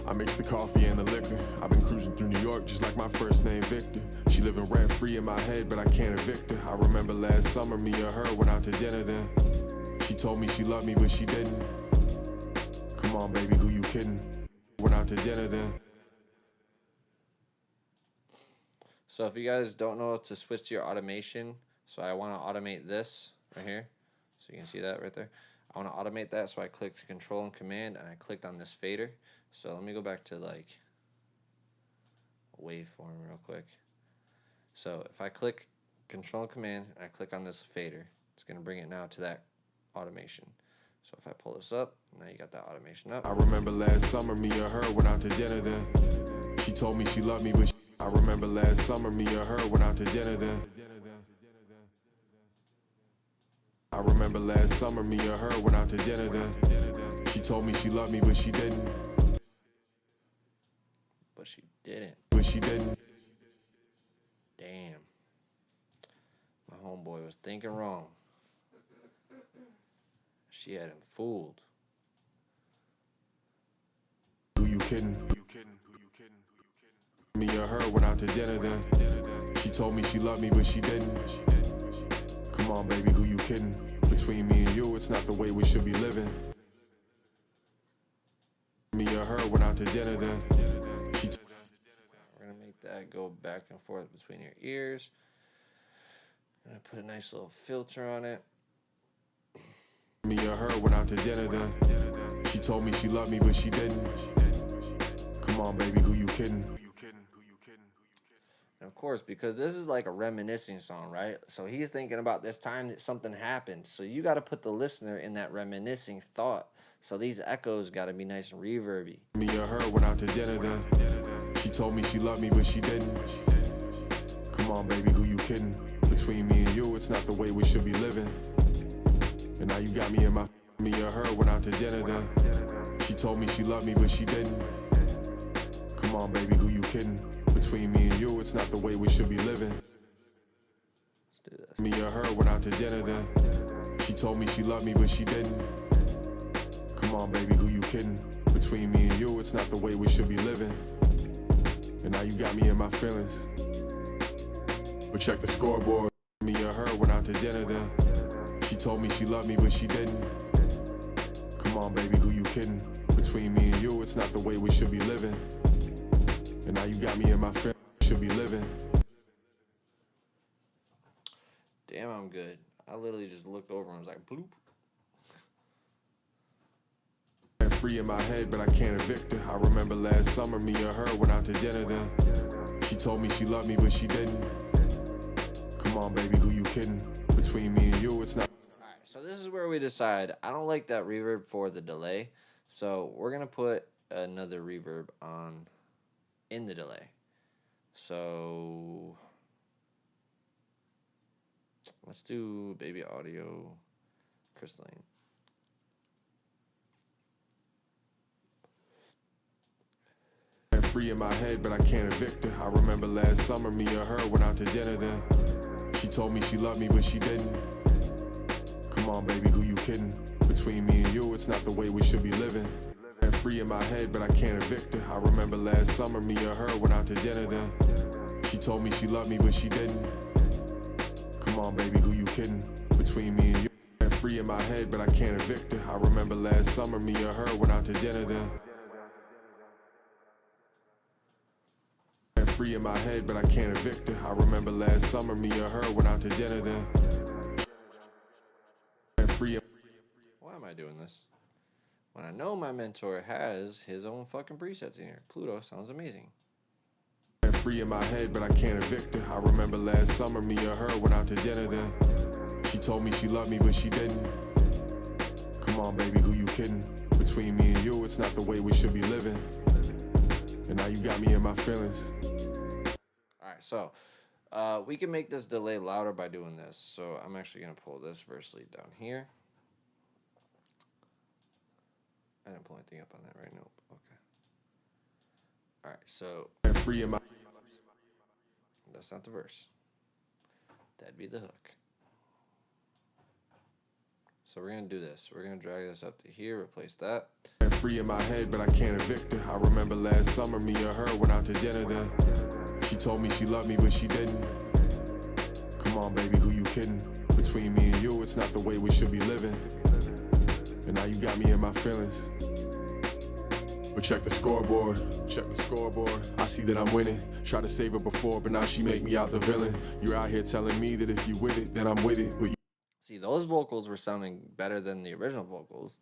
Speaker 3: I mix the coffee and the liquor. I've been cruising through New York just like my first name, Victor. She living rent-free in my head, but I can't evict her. I remember last summer, me and her went out to dinner then. She told me she loved me, but she didn't. Come on, baby, who you kidding? Went out to dinner then.
Speaker 1: So if you guys don't know to switch to your automation, so I want to automate this right here. So you can see that right there. I want to automate that, so I clicked Control and Command, and I clicked on this fader. So let me go back to like waveform real quick. So if I click Control and Command, and I click on this fader, it's going to bring it now to that automation. So if I pull this up, now you got that automation up.
Speaker 3: I remember last summer, me and her went out to dinner then. She told me she loved me, but I remember last summer, me and her went out to dinner then. I remember last summer, me and her went out to dinner then. She told me she loved me, but she didn't.
Speaker 1: But she didn't.
Speaker 3: But she didn't.
Speaker 1: Damn. My homeboy was thinking wrong. She had him fooled.
Speaker 3: kidding? Me or her went out to dinner then. She told me she loved me, but she didn't. Come on, baby, who you kidding? Between me and you, it's not the way we should be living. Me or her went out to dinner then.
Speaker 1: We're gonna make that go back and forth between your ears. Gonna put a nice little filter on it.
Speaker 3: Me or her went out to dinner then. She told me she loved me, but she didn't. Come on, baby, who you kidding?
Speaker 1: And of course, because this is like a reminiscing song, right? So he's thinking about this time that something happened. So you got to put the listener in that reminiscing thought. So these echoes got to be nice and reverby.
Speaker 3: Me or her went out to dinner then. She told me she loved me, but she didn't. Come on, baby, who you kidding? Between me and you, it's not the way we should be living. And now you got me in my... Me or her went out to dinner then. She told me she loved me, but she didn't. Come on, baby, who you kidding? Between me and you, it's not the way we should be living.
Speaker 1: Let's do this.
Speaker 3: Me or her went out to dinner then. She told me she loved me, but she didn't. Come on, baby, who you kidding? Between me and you, it's not the way we should be living. And now you got me in my feelings. But check the scoreboard. Me or her went out to dinner then. She told me she loved me, but she didn't. Come on, baby, who you kidding? Between me and you, it's not the way we should be living. And now you got me in my feelings. Should be living.
Speaker 1: Damn, I'm good. I literally just looked over and was like, bloop.
Speaker 3: I'm free in my head, but I can't evict her. I remember last summer, me or her went out to dinner then. She told me she loved me, but she didn't. Come on, baby, who you kidding? Between me and you, it's not.
Speaker 1: All right, so this is where we decide. I don't like that reverb for the delay. So we're going to put another reverb on in the delay. So let's do Baby Audio Crystalline.
Speaker 3: I'm free in my head, but I can't evict her. I remember last summer, me or her went out to dinner then. She told me she loved me, but she didn't. Come on, baby, who you kidding? Between me and you, it's not the way we should be living. I'm free in my head, but I can't evict her. I remember last summer, me or her went out to dinner then. She told me she loved me, but she didn't. Come on, baby, who you kidding? Between me and you, I'm free in my head, but I can't evict her. I remember last summer, me or her went out to dinner then. I'm free in my head, but I can't evict her. I remember last summer, me or her went out to dinner then. I'm free.
Speaker 1: Why am I doing this? When I know my mentor has his own fucking presets in here. Pluto sounds amazing.
Speaker 3: I'm free in my head, but I can't evict her. I remember last summer, me or her went out to dinner then. She told me she loved me, but she didn't. Come on, baby, who you kidding? Between me and you, it's not the way we should be living. And now you got me in my feelings.
Speaker 1: All right, so we can make this delay louder by doing this. So I'm actually going to pull this verse lead down here. I didn't pull anything up on that, right? Nope. Okay. All right, so
Speaker 3: I'm free in my.
Speaker 1: that's not the verse. That'd be the hook. So we're going to do this. We're going to drag this up to here, replace that.
Speaker 3: I'm free in my head, but I can't evict her. I remember last summer, me or her went out to dinner then. She told me she loved me, but she didn't. Come on, baby, who you kidding? Between me and you, it's not the way we should be living. And now you got me in my feelings. But check the scoreboard, check the scoreboard. I see that I'm winning. Tried to save her before, but now she make me out the villain. You're out here telling me that if you with it, then I'm with it. But
Speaker 1: See, those vocals were sounding better than the original vocals,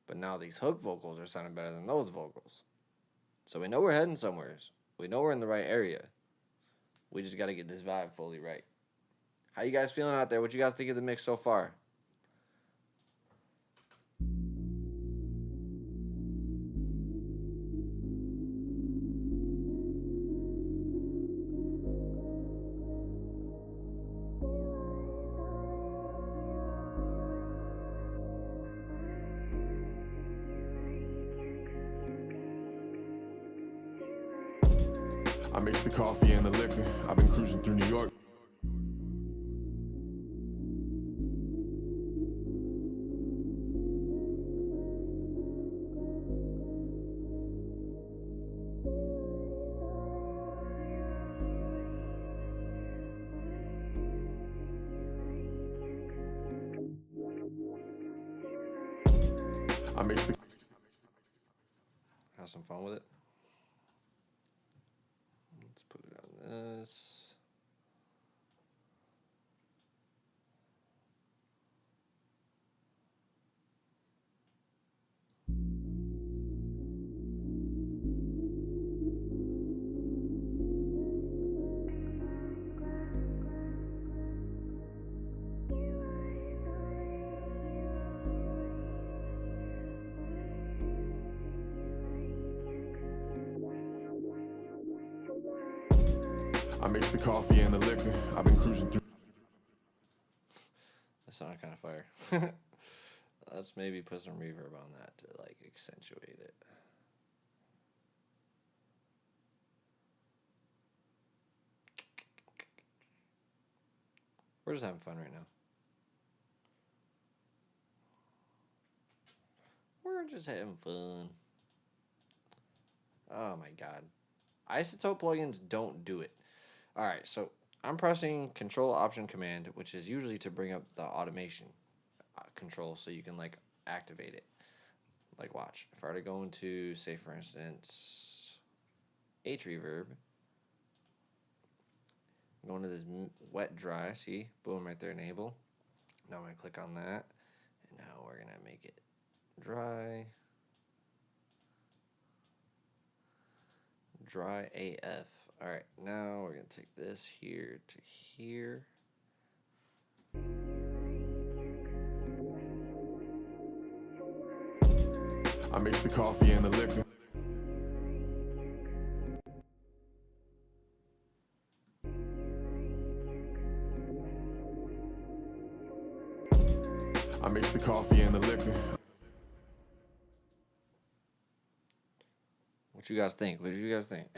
Speaker 1: but now these hook vocals are sounding better than those vocals. So we know we're heading somewhere. We know we're in the right area. We just got to get this vibe fully right. How you guys feeling out there? What you guys think of the mix so far?
Speaker 3: I mix the coffee and the liquor. I've been cruising through New York. I mix the
Speaker 1: Have some fun with it. Let's put it on this.
Speaker 3: I mix the coffee and the liquor. I've been cruising through.
Speaker 1: That sounded kind of fire. Let's maybe put some reverb on that to like accentuate it. We're just having fun right now. We're just having fun. Oh my god. Isotope plugins don't do it. Alright, so I'm pressing Control Option Command, which is usually to bring up the automation control so you can like activate it. Like watch. If I were to go into, say for instance, H reverb, go into this wet dry, see? Boom, right there, enable. Now I'm going to click on that, and now we're going to make it dry. Dry AF. Alright, now we're going to take this here to here.
Speaker 3: I mix the coffee and the liquor. I mix the coffee and the liquor.
Speaker 1: What you guys think? What do you guys think?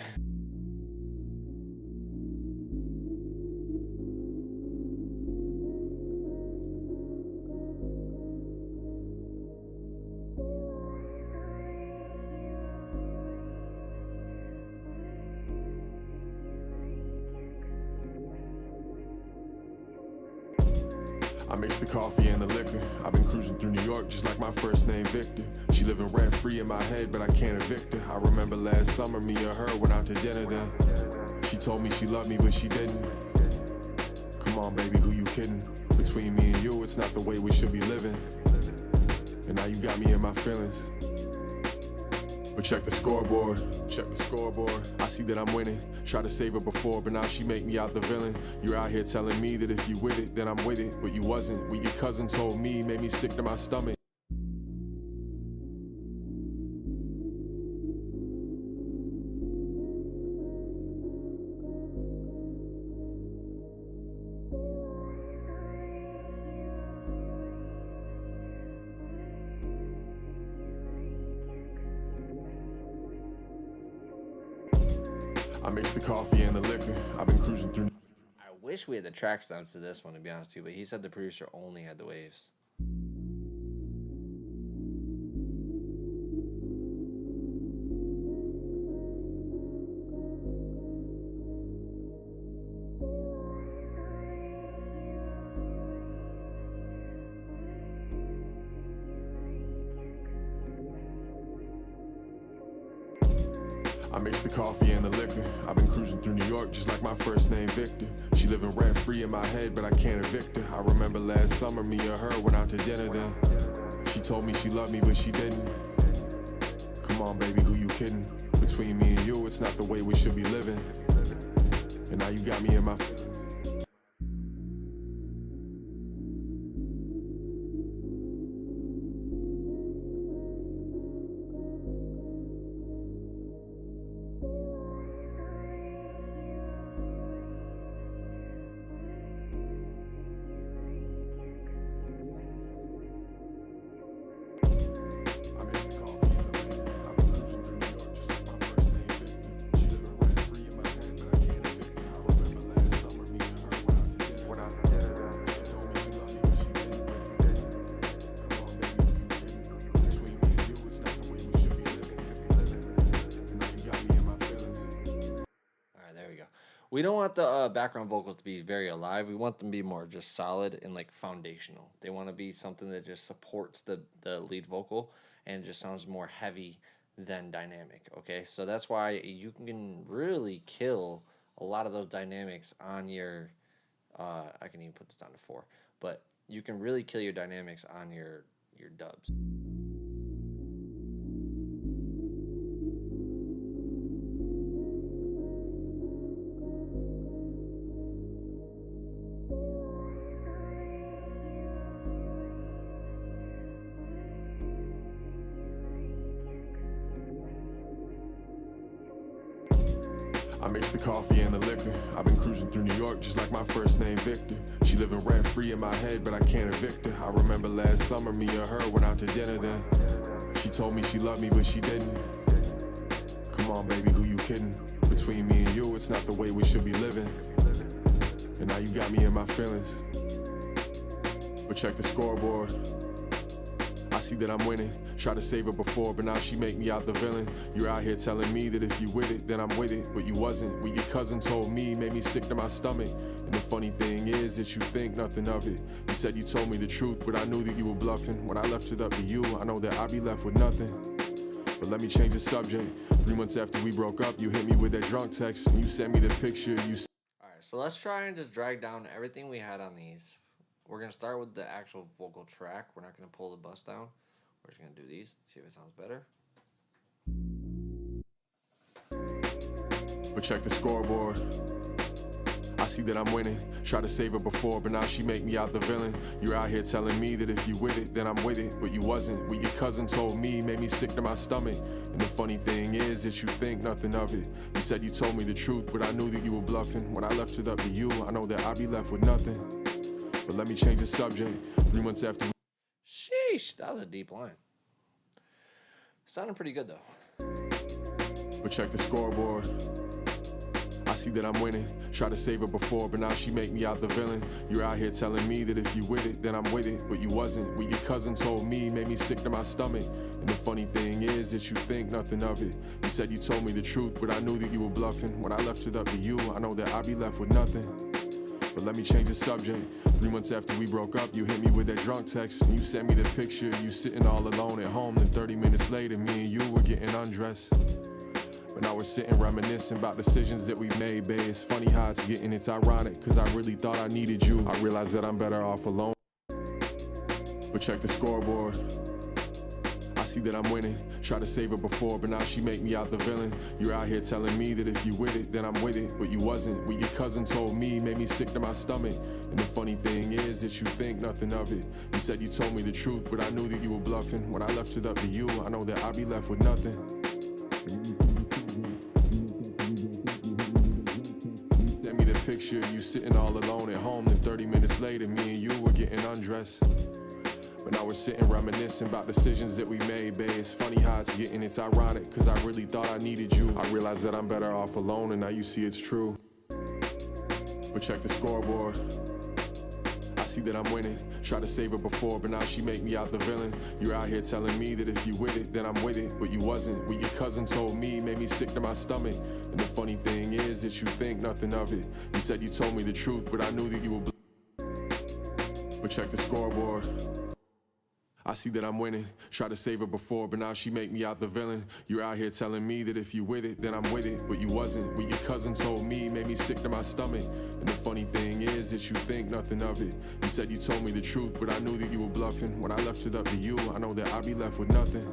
Speaker 3: I mix the coffee and the liquor. I've been cruising through New York just like my first name Victor. She living rent free in my head, but I can't evict her. I remember last summer me and her went out to dinner then. She told me she loved me, but she didn't. Come on, baby, who you kidding? Between me and you, it's not the way we should be living. And now you got me in my feelings. But check the scoreboard, check the scoreboard. I see that I'm winning. Try to save her before, but now she make me out the villain. You're out here telling me that if you with it, then I'm with it. But you wasn't. What your cousin told me made me sick to my stomach. I mix the coffee and the liquor. I've been cruising through.
Speaker 1: I wish we had the track stamps to this one, to be honest with you, but he said the producer only had the waves.
Speaker 3: I mix the coffee and the liquor. I've been cruising through New York just like my first name Victor. She living rent free in my head, but I can't evict her. I remember last summer me and her went out to dinner then. She told me she loved me, but she didn't. Come on, baby, who you kidding? Between me and you, it's not the way we should be living. And now you got me in my feelings.
Speaker 1: We don't want the background vocals to be very alive. We want them to be more just solid and like foundational. They want to be something that just supports the lead vocal and it just sounds more heavy than dynamic. Okay, so that's why you can really kill a lot of those dynamics on your. I can even put this down to 4, but you can really kill your dynamics on your dubs.
Speaker 3: I mix the coffee and the liquor. I've been cruising through New York just like my first name Victor. She living rent free in my head, but I can't evict her. I remember last summer me and her went out to dinner then. She told me she loved me, but she didn't. Come on, baby, who you kidding? Between me and you, it's not the way we should be living. And now you got me in my feelings. But check the scoreboard. I see that I'm winning. Try to save her before, but now she make me out the villain. You're out here telling me that if you with it, then I'm with it. But you wasn't. What your cousin told me made me sick to my stomach. And the funny thing is that you think nothing of it. You said you told me the truth, but I knew that you were bluffing. When I left it up to you, I know that I'd be left with nothing. But let me change the subject. 3 months after we broke up, you hit me with that drunk text. And you sent me the picture.
Speaker 1: Alright, so let's try and just drag down everything we had on these. We're going to start with the actual vocal track. We're not going to pull the bus down. We're just going to do these, see if it sounds better.
Speaker 3: But check the scoreboard. I see that I'm winning. Try to save her before, but now she make me out the villain. You're out here telling me that if you with it, then I'm with it. But you wasn't. What your cousin told me made me sick to my stomach. And the funny thing is that you think nothing of it. You said you told me the truth, but I knew that you were bluffing. When I left it up to you, I know that I'd be left with nothing. But let me change the subject. 3 months after.
Speaker 1: Sheesh, that was a deep line. Sounded pretty good though.
Speaker 3: But check the scoreboard. I see that I'm winning. Try to save her before, but now she make me out the villain. You're out here telling me that if you with it, then I'm with it. But you wasn't. What your cousin told me made me sick to my stomach. And the funny thing is that you think nothing of it. You said you told me the truth, but I knew that you were bluffing. When I left it up to you, I know that I'd be left with nothing. But let me change the subject. 3 months after we broke up, you hit me with that drunk text. And you sent me the picture, you sitting all alone at home. Then 30 minutes later, me and you were getting undressed. But now we're sitting reminiscing about decisions that we made, babe. It's funny how it's getting, it's ironic. Cause I really thought I needed you. I realized that I'm better off alone. But check the scoreboard. I see that I'm winning. Try to save her before, but now she make me out the villain. You're out here telling me that if you with it, then I'm with it. But you wasn't. What your cousin told me made me sick to my stomach. And the funny thing is that you think nothing of it. You said you told me the truth, but I knew that you were bluffing. When I left it up to you, I know that I'd be left with nothing. Send me the picture, you sitting all alone at home. Then 30 minutes later, me and you were getting undressed. But now we're sitting reminiscing about decisions that we made, babe. It's funny how it's getting, it's ironic. Cause I really thought I needed you. I realized that I'm better off alone, and now you see it's true. But check the scoreboard. I see that I'm winning. Try to save her before, but now she make me out the villain. You're out here telling me that if you with it, then I'm with it. But you wasn't. What your cousin told me made me sick to my stomach. And the funny thing is that you think nothing of it. You said you told me the truth, but I knew that you were But check the scoreboard. I see that I'm winning. Try to save her before, but now she make me out the villain. You're out here telling me that if you with it, then I'm with it. But you wasn't. What your cousin told me made me sick to my stomach. And the funny thing is that you think nothing of it. You said you told me the truth, but I knew that you were bluffing. When I left it up to you, I know that I'd be left with nothing.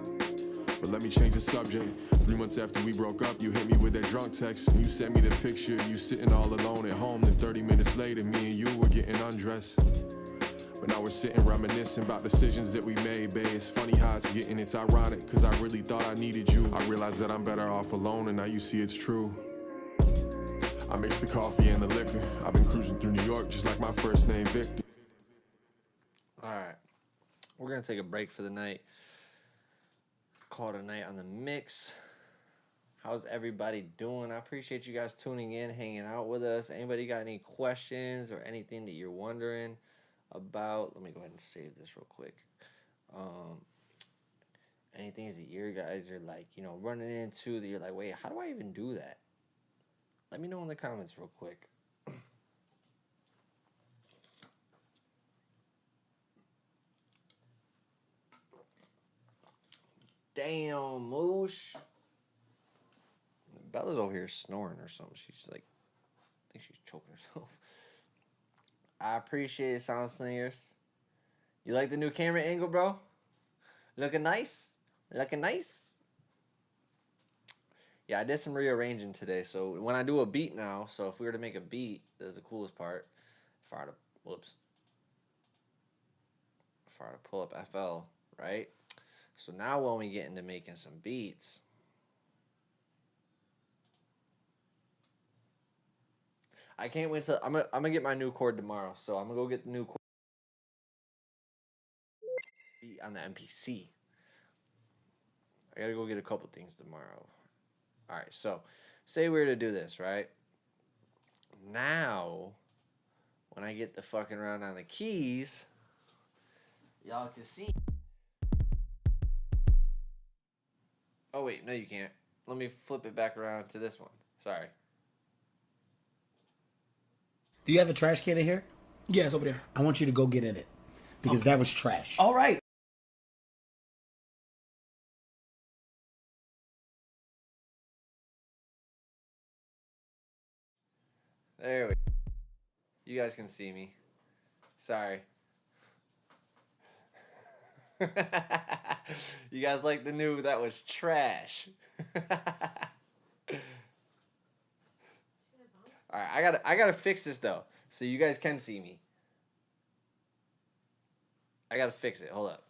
Speaker 3: But let me change the subject. 3 months after we broke up, you hit me with that drunk text. And you sent me the picture, you sitting all alone at home. Then 30 minutes later, me and you were getting undressed. But now we're sitting reminiscing about decisions that we made, babe. It's funny how it's getting, it's ironic. Cause I really thought I needed you. I realized that I'm better off alone, and now you see it's true. I mix the coffee and the liquor. I've been cruising through New York just like my first name Victor.
Speaker 1: Alright, we're gonna take a break for the night. Call it a night on the mix. How's everybody doing? I appreciate you guys tuning in, hanging out with us. Anybody got any questions or anything that you're wondering about? Let me go ahead and save this real quick. Anything that you guys are like, running into that you're like, wait, how do I even do that? Let me know in the comments real quick. Damn, Moosh. Bella's over here snoring or something. She's like, I think she's choking herself. I appreciate it, Sound Slingers. You like the new camera angle, bro? Looking nice? Looking nice? Yeah, I did some rearranging today. So when I do a beat now, so if we were to make a beat, this is the coolest part. If I were to, whoops. If I were to pull up FL, right? So now when we get into making some beats, I can't wait till I'm gonna get my new chord tomorrow. So I'm gonna go get the new chord beat on the MPC. I gotta go get a couple things tomorrow. All right, so say we were to do this, right? Now, when I get the fucking around on the keys, y'all can see. Oh wait, no you can't. Let me flip it back around to this one. Sorry.
Speaker 4: Do you have a trash can in here?
Speaker 5: Yeah, it's over there.
Speaker 4: I want you to go get in it because that was trash.
Speaker 5: All right.
Speaker 1: There we go. You guys can see me. Sorry. You guys like the new that was trash. Alright, I gotta fix this though. So you guys can see me. I gotta fix it. Hold up.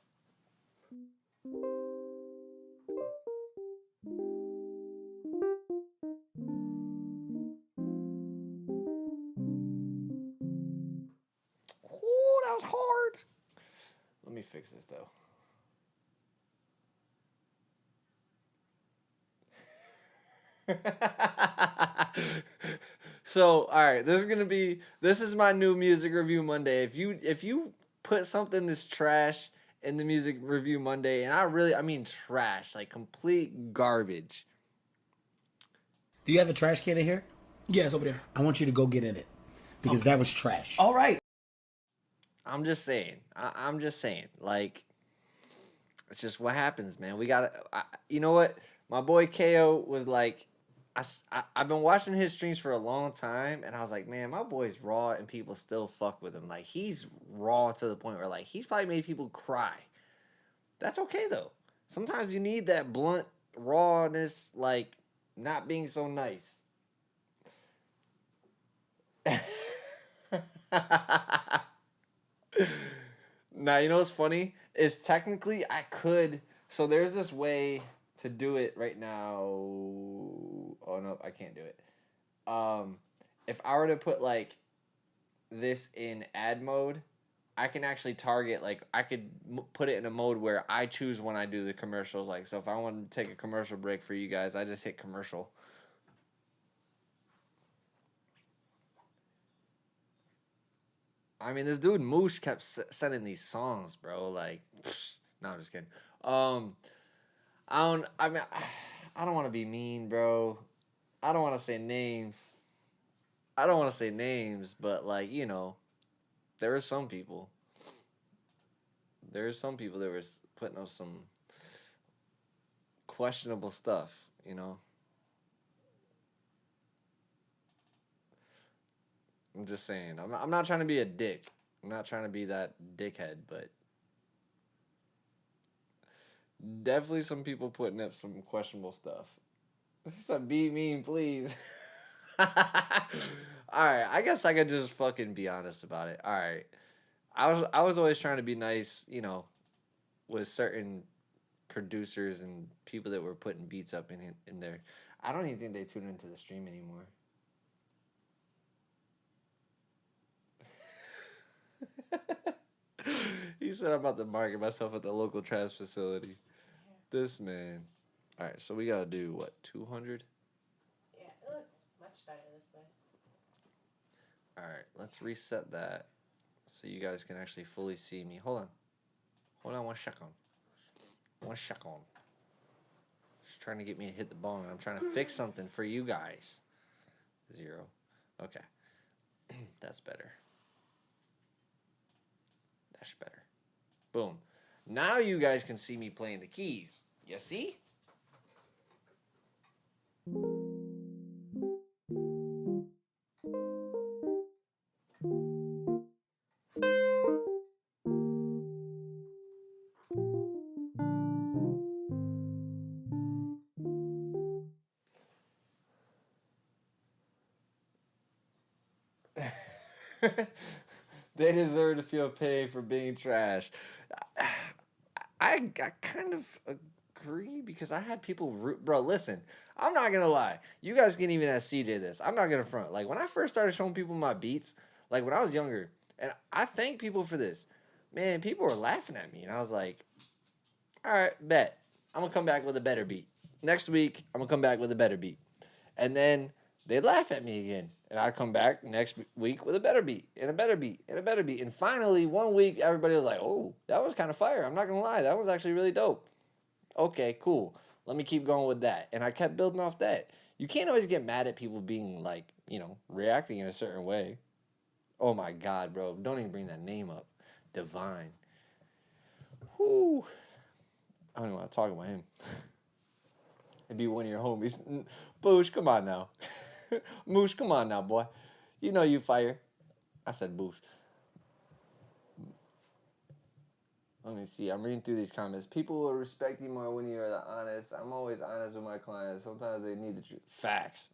Speaker 1: Oh, that was hard. Let me fix this though. So, all right, this is my new music review Monday. If you put something that's trash in the music review Monday, and I mean trash, like complete garbage.
Speaker 4: Do you have a trash can in here?
Speaker 5: Yeah, it's over there.
Speaker 4: I want you to go get in it because that was trash.
Speaker 5: All right.
Speaker 1: I'm just saying. I'm just saying. Like, it's just what happens, man. We gotta. You know what? My boy KO was like, I've been watching his streams for a long time, and I was like, man, my boy's raw, and people still fuck with him. Like, he's raw to the point where, like, he's probably made people cry. That's okay, though. Sometimes you need that blunt rawness, like, not being so nice. Now, you know what's funny? Is technically I could. So there's this way to do it right now. Oh no, I can't do it. If I were to put like this in ad mode, I can actually target, like I could put it in a mode where I choose when I do the commercials. Like, so if I want to take a commercial break for you guys, I just hit commercial. I mean, this dude Moosh kept sending these songs, bro. Like, no, I'm just kidding. I don't want to be mean, bro. I don't want to say names. But like, you know, there are some people. There are some people that were putting up some questionable stuff, you know. I'm just saying. I'm not trying to be a dick. I'm not trying to be that dickhead, but definitely some people putting up some questionable stuff. Some be mean, please. Alright, I guess I could just fucking be honest about it. Alright. I was always trying to be nice, you know, with certain producers and people that were putting beats up in there. I don't even think they tune into the stream anymore. He said I'm about to market myself at the local trash facility. This man. Alright, so we gotta do what, 200?
Speaker 2: Yeah, it looks much better this way.
Speaker 1: Alright, let's reset that so you guys can actually fully see me. Hold on 1 second. 1 second. Just trying to get me to hit the bong. I'm trying to fix something for you guys. 0. Okay. That's better. That's better. Boom. Now you guys can see me playing the keys. You see? They deserve to feel paid for being trash. I kind of agree because I had people bro, listen, I'm not gonna lie. You guys can even ask CJ this. I'm not gonna front. Like when I first started showing people my beats, like when I was younger, and I thank people for this. Man, people were laughing at me, and I was like, all right, bet. I'm gonna come back with a better beat. Next week, I'm gonna come back with a better beat. And then they'd laugh at me again. And I'd come back next week with a better beat, and a better beat, and a better beat. And finally, one week, everybody was like, oh, that was kind of fire. I'm not going to lie. That was actually really dope. Okay, cool. Let me keep going with that. And I kept building off that. You can't always get mad at people being like, reacting in a certain way. Oh my God, bro. Don't even bring that name up. Divine. Whoo. I don't even want to talk about him. It'd be one of your homies. Boosh, come on now. Moosh, come on now, boy. You know you fire. I said Boosh. Let me see. I'm reading through these comments. People will respect you more when you are the honest. I'm always honest with my clients. Sometimes they need the truth. Facts.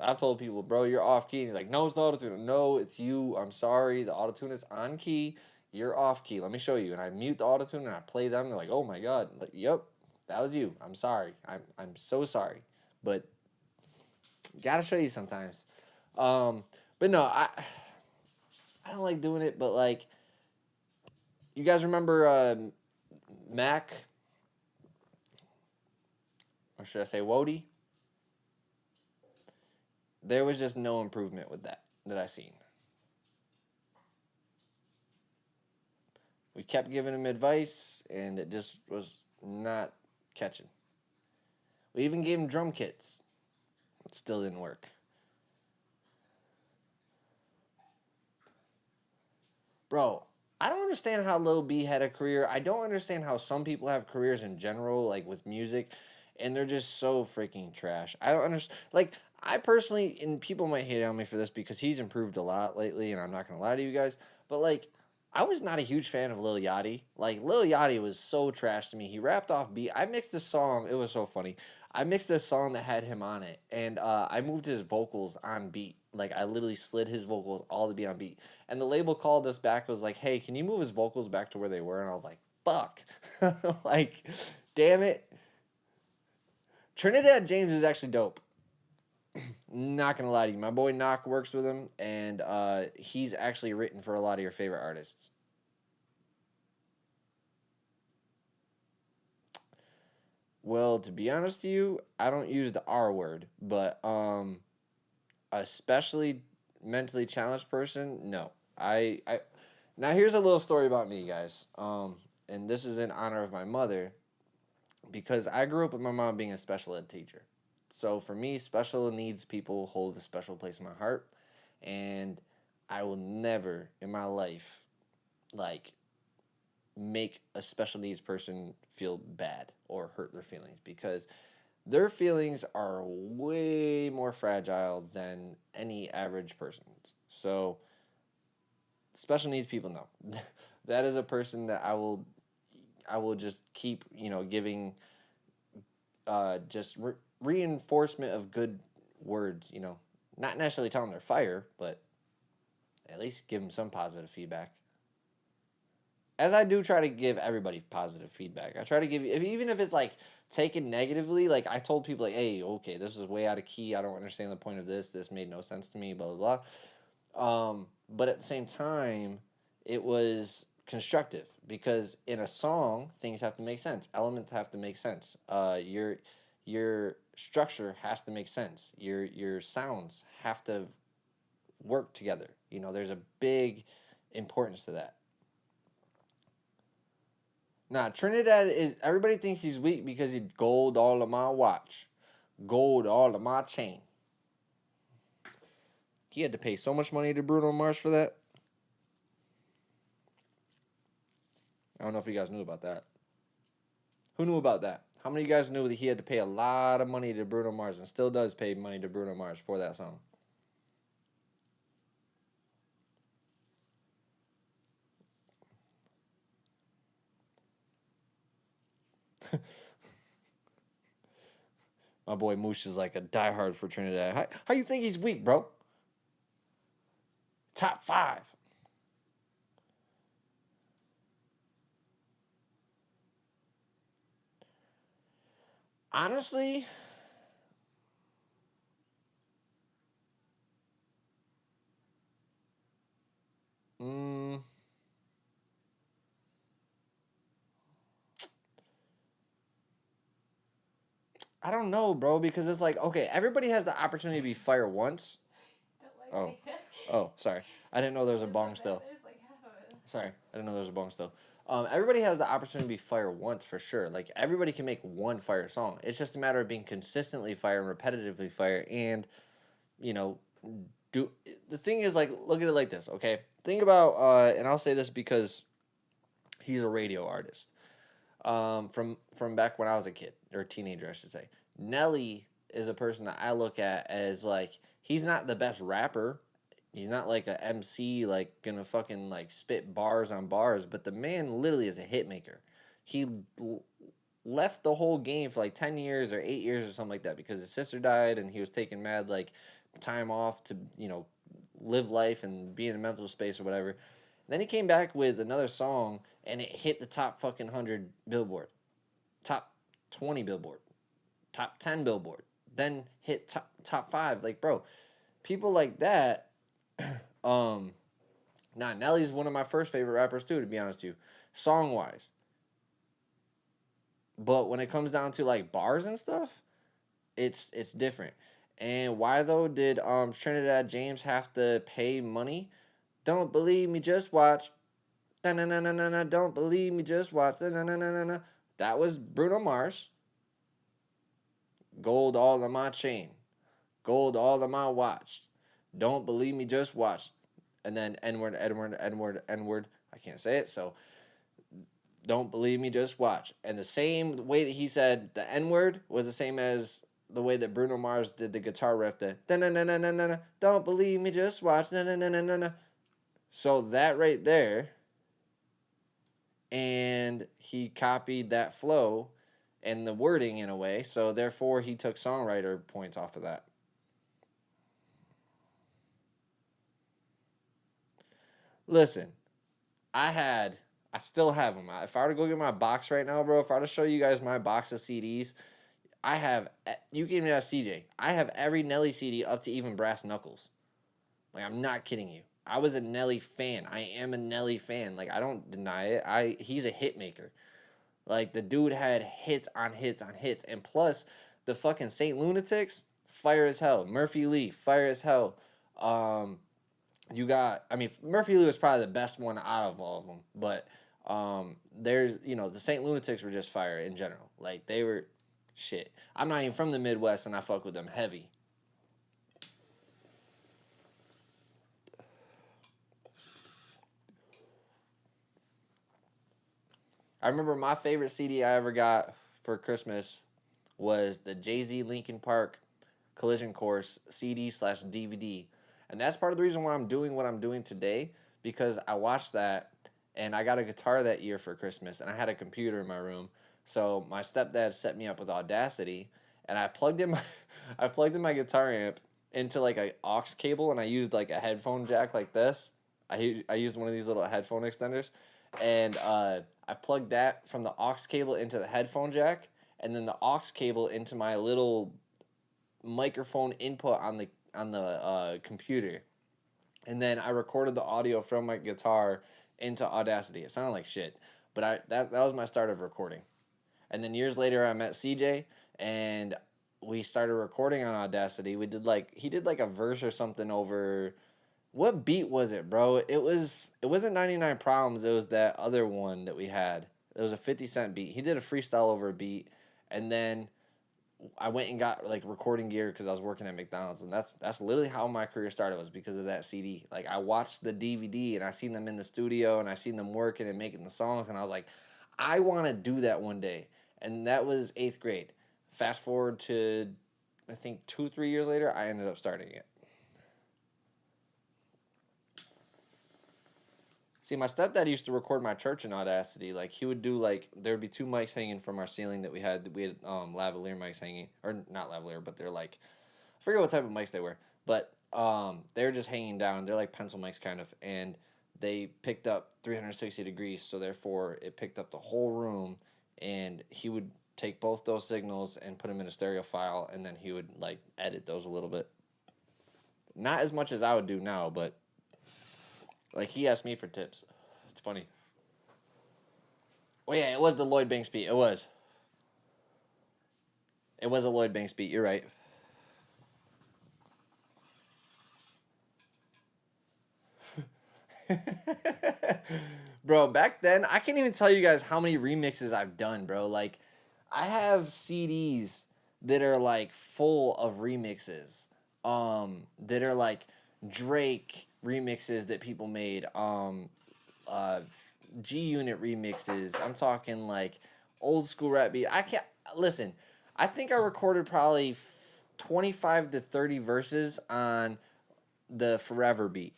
Speaker 1: I've told people, bro, you're off key. And he's like, no, it's the autotune. No, it's you. I'm sorry. The autotune is on key. You're off key. Let me show you. And I mute the autotune and I play them. They're like, oh my God. Like, yep, that was you. I'm sorry. I'm so sorry. But gotta show you sometimes. But no, I don't like doing it, but like, you guys remember Mac? Or should I say Wody? There was just no improvement with that I seen. We kept giving him advice, and it just was not catching. We even gave him drum kits. It still didn't work. Bro, I don't understand how Lil B had a career. I don't understand how some people have careers in general, like with music, and they're just so freaking trash. I don't understand. Like, I personally, and people might hate on me for this because he's improved a lot lately, and I'm not going to lie to you guys, but like, I was not a huge fan of Lil Yachty. Like, Lil Yachty was so trash to me. He rapped off beat. I mixed a song. It was so funny. I mixed a song that had him on it, and I moved his vocals on beat. Like, I literally slid his vocals all to be on beat. And the label called us back, was like, hey, can you move his vocals back to where they were? And I was like, fuck. Like, damn it. Trinidad James is actually dope. Not gonna lie to you. My boy Knock works with him, and he's actually written for a lot of your favorite artists. Well, to be honest to you, I don't use the R word, but especially mentally challenged person, no. I now here's a little story about me, guys. And this is in honor of my mother, because I grew up with my mom being a special ed teacher. So for me, special needs people hold a special place in my heart, and I will never in my life like make a special needs person feel bad or hurt their feelings, because their feelings are way more fragile than any average person's. So special needs people, no. That is a person that I will just keep, giving just reinforcement of good words, not necessarily tell them they're fire, but at least give them some positive feedback. As I do try to give everybody positive feedback. I try to give you, even if it's like taken negatively, like I told people like, hey, okay, this is way out of key. I don't understand the point of this. This made no sense to me, blah, blah, blah. But at the same time, it was constructive, because in a song, things have to make sense. Elements have to make sense. Your structure has to make sense. Your sounds have to work together. There's a big importance to that. Now, Trinidad everybody thinks he's weak because he gold all of my watch. Gold all of my chain. He had to pay so much money to Bruno Mars for that. I don't know if you guys knew about that. Who knew about that? How many of you guys knew that he had to pay a lot of money to Bruno Mars and still does pay money to Bruno Mars for that song? My boy Moosh is like a diehard for Trinidad. How you think he's weak, bro? Top 5. Honestly, mm, I don't know, bro, because it's like, okay, everybody has the opportunity to be fired once.
Speaker 2: Don't like
Speaker 1: Oh.
Speaker 2: me.
Speaker 1: Oh, sorry. I didn't know there was a
Speaker 2: There's
Speaker 1: bong
Speaker 2: not
Speaker 1: still.
Speaker 2: that- There's like half of it.
Speaker 1: Sorry, I didn't know there was a bong still. Everybody has the opportunity to be fired once for sure. Like everybody can make one fire song. It's just a matter of being consistently fired and repetitively fired. And you know, do the thing is like look at it like this. Okay, think about and I'll say this because he's a radio artist. From back when I was a kid or a teenager, I should say. Nelly is a person that I look at as like he's not the best rapper. He's not like a MC like gonna fucking like spit bars on bars, but the man literally is a hit maker. He left the whole game for like 10 years or 8 years or something like that because his sister died and he was taking mad like time off to, live life and be in a mental space or whatever. Then he came back with another song and it hit the top fucking 100 Billboard, top 20 Billboard, top 10 Billboard, then hit top 5. Like, bro, people like that. Nelly's one of my first favorite rappers too, to be honest with you, song wise. But when it comes down to like bars and stuff, it's different. And why though did Trinidad James have to pay money? Don't believe me, just watch. Na na na na na na. Don't believe me, just watch. Na na na na na. That was Bruno Mars. Gold all on my chain. Gold all on my watch. Don't believe me, just watch. And then N-word. I can't say it, so don't believe me, just watch. And the same way that he said the N-word was the same as the way that Bruno Mars did the guitar riff. The da-na-na-na-na-na. Don't believe me, just watch. Na-na-na-na-na. So that right there, and he copied that flow and the wording in a way, so therefore he took songwriter points off of that. Listen, I still have them. If I were to go get my box right now, bro, if I were to show you guys my box of CDs, you can even ask CJ, I have every Nelly CD up to even Brass Knuckles. Like, I'm not kidding you. I was a Nelly fan. I am a Nelly fan. Like, I don't deny it. He's a hit maker. Like, the dude had hits on hits on hits. And plus, the fucking Saint Lunatics, fire as hell. Murphy Lee, fire as hell. Murphy Lee was probably the best one out of all of them. But the Saint Lunatics were just fire in general. Like, they were shit. I'm not even from the Midwest, and I fuck with them heavy. I remember my favorite CD I ever got for Christmas was the Jay-Z Linkin Park Collision Course CD/DVD. And that's part of the reason why I'm doing what I'm doing today, because I watched that and I got a guitar that year for Christmas and I had a computer in my room. So my stepdad set me up with Audacity and I plugged in my guitar amp into like a aux cable and I used like a headphone jack like this. I used one of these little headphone extenders. And I plugged that from the aux cable into the headphone jack, and then the aux cable into my little microphone input on the computer, and then I recorded the audio from my guitar into Audacity. It sounded like shit, but that was my start of recording. And then years later, I met CJ, and we started recording on Audacity. He did like a verse or something over. What beat was it, bro? It wasn't 99 Problems. It was that other one that we had. It was a 50 Cent beat. He did a freestyle over a beat, and then I went and got like recording gear because I was working at McDonald's, and that's literally how my career started, was because of that CD. Like, I watched the DVD and I seen them in the studio and I seen them working and making the songs, and I was like, I want to do that one day. And that was 8th grade. Fast forward to, I think, 2-3 years later, I ended up starting it. See, my stepdad used to record my church in Audacity. Like, he would do, like, there would be 2 mics hanging from our ceiling that we had. We had lavalier mics hanging. Or, not lavalier, but they're, like, I forget what type of mics they were. But they're just hanging down. They're, like, pencil mics, kind of. And they picked up 360 degrees, so therefore it picked up the whole room. And he would take both those signals and put them in a stereo file, and then he would, like, edit those a little bit. Not as much as I would do now, but... like, he asked me for tips. It's funny. Oh, yeah, it was the Lloyd Banks beat. It was. It was a Lloyd Banks beat. You're right. Bro, back then, I can't even tell you guys how many remixes I've done, bro. Like, I have CDs that are, like, full of remixes. That are, like, Drake remixes that people made, G-Unit remixes. I'm talking like old school rap beat. I can't listen. I think I recorded probably 25 to 30 verses on the Forever beat,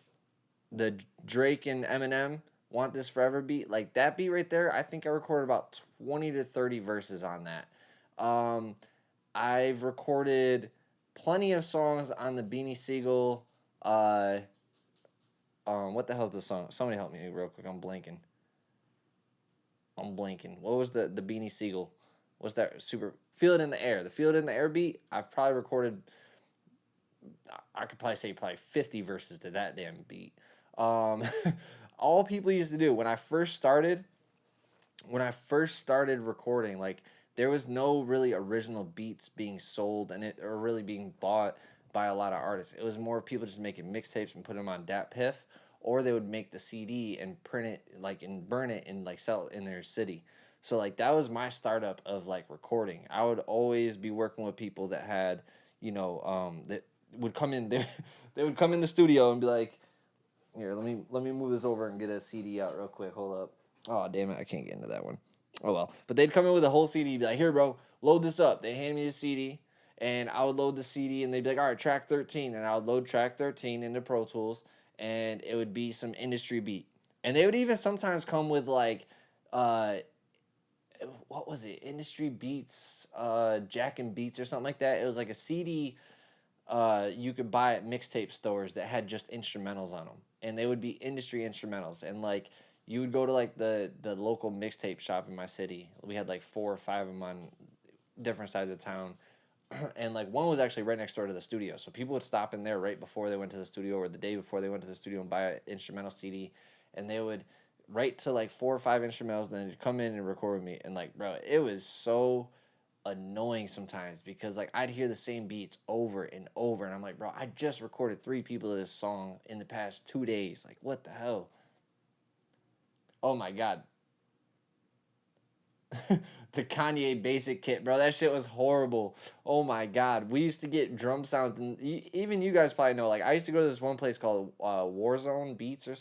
Speaker 1: the Drake and Eminem Want This Forever beat. Like that beat right there, I think I recorded about 20 to 30 verses on that. I've recorded plenty of songs on the Beanie Siegel. What the hell's the song? Somebody help me real quick. I'm blanking. What was the Beanie Siegel? What's that super? Feel It in the Air. The Feel It in the Air beat, I've probably recorded, I could probably say 50 verses to that damn beat. All people used to do when I first started recording, like, there was no really original beats being sold or really being bought by a lot of artists. It was more people just making mixtapes and putting them on DatPiff, or they would make the CD and print it, like, and burn it and, like, sell it in their city. So, like, that was my startup of, like, recording. I would always be working with people that had, that would come in there. They would come in the studio and be like, here, let me move this over and get a CD out real quick. Hold up. Oh, damn it, I can't get into that one. Oh, well. But they'd come in with a whole CD, be like, here, bro, load this up. They hand me the CD, and I would load the CD, and they'd be like, all right, track 13. And I would load track 13 into Pro Tools, and it would be some industry beat. And they would even sometimes come with, like, what was it? Industry Beats, Jack and Beats or something like that. It was like a CD you could buy at mixtape stores that had just instrumentals on them. And they would be industry instrumentals. And, like, you would go to, like, the local mixtape shop in my city. We had, like, 4 or 5 of them on different sides of town. And, like, one was actually right next door to the studio. So people would stop in there right before they went to the studio or the day before they went to the studio and buy an instrumental CD. And they would write to, like, 4 or 5 instrumentals, and then they'd come in and record with me. And, like, bro, it was so annoying sometimes because, like, I'd hear the same beats over and over. And I'm like, bro, I just recorded 3 people to this song in the past 2 days. Like, what the hell? Oh, my God. The Kanye Basic Kit, bro. That shit was horrible. Oh, my God. We used to get drum sounds. And even you guys probably know. Like, I used to go to this one place called Warzone Beats or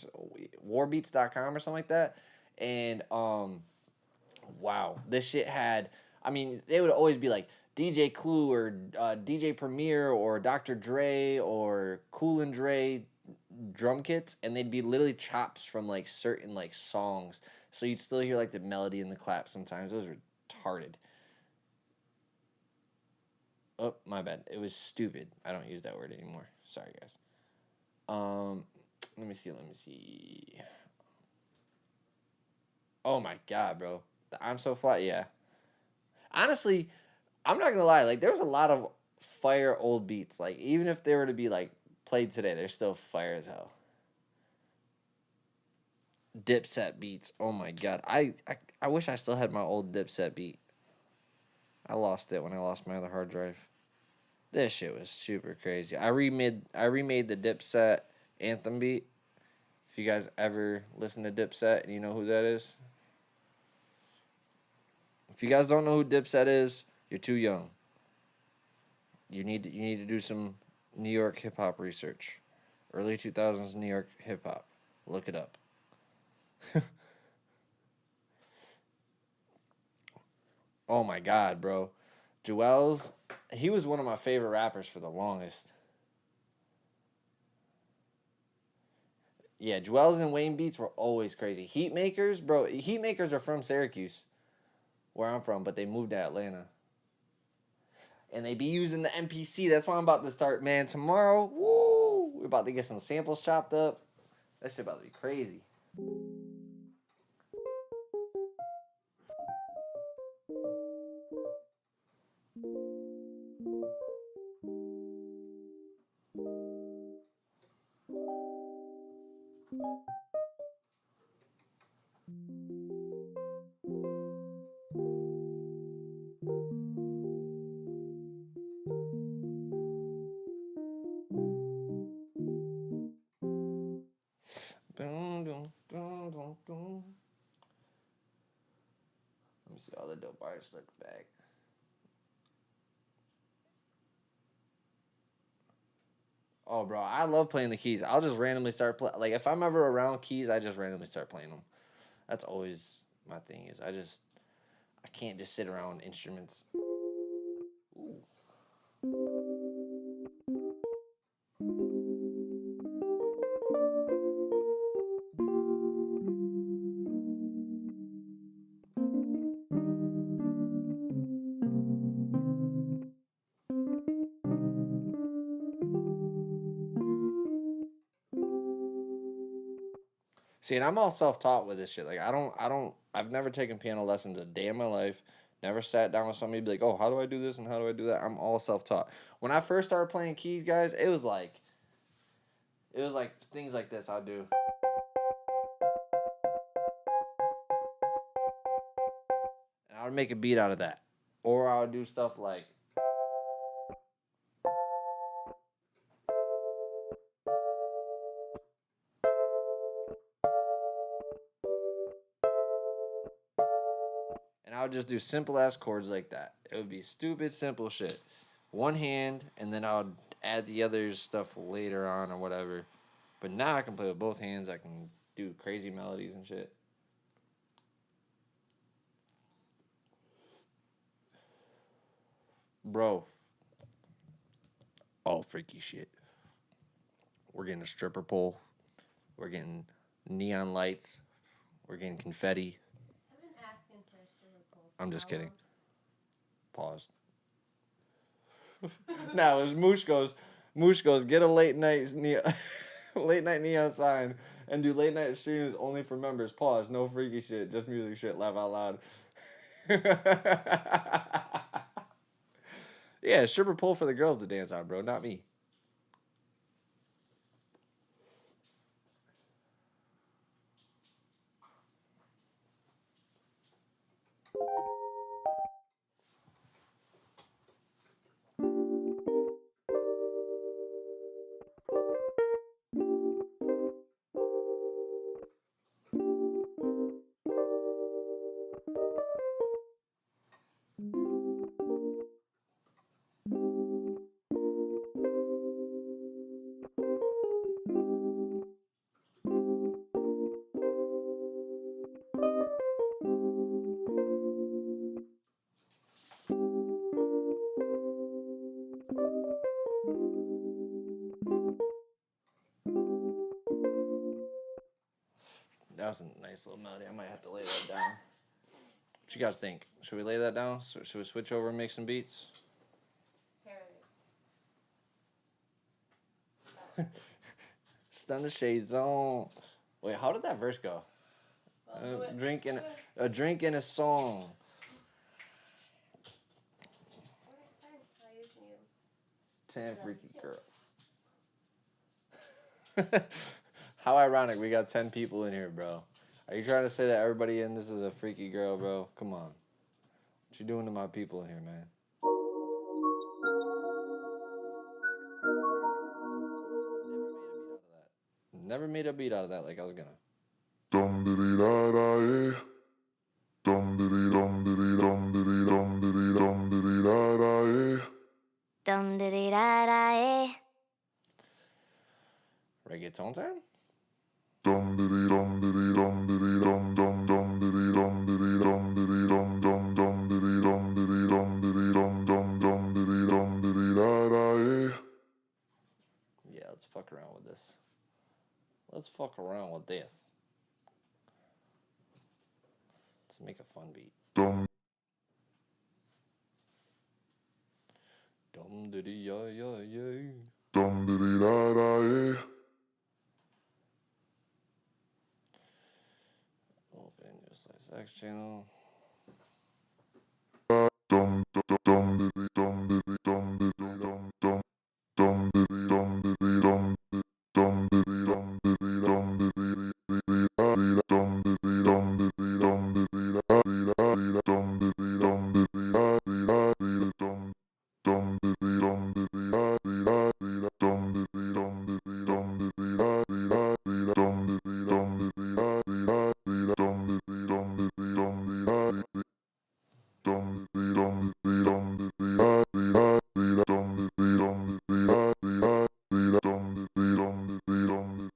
Speaker 1: warbeats.com or something like that. And, wow. This shit had... I mean, they would always be like DJ Clue or DJ Premier or Dr. Dre or Cool and Dre drum kits, and they'd be literally chops from, like, certain, like, songs. So you'd still hear, like, the melody and the clap sometimes. It was retarded. Oh, my bad. It was stupid. I don't use that word anymore. Sorry, guys. Let me see. Oh, my God, bro. The I'm So Fly, yeah. Honestly, I'm not gonna lie, like, there's a lot of fire old beats. Like, even if they were to be, like, played today, they're still fire as hell. Dipset beats. Oh my God. I wish I still had my old Dipset beat. I lost it when I lost my other hard drive. This shit was super crazy. I remade the Dipset anthem beat. If you guys ever listen to Dipset and you know who that is. If you guys don't know who Dipset is, you're too young. You need to do some New York hip hop research. Early 2000s New York hip hop. Look it up. Oh my God, bro. Joel's, he was one of my favorite rappers for the longest. Yeah, Joel's and Wayne beats were always crazy. Heatmakers, bro. Heatmakers are from Syracuse, where I'm from, but they moved to Atlanta. And they be using the MPC. That's why I'm about to start, man. Tomorrow, woo, we're about to get some samples chopped up. That shit about to be crazy. Dun, dun, dun, dun, dun. Let me see all the dope artists look back. Oh, bro, I love playing the keys. I'll just randomly start playing. Like, if I'm ever around keys, I just randomly start playing them. That's always my thing is I can't just sit around instruments. Ooh. See, and I'm all self-taught with this shit. Like, I've never taken piano lessons a day in my life. Never sat down with somebody and be like, oh, how do I do this and how do I do that? I'm all self-taught. When I first started playing keys, guys, it was like things like this I'll do. And I would make a beat out of that. Or I would do stuff like, and I would just do simple ass chords like that. It would be stupid, simple shit. One hand, and then I would add the other stuff later on or whatever. But now I can play with both hands. I can do crazy melodies and shit. Bro. All freaky shit. We're getting a stripper pole. We're getting neon lights. We're getting confetti.
Speaker 2: I've been asking for a stripper pole.
Speaker 1: I'm just kidding. Pause. Now, as Moosh goes, get a late night neon sign and do late night streams only for members. Pause. No freaky shit. Just music shit. Laugh out loud. Yeah, stripper pole for the girls to dance on, bro. Not me. That was a nice little melody. I might have to lay that down. What you guys think? Should we lay that down? Should we switch over and make some beats? Stun the shades on. Wait, how did that verse go? A drink and a song.
Speaker 2: Finalizing you.
Speaker 1: 10 freaky girls. How ironic, we got 10 people in here, bro. Are you trying to say that everybody in this is a freaky girl, bro? Come on. What you doing to my people in here, man? Never made a beat out of that like I was gonna.
Speaker 3: Dum diddy da da eh. Dum diddy dum diddy dum diddy dum diddy dum diddy da da eh.
Speaker 2: Dum diddy da da eh.
Speaker 1: Reggaeton time?
Speaker 3: Dum diddy dum diddy dum diddy dum dum dum diddy dum diddy dum diddy dum dum dum diddy dum
Speaker 1: fuck around with this. Let's fuck around with this. Let's make a fun beat.
Speaker 6: Dum
Speaker 1: Dum diddy ya ya ya.
Speaker 6: dum diddy da da yeah.
Speaker 1: Open your Slice X channel.
Speaker 6: Dum dum dum diddy dum diddy dum diddy dum dum dum diddy dum diddy dum dum diddy dum diddy dum diddy dum diddy dum diddy dum diddy dum diddy dum diddy dum dum diddy dum diddy dum diddy dum diddy dum diddy dum diddy dum diddy dum diddy dum diddy dum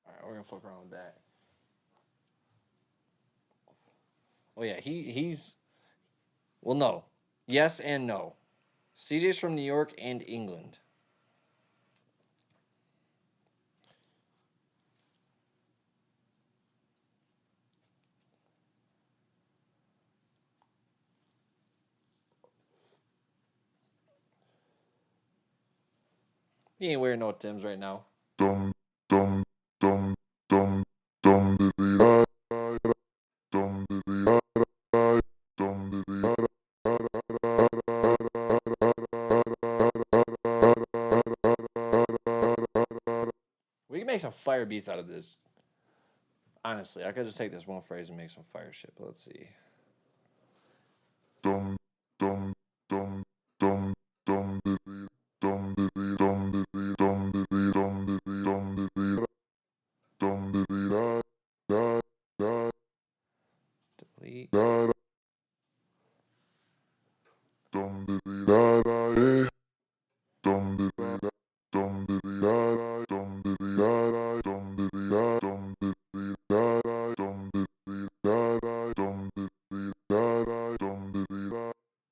Speaker 1: Alright, we're gonna fuck around with that. Oh yeah, he's well no. Yes and no. CJ's from New York and England. He ain't wearing no Timbs right now.
Speaker 6: dum dum dum dum dum diddy da dum diddy da dum diddy da
Speaker 1: We can make some fire beats out of this. Honestly, I could just take this one phrase and make some fire shit, but let's see.
Speaker 6: dum dum dum dum dum diddy dum diddy dum diddy dum diddy dum diddy dum diddy dum diddy da da da
Speaker 1: Delete.
Speaker 6: da dum diddy da da yeah dum diddy da dum diddy da dum diddy da dum diddy da dum diddy da dum diddy da dum diddy da dum diddy da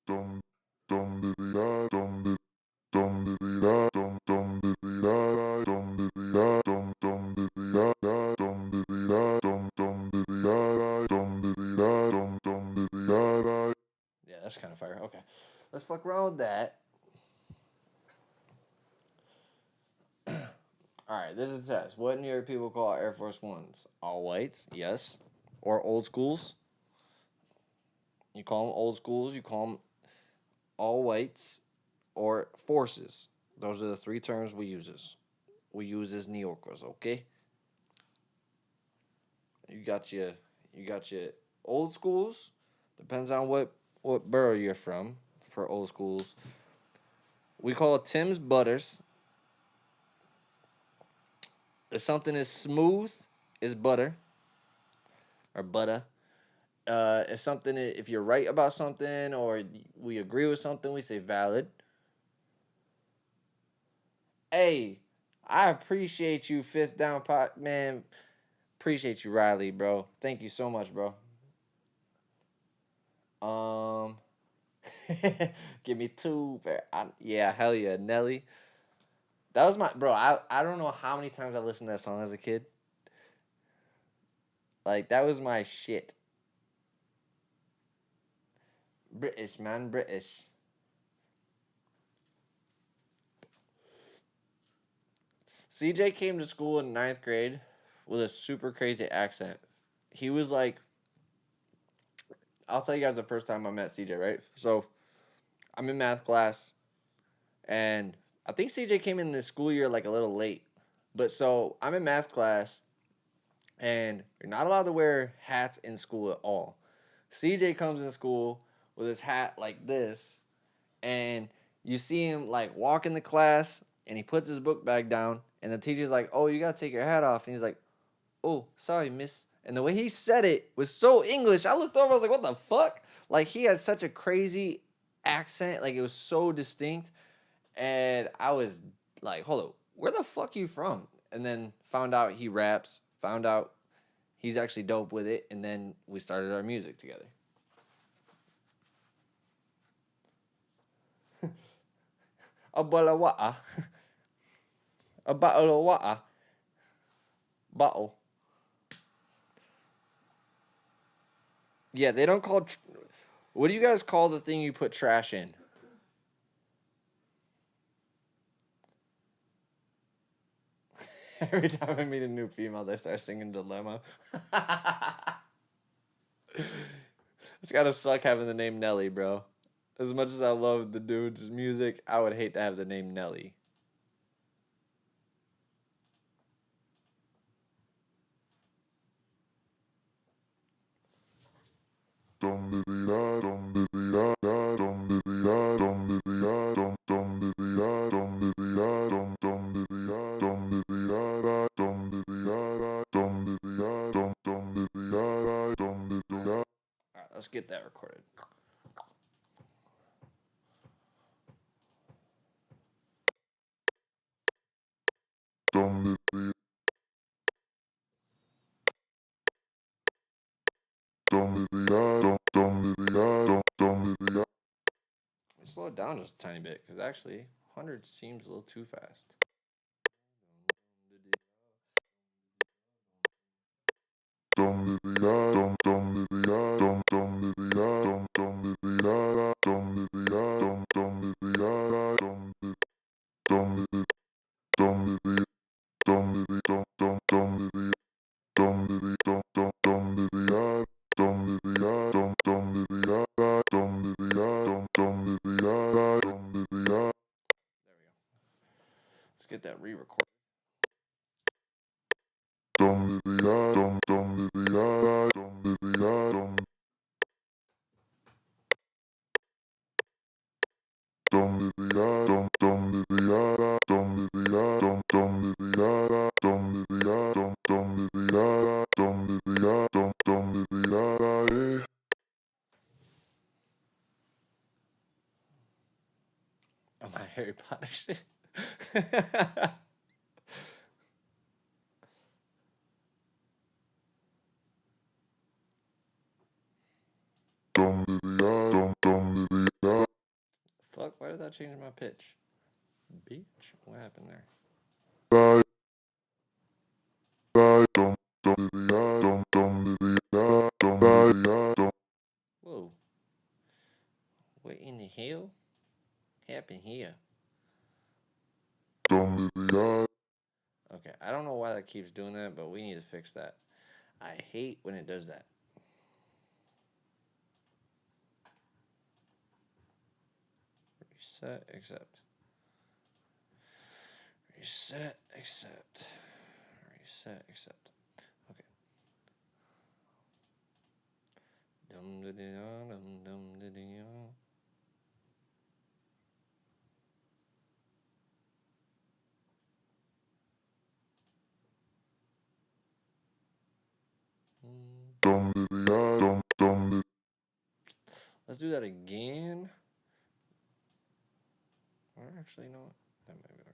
Speaker 6: dum dum diddy da dum diddy dum diddy da dum dum diddy da dum diddy da dum dum diddy da dum diddy da dum dum diddy da dum diddy da dum diddy da.
Speaker 1: Yeah, that's kind of fire. Okay. Let's fuck around with that. Alright, this is a test. What New York people call Air Force Ones? All whites, yes. Or old schools. You call them old schools, you call them all whites, or forces. Those are the three terms we use as New Yorkers, okay? You got your old schools. Depends on what borough you're from for old schools. We call it Tim's Butters. If something is smooth, is butter or butter. If you're right about something or we agree with something, we say valid. Hey, I appreciate you, Fifth Down Pot man. Appreciate you, Riley, bro. Thank you so much, bro. Give me two. Yeah, hell yeah, Nelly. That was my bro. I don't know how many times I listened to that song as a kid. Like that was my shit. British man, British. CJ came to school in 9th grade with a super crazy accent. He was like, I'll tell you guys the first time I met CJ, right? So I'm in math class, and I think CJ came in this school year like a little late. But so I'm in math class, and you're not allowed to wear hats in school at all. CJ comes in school with his hat like this, and you see him like walk in the class, and he puts his book bag down, and the teacher's like, "Oh, you gotta take your hat off," and he's like, "Oh, sorry, miss." And the way he said it was so English. I looked over, I was like, "What the fuck?" Like he had such a crazy accent, like it was so distinct, and I was like, "Hold up, where the fuck you from?" And then found out he raps, found out he's actually dope with it, and then we started our music together. Abalawa'a. A bottle of water. Bottle. Yeah, they don't call... What do you guys call the thing you put trash in? Every time I meet a new female, they start singing Dilemma. It's gotta suck having the name Nelly, bro. As much as I love the dude's music, I would hate to have the name Nelly. Alright, let's get that recorded. Slow it down just a tiny bit, because actually 100 seems a little too fast. Let's get that re-recorded. Oh, my Harry Potter shit. Fuck, why did that change my pitch? Bitch, what happened there? Whoa. What in the hell happened here? Okay, I don't know why that keeps doing that, but we need to fix that. I hate when it does that. Reset, accept. Reset, accept. Reset, accept. Okay. Dum da da dum dum da da. Let's do that again. Or actually, you know what? That might work.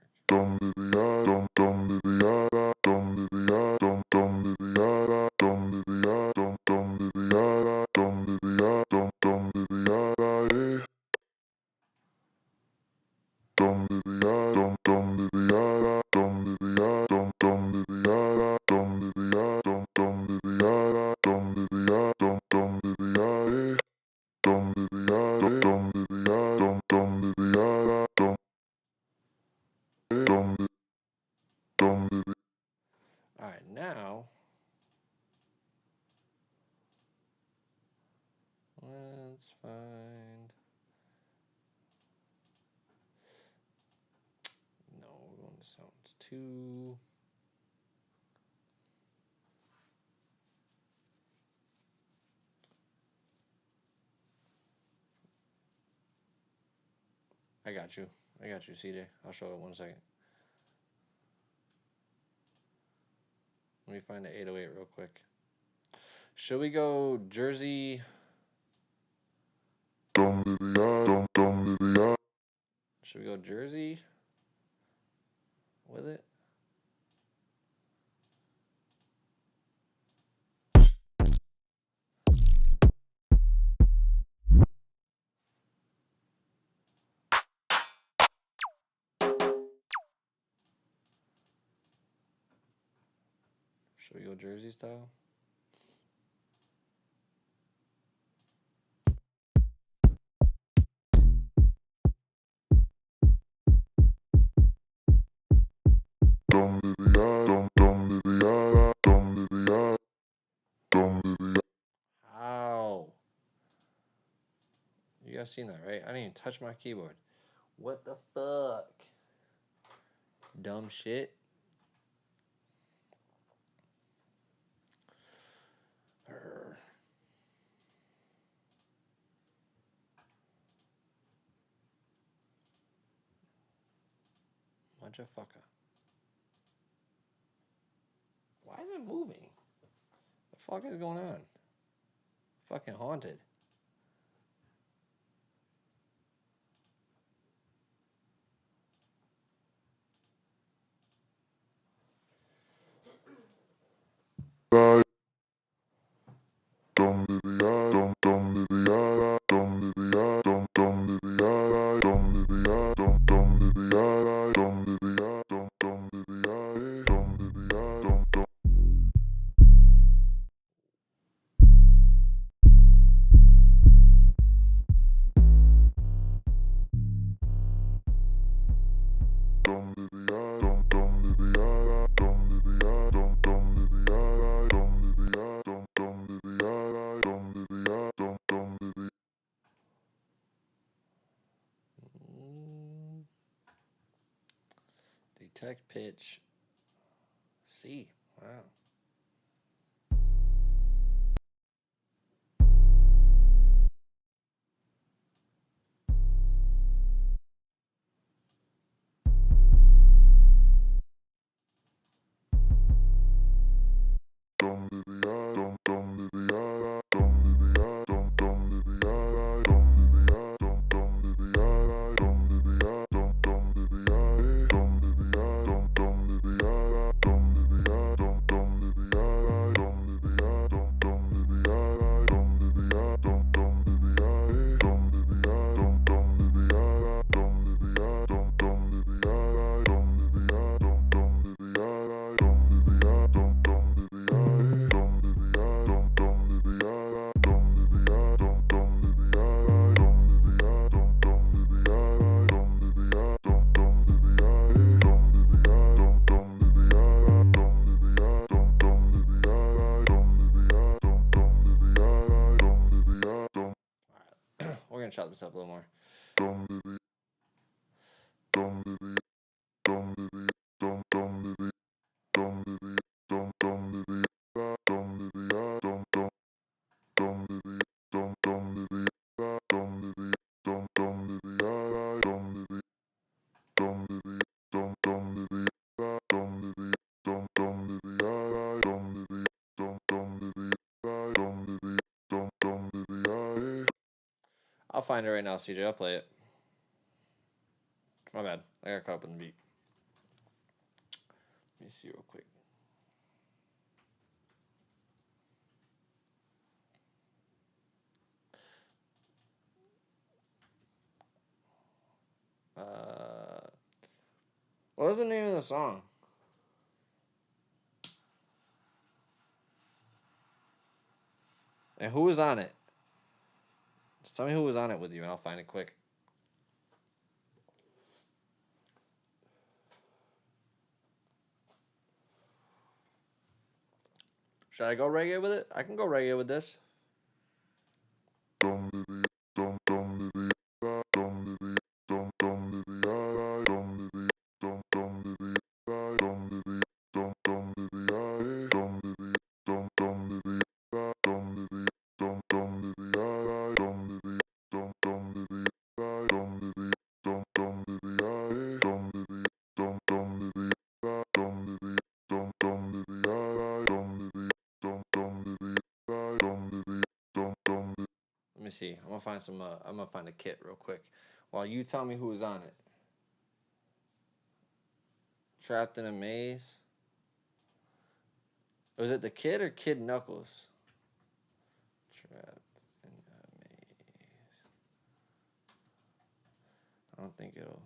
Speaker 1: All right, now let's find. No, we're going to sounds 2. I got you, CJ. I'll show it in 1 second. Let me find the 808 real quick. Should we go Jersey? Should we go Jersey with it? Should we go jersey style? How? You guys seen that, right? I didn't even touch my keyboard. What the fuck? Dumb shit. Arr. Motherfucker. Why is it moving? The fuck is going on? Fucking haunted. Detect pitch. C. Wow. We're gonna chop this up a little more. I'll find it right now, CJ. I'll play it. My bad. I got caught up in the beat. Let me see real quick. What was the name of the song? And who was on it? Just tell me who was on it with you, and I'll find it quick. Should I go reggae with it? I can go reggae with this. Let me see. I'm gonna find some. I'm gonna find a kit real quick, while you tell me who was on it. Trapped in a Maze. Was it the Kid or Kid Knuckles? Trapped in a Maze. I don't think it'll.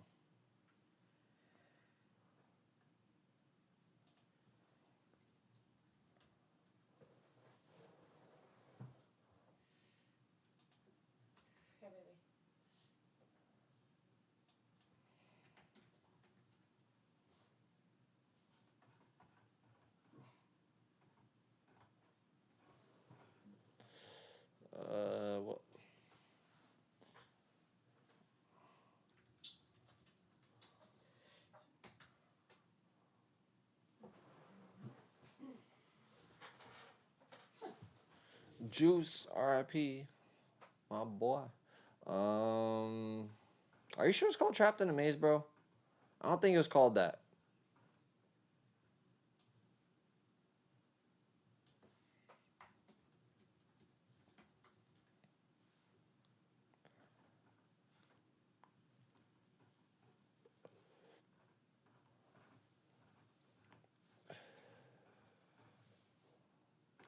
Speaker 1: Juice, RIP, my boy. Are you sure it's called Trapped in a Maze, bro? I don't think it was called that.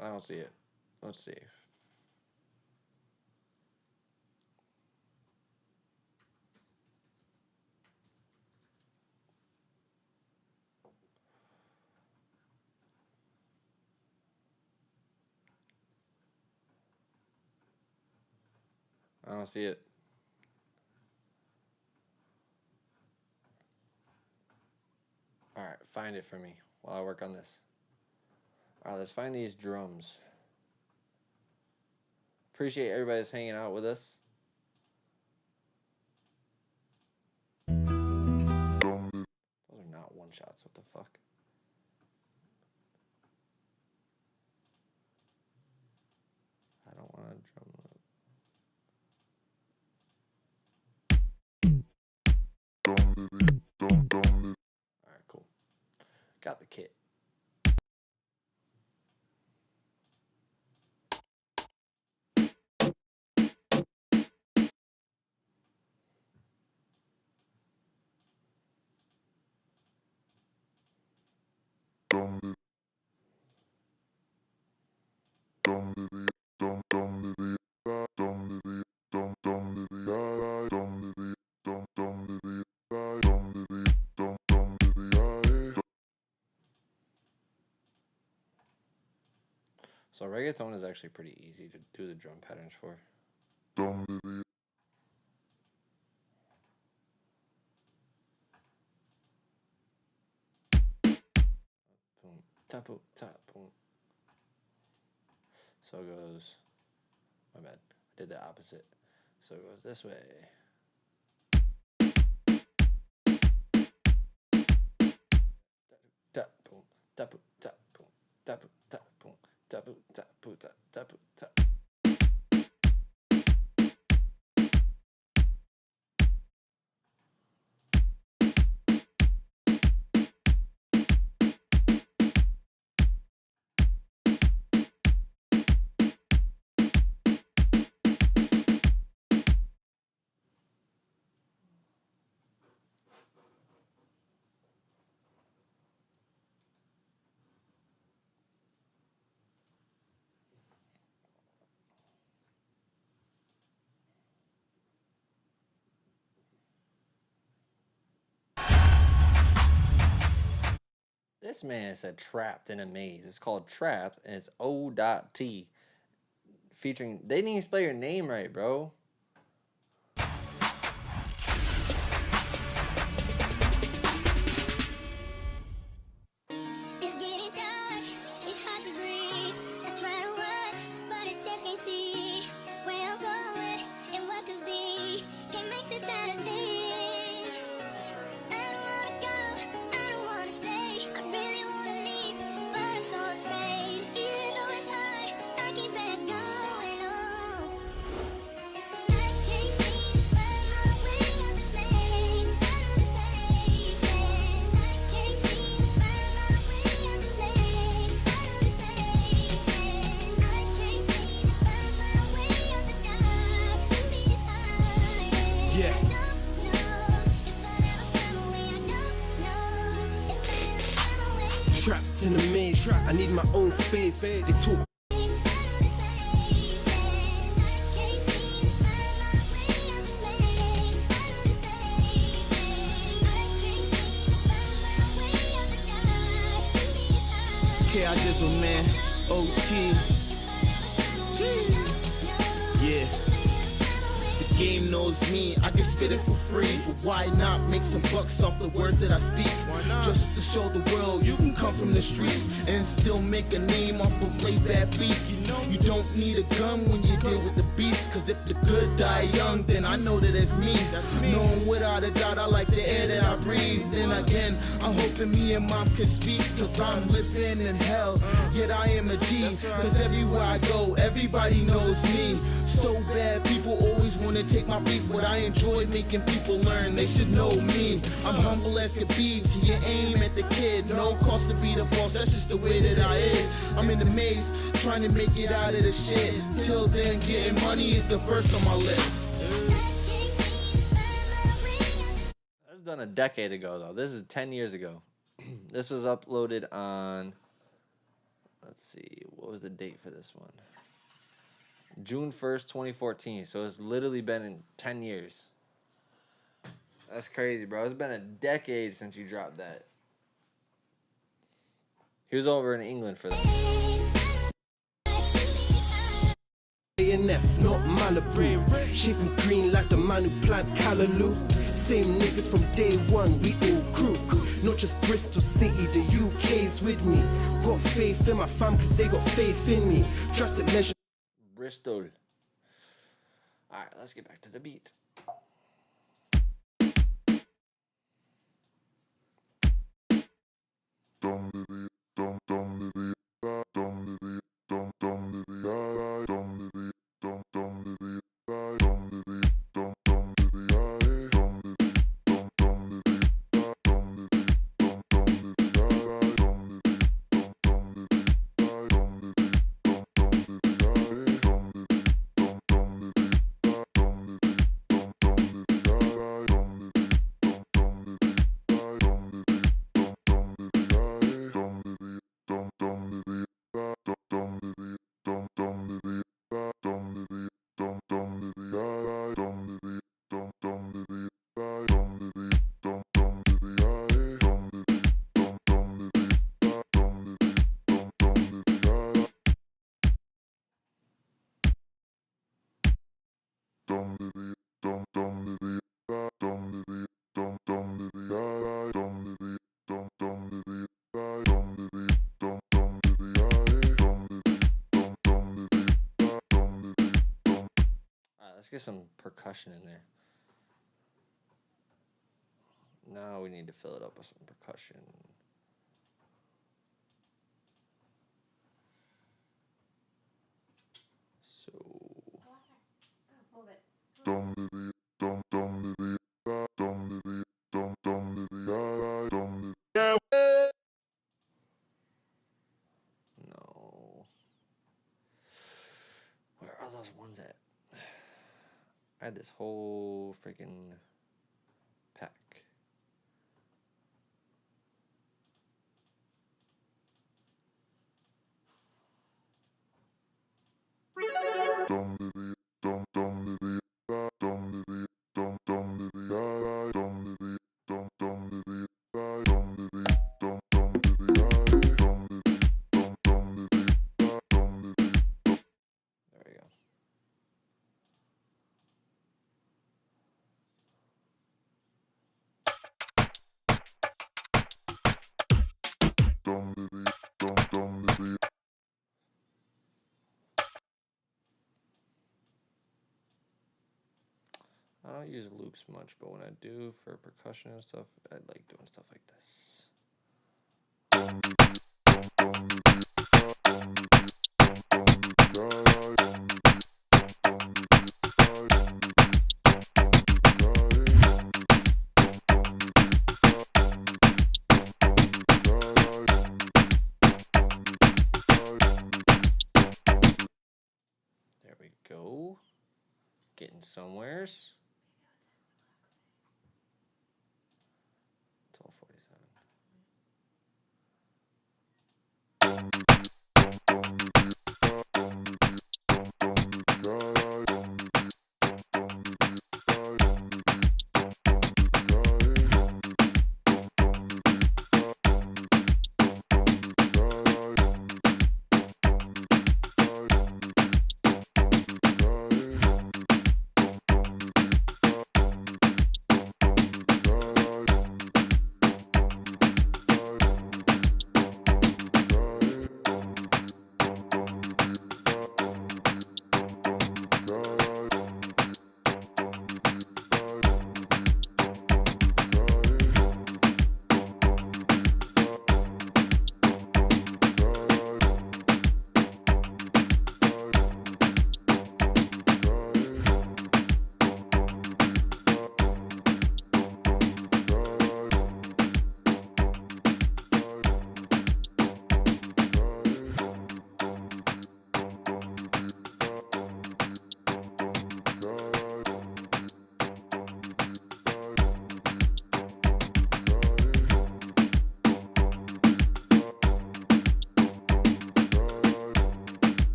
Speaker 1: I don't see it. Let's see. I don't see it. All right, find it for me while I work on this. All right, let's find these drums. Appreciate everybody's hanging out with us. Those are not one shots. What the fuck? I don't want a drum loop. All right, cool. Got the kit. So reggaeton is actually pretty easy to do the drum patterns for. Boom, tap, boom, tap, boom. So it goes. My bad. I did the opposite. So it goes this way. Tap, boom, tap, boom, tap, boom, tap, boom, tap, boom, tap, boom, tap, boom, tap, tap, boom, tap. This man said Trapped in a Maze. It's called Trapped, and it's O.T. Featuring... They didn't even spell your name right, bro.
Speaker 7: It's getting dark, it's hard to breathe. I try to watch, but I just can't see where I'm going and what could be. Can't make sense out of this. I don't wanna go, I don't wanna stay. I really wanna leave, but I'm so afraid. Even though it's hard, I keep it going on. I can't seem to find my way out of this maze, out of this maze. And I can't seem to find my way out of this maze, out of this maze. And I can't seem to find my way out the dark. Should be this hard.
Speaker 5: Yeah.
Speaker 7: I don't know if I'll ever find my way. I don't know if I'll ever find my way.
Speaker 8: Trapped in a maze, I need my own space. They talk I dizzle, man. OT. Yeah. The
Speaker 9: game knows me. I can spit it for free, but why not make some bucks off the words that I speak? Just to show the world you can come from the streets and still make a name off of laid back beats. You don't need a gun when you deal with the beast, cause if the good die young, then I know that it's me. Knowing without a doubt I like the air that I breathe. Then again, I'm hoping me and mom can speak, cause I'm living in hell, yet I am a G. Cause everywhere I go, everybody knows me. So bad, people always wanna take my beef, but I enjoy making people learn, they should know me. I'm humble as could be, to your aim at the kid. No cost to be the boss, that's just the way that I is. I'm in the maze, trying to make it out of the shit. Till then, getting money is the first on my list.
Speaker 1: That was done a decade ago, though. This is 10 years ago. This was uploaded on, let's see, what was the date for this one? June 1st, 2014. So it's literally been in 10 years. That's crazy, bro. It's been a decade since you dropped that. He was over in England for that.
Speaker 8: ANF, not Malibu. Chasing green like the man who plant Callaloo. Same niggas from day one, we all crew. Not just Bristol City, the UK's with me. Got faith in my fam cause they got faith in me. Drastic measure.
Speaker 1: Bristol. Alright, let's get back to the beat. Let's get some percussion in there. Now we need to fill it up with some percussion. So
Speaker 2: Move it.
Speaker 1: no. Where are those ones at? I had this whole freaking pack. There we go. I don't use loops much, but when I do for percussion and stuff, I like doing stuff like this. There we go. Getting somewheres. 12:47.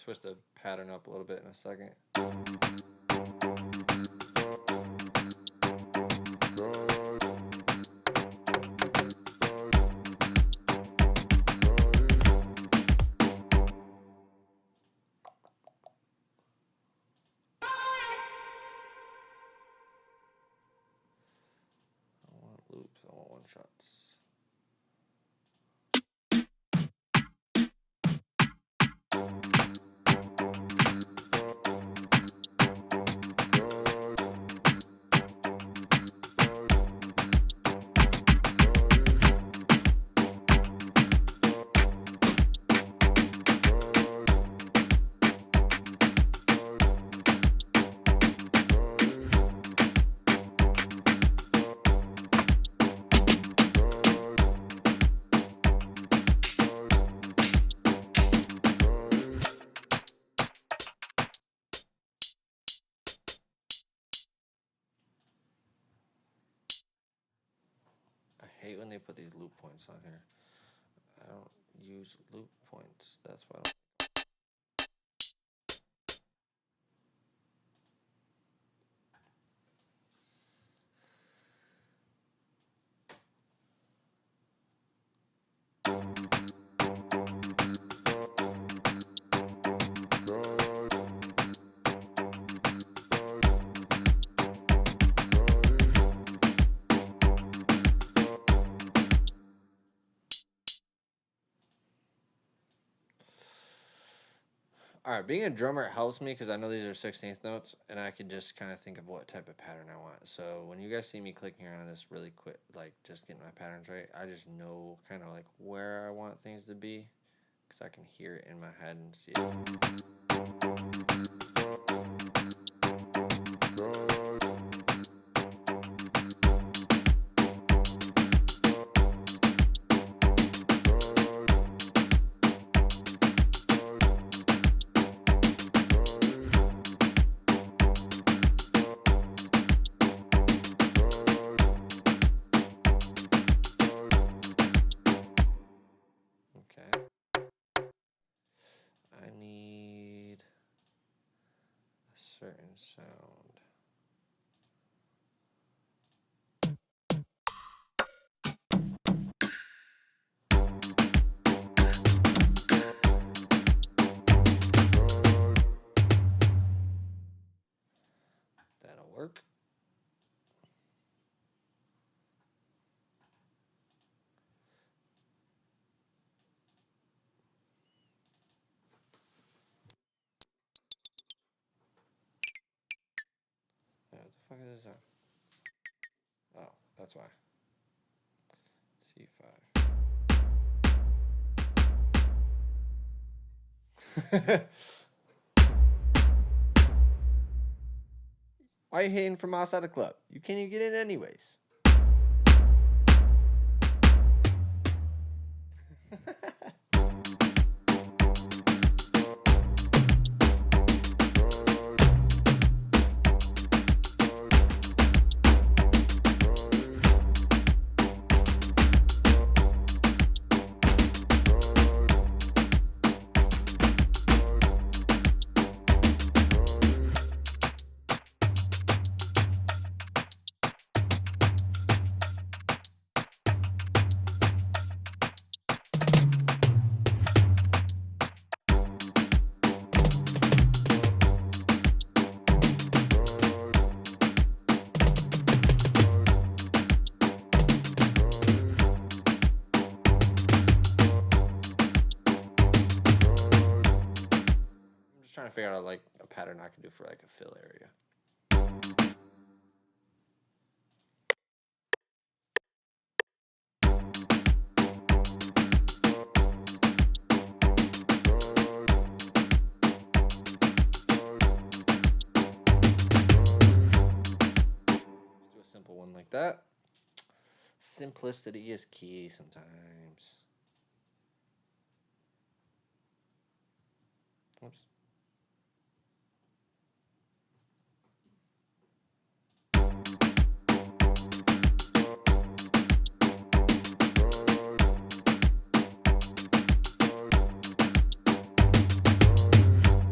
Speaker 1: switch the pattern up a little bit in a second. Loops, I want one shots. I hate when they put these loop points on here. I don't use loop points. That's why I don't. All right, being a drummer helps me because I know these are 16th notes, and I can just kind of think of what type of pattern I want. So when you guys see me clicking here on this really quick, like just getting my patterns right, I just know kind of like where I want things to be because I can hear it in my head and see it. I need a certain sound. That'll work. What the fuck is this on? Oh, that's why. C5. Why are you hating from outside the club? You can't even get in anyways. Trying to figure out like a pattern I can do for like a fill area. Let's do a simple one like that. Simplicity is key sometimes. Oops. Do a simple one like that.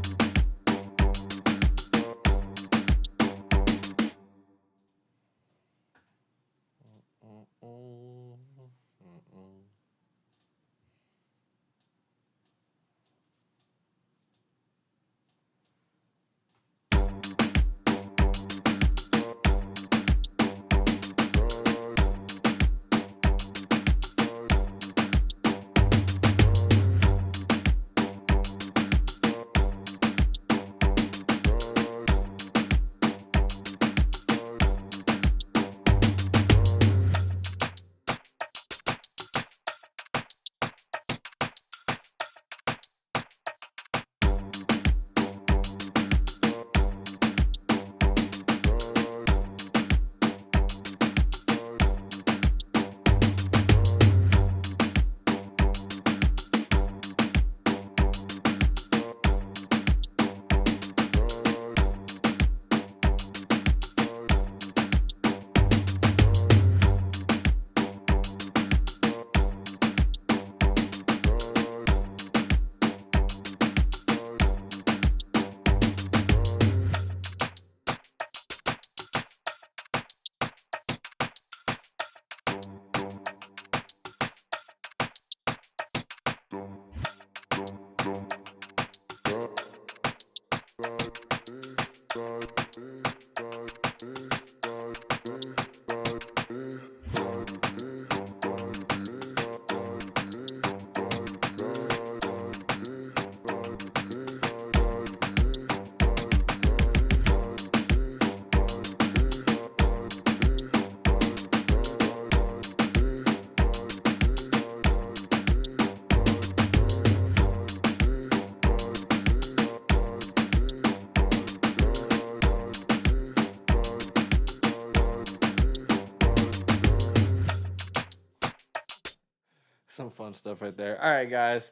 Speaker 1: Some fun stuff right there. All right, guys.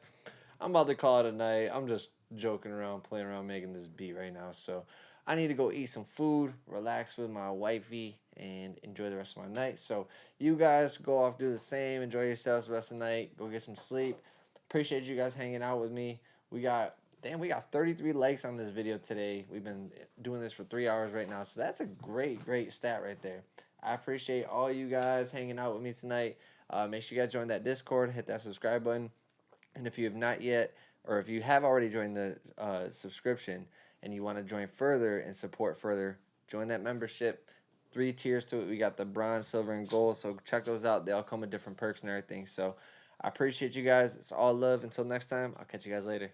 Speaker 1: I'm about to call it a night. I'm just joking around, playing around, making this beat right now. So I need to go eat some food, relax with my wifey, and enjoy the rest of my night. So you guys go off, do the same. Enjoy yourselves the rest of the night. Go get some sleep. Appreciate you guys hanging out with me. We got 33 likes on this video today. We've been doing this for 3 hours right now. So that's a great stat right there. I appreciate all you guys hanging out with me tonight. Make sure you guys join that Discord, hit that subscribe button. And if you have not yet, or if you have already joined the subscription and you want to join further and support further, join that membership. 3 tiers to it. We got the bronze, silver, and gold. So check those out. They all come with different perks and everything. So I appreciate you guys. It's all love. Until next time, I'll catch you guys later.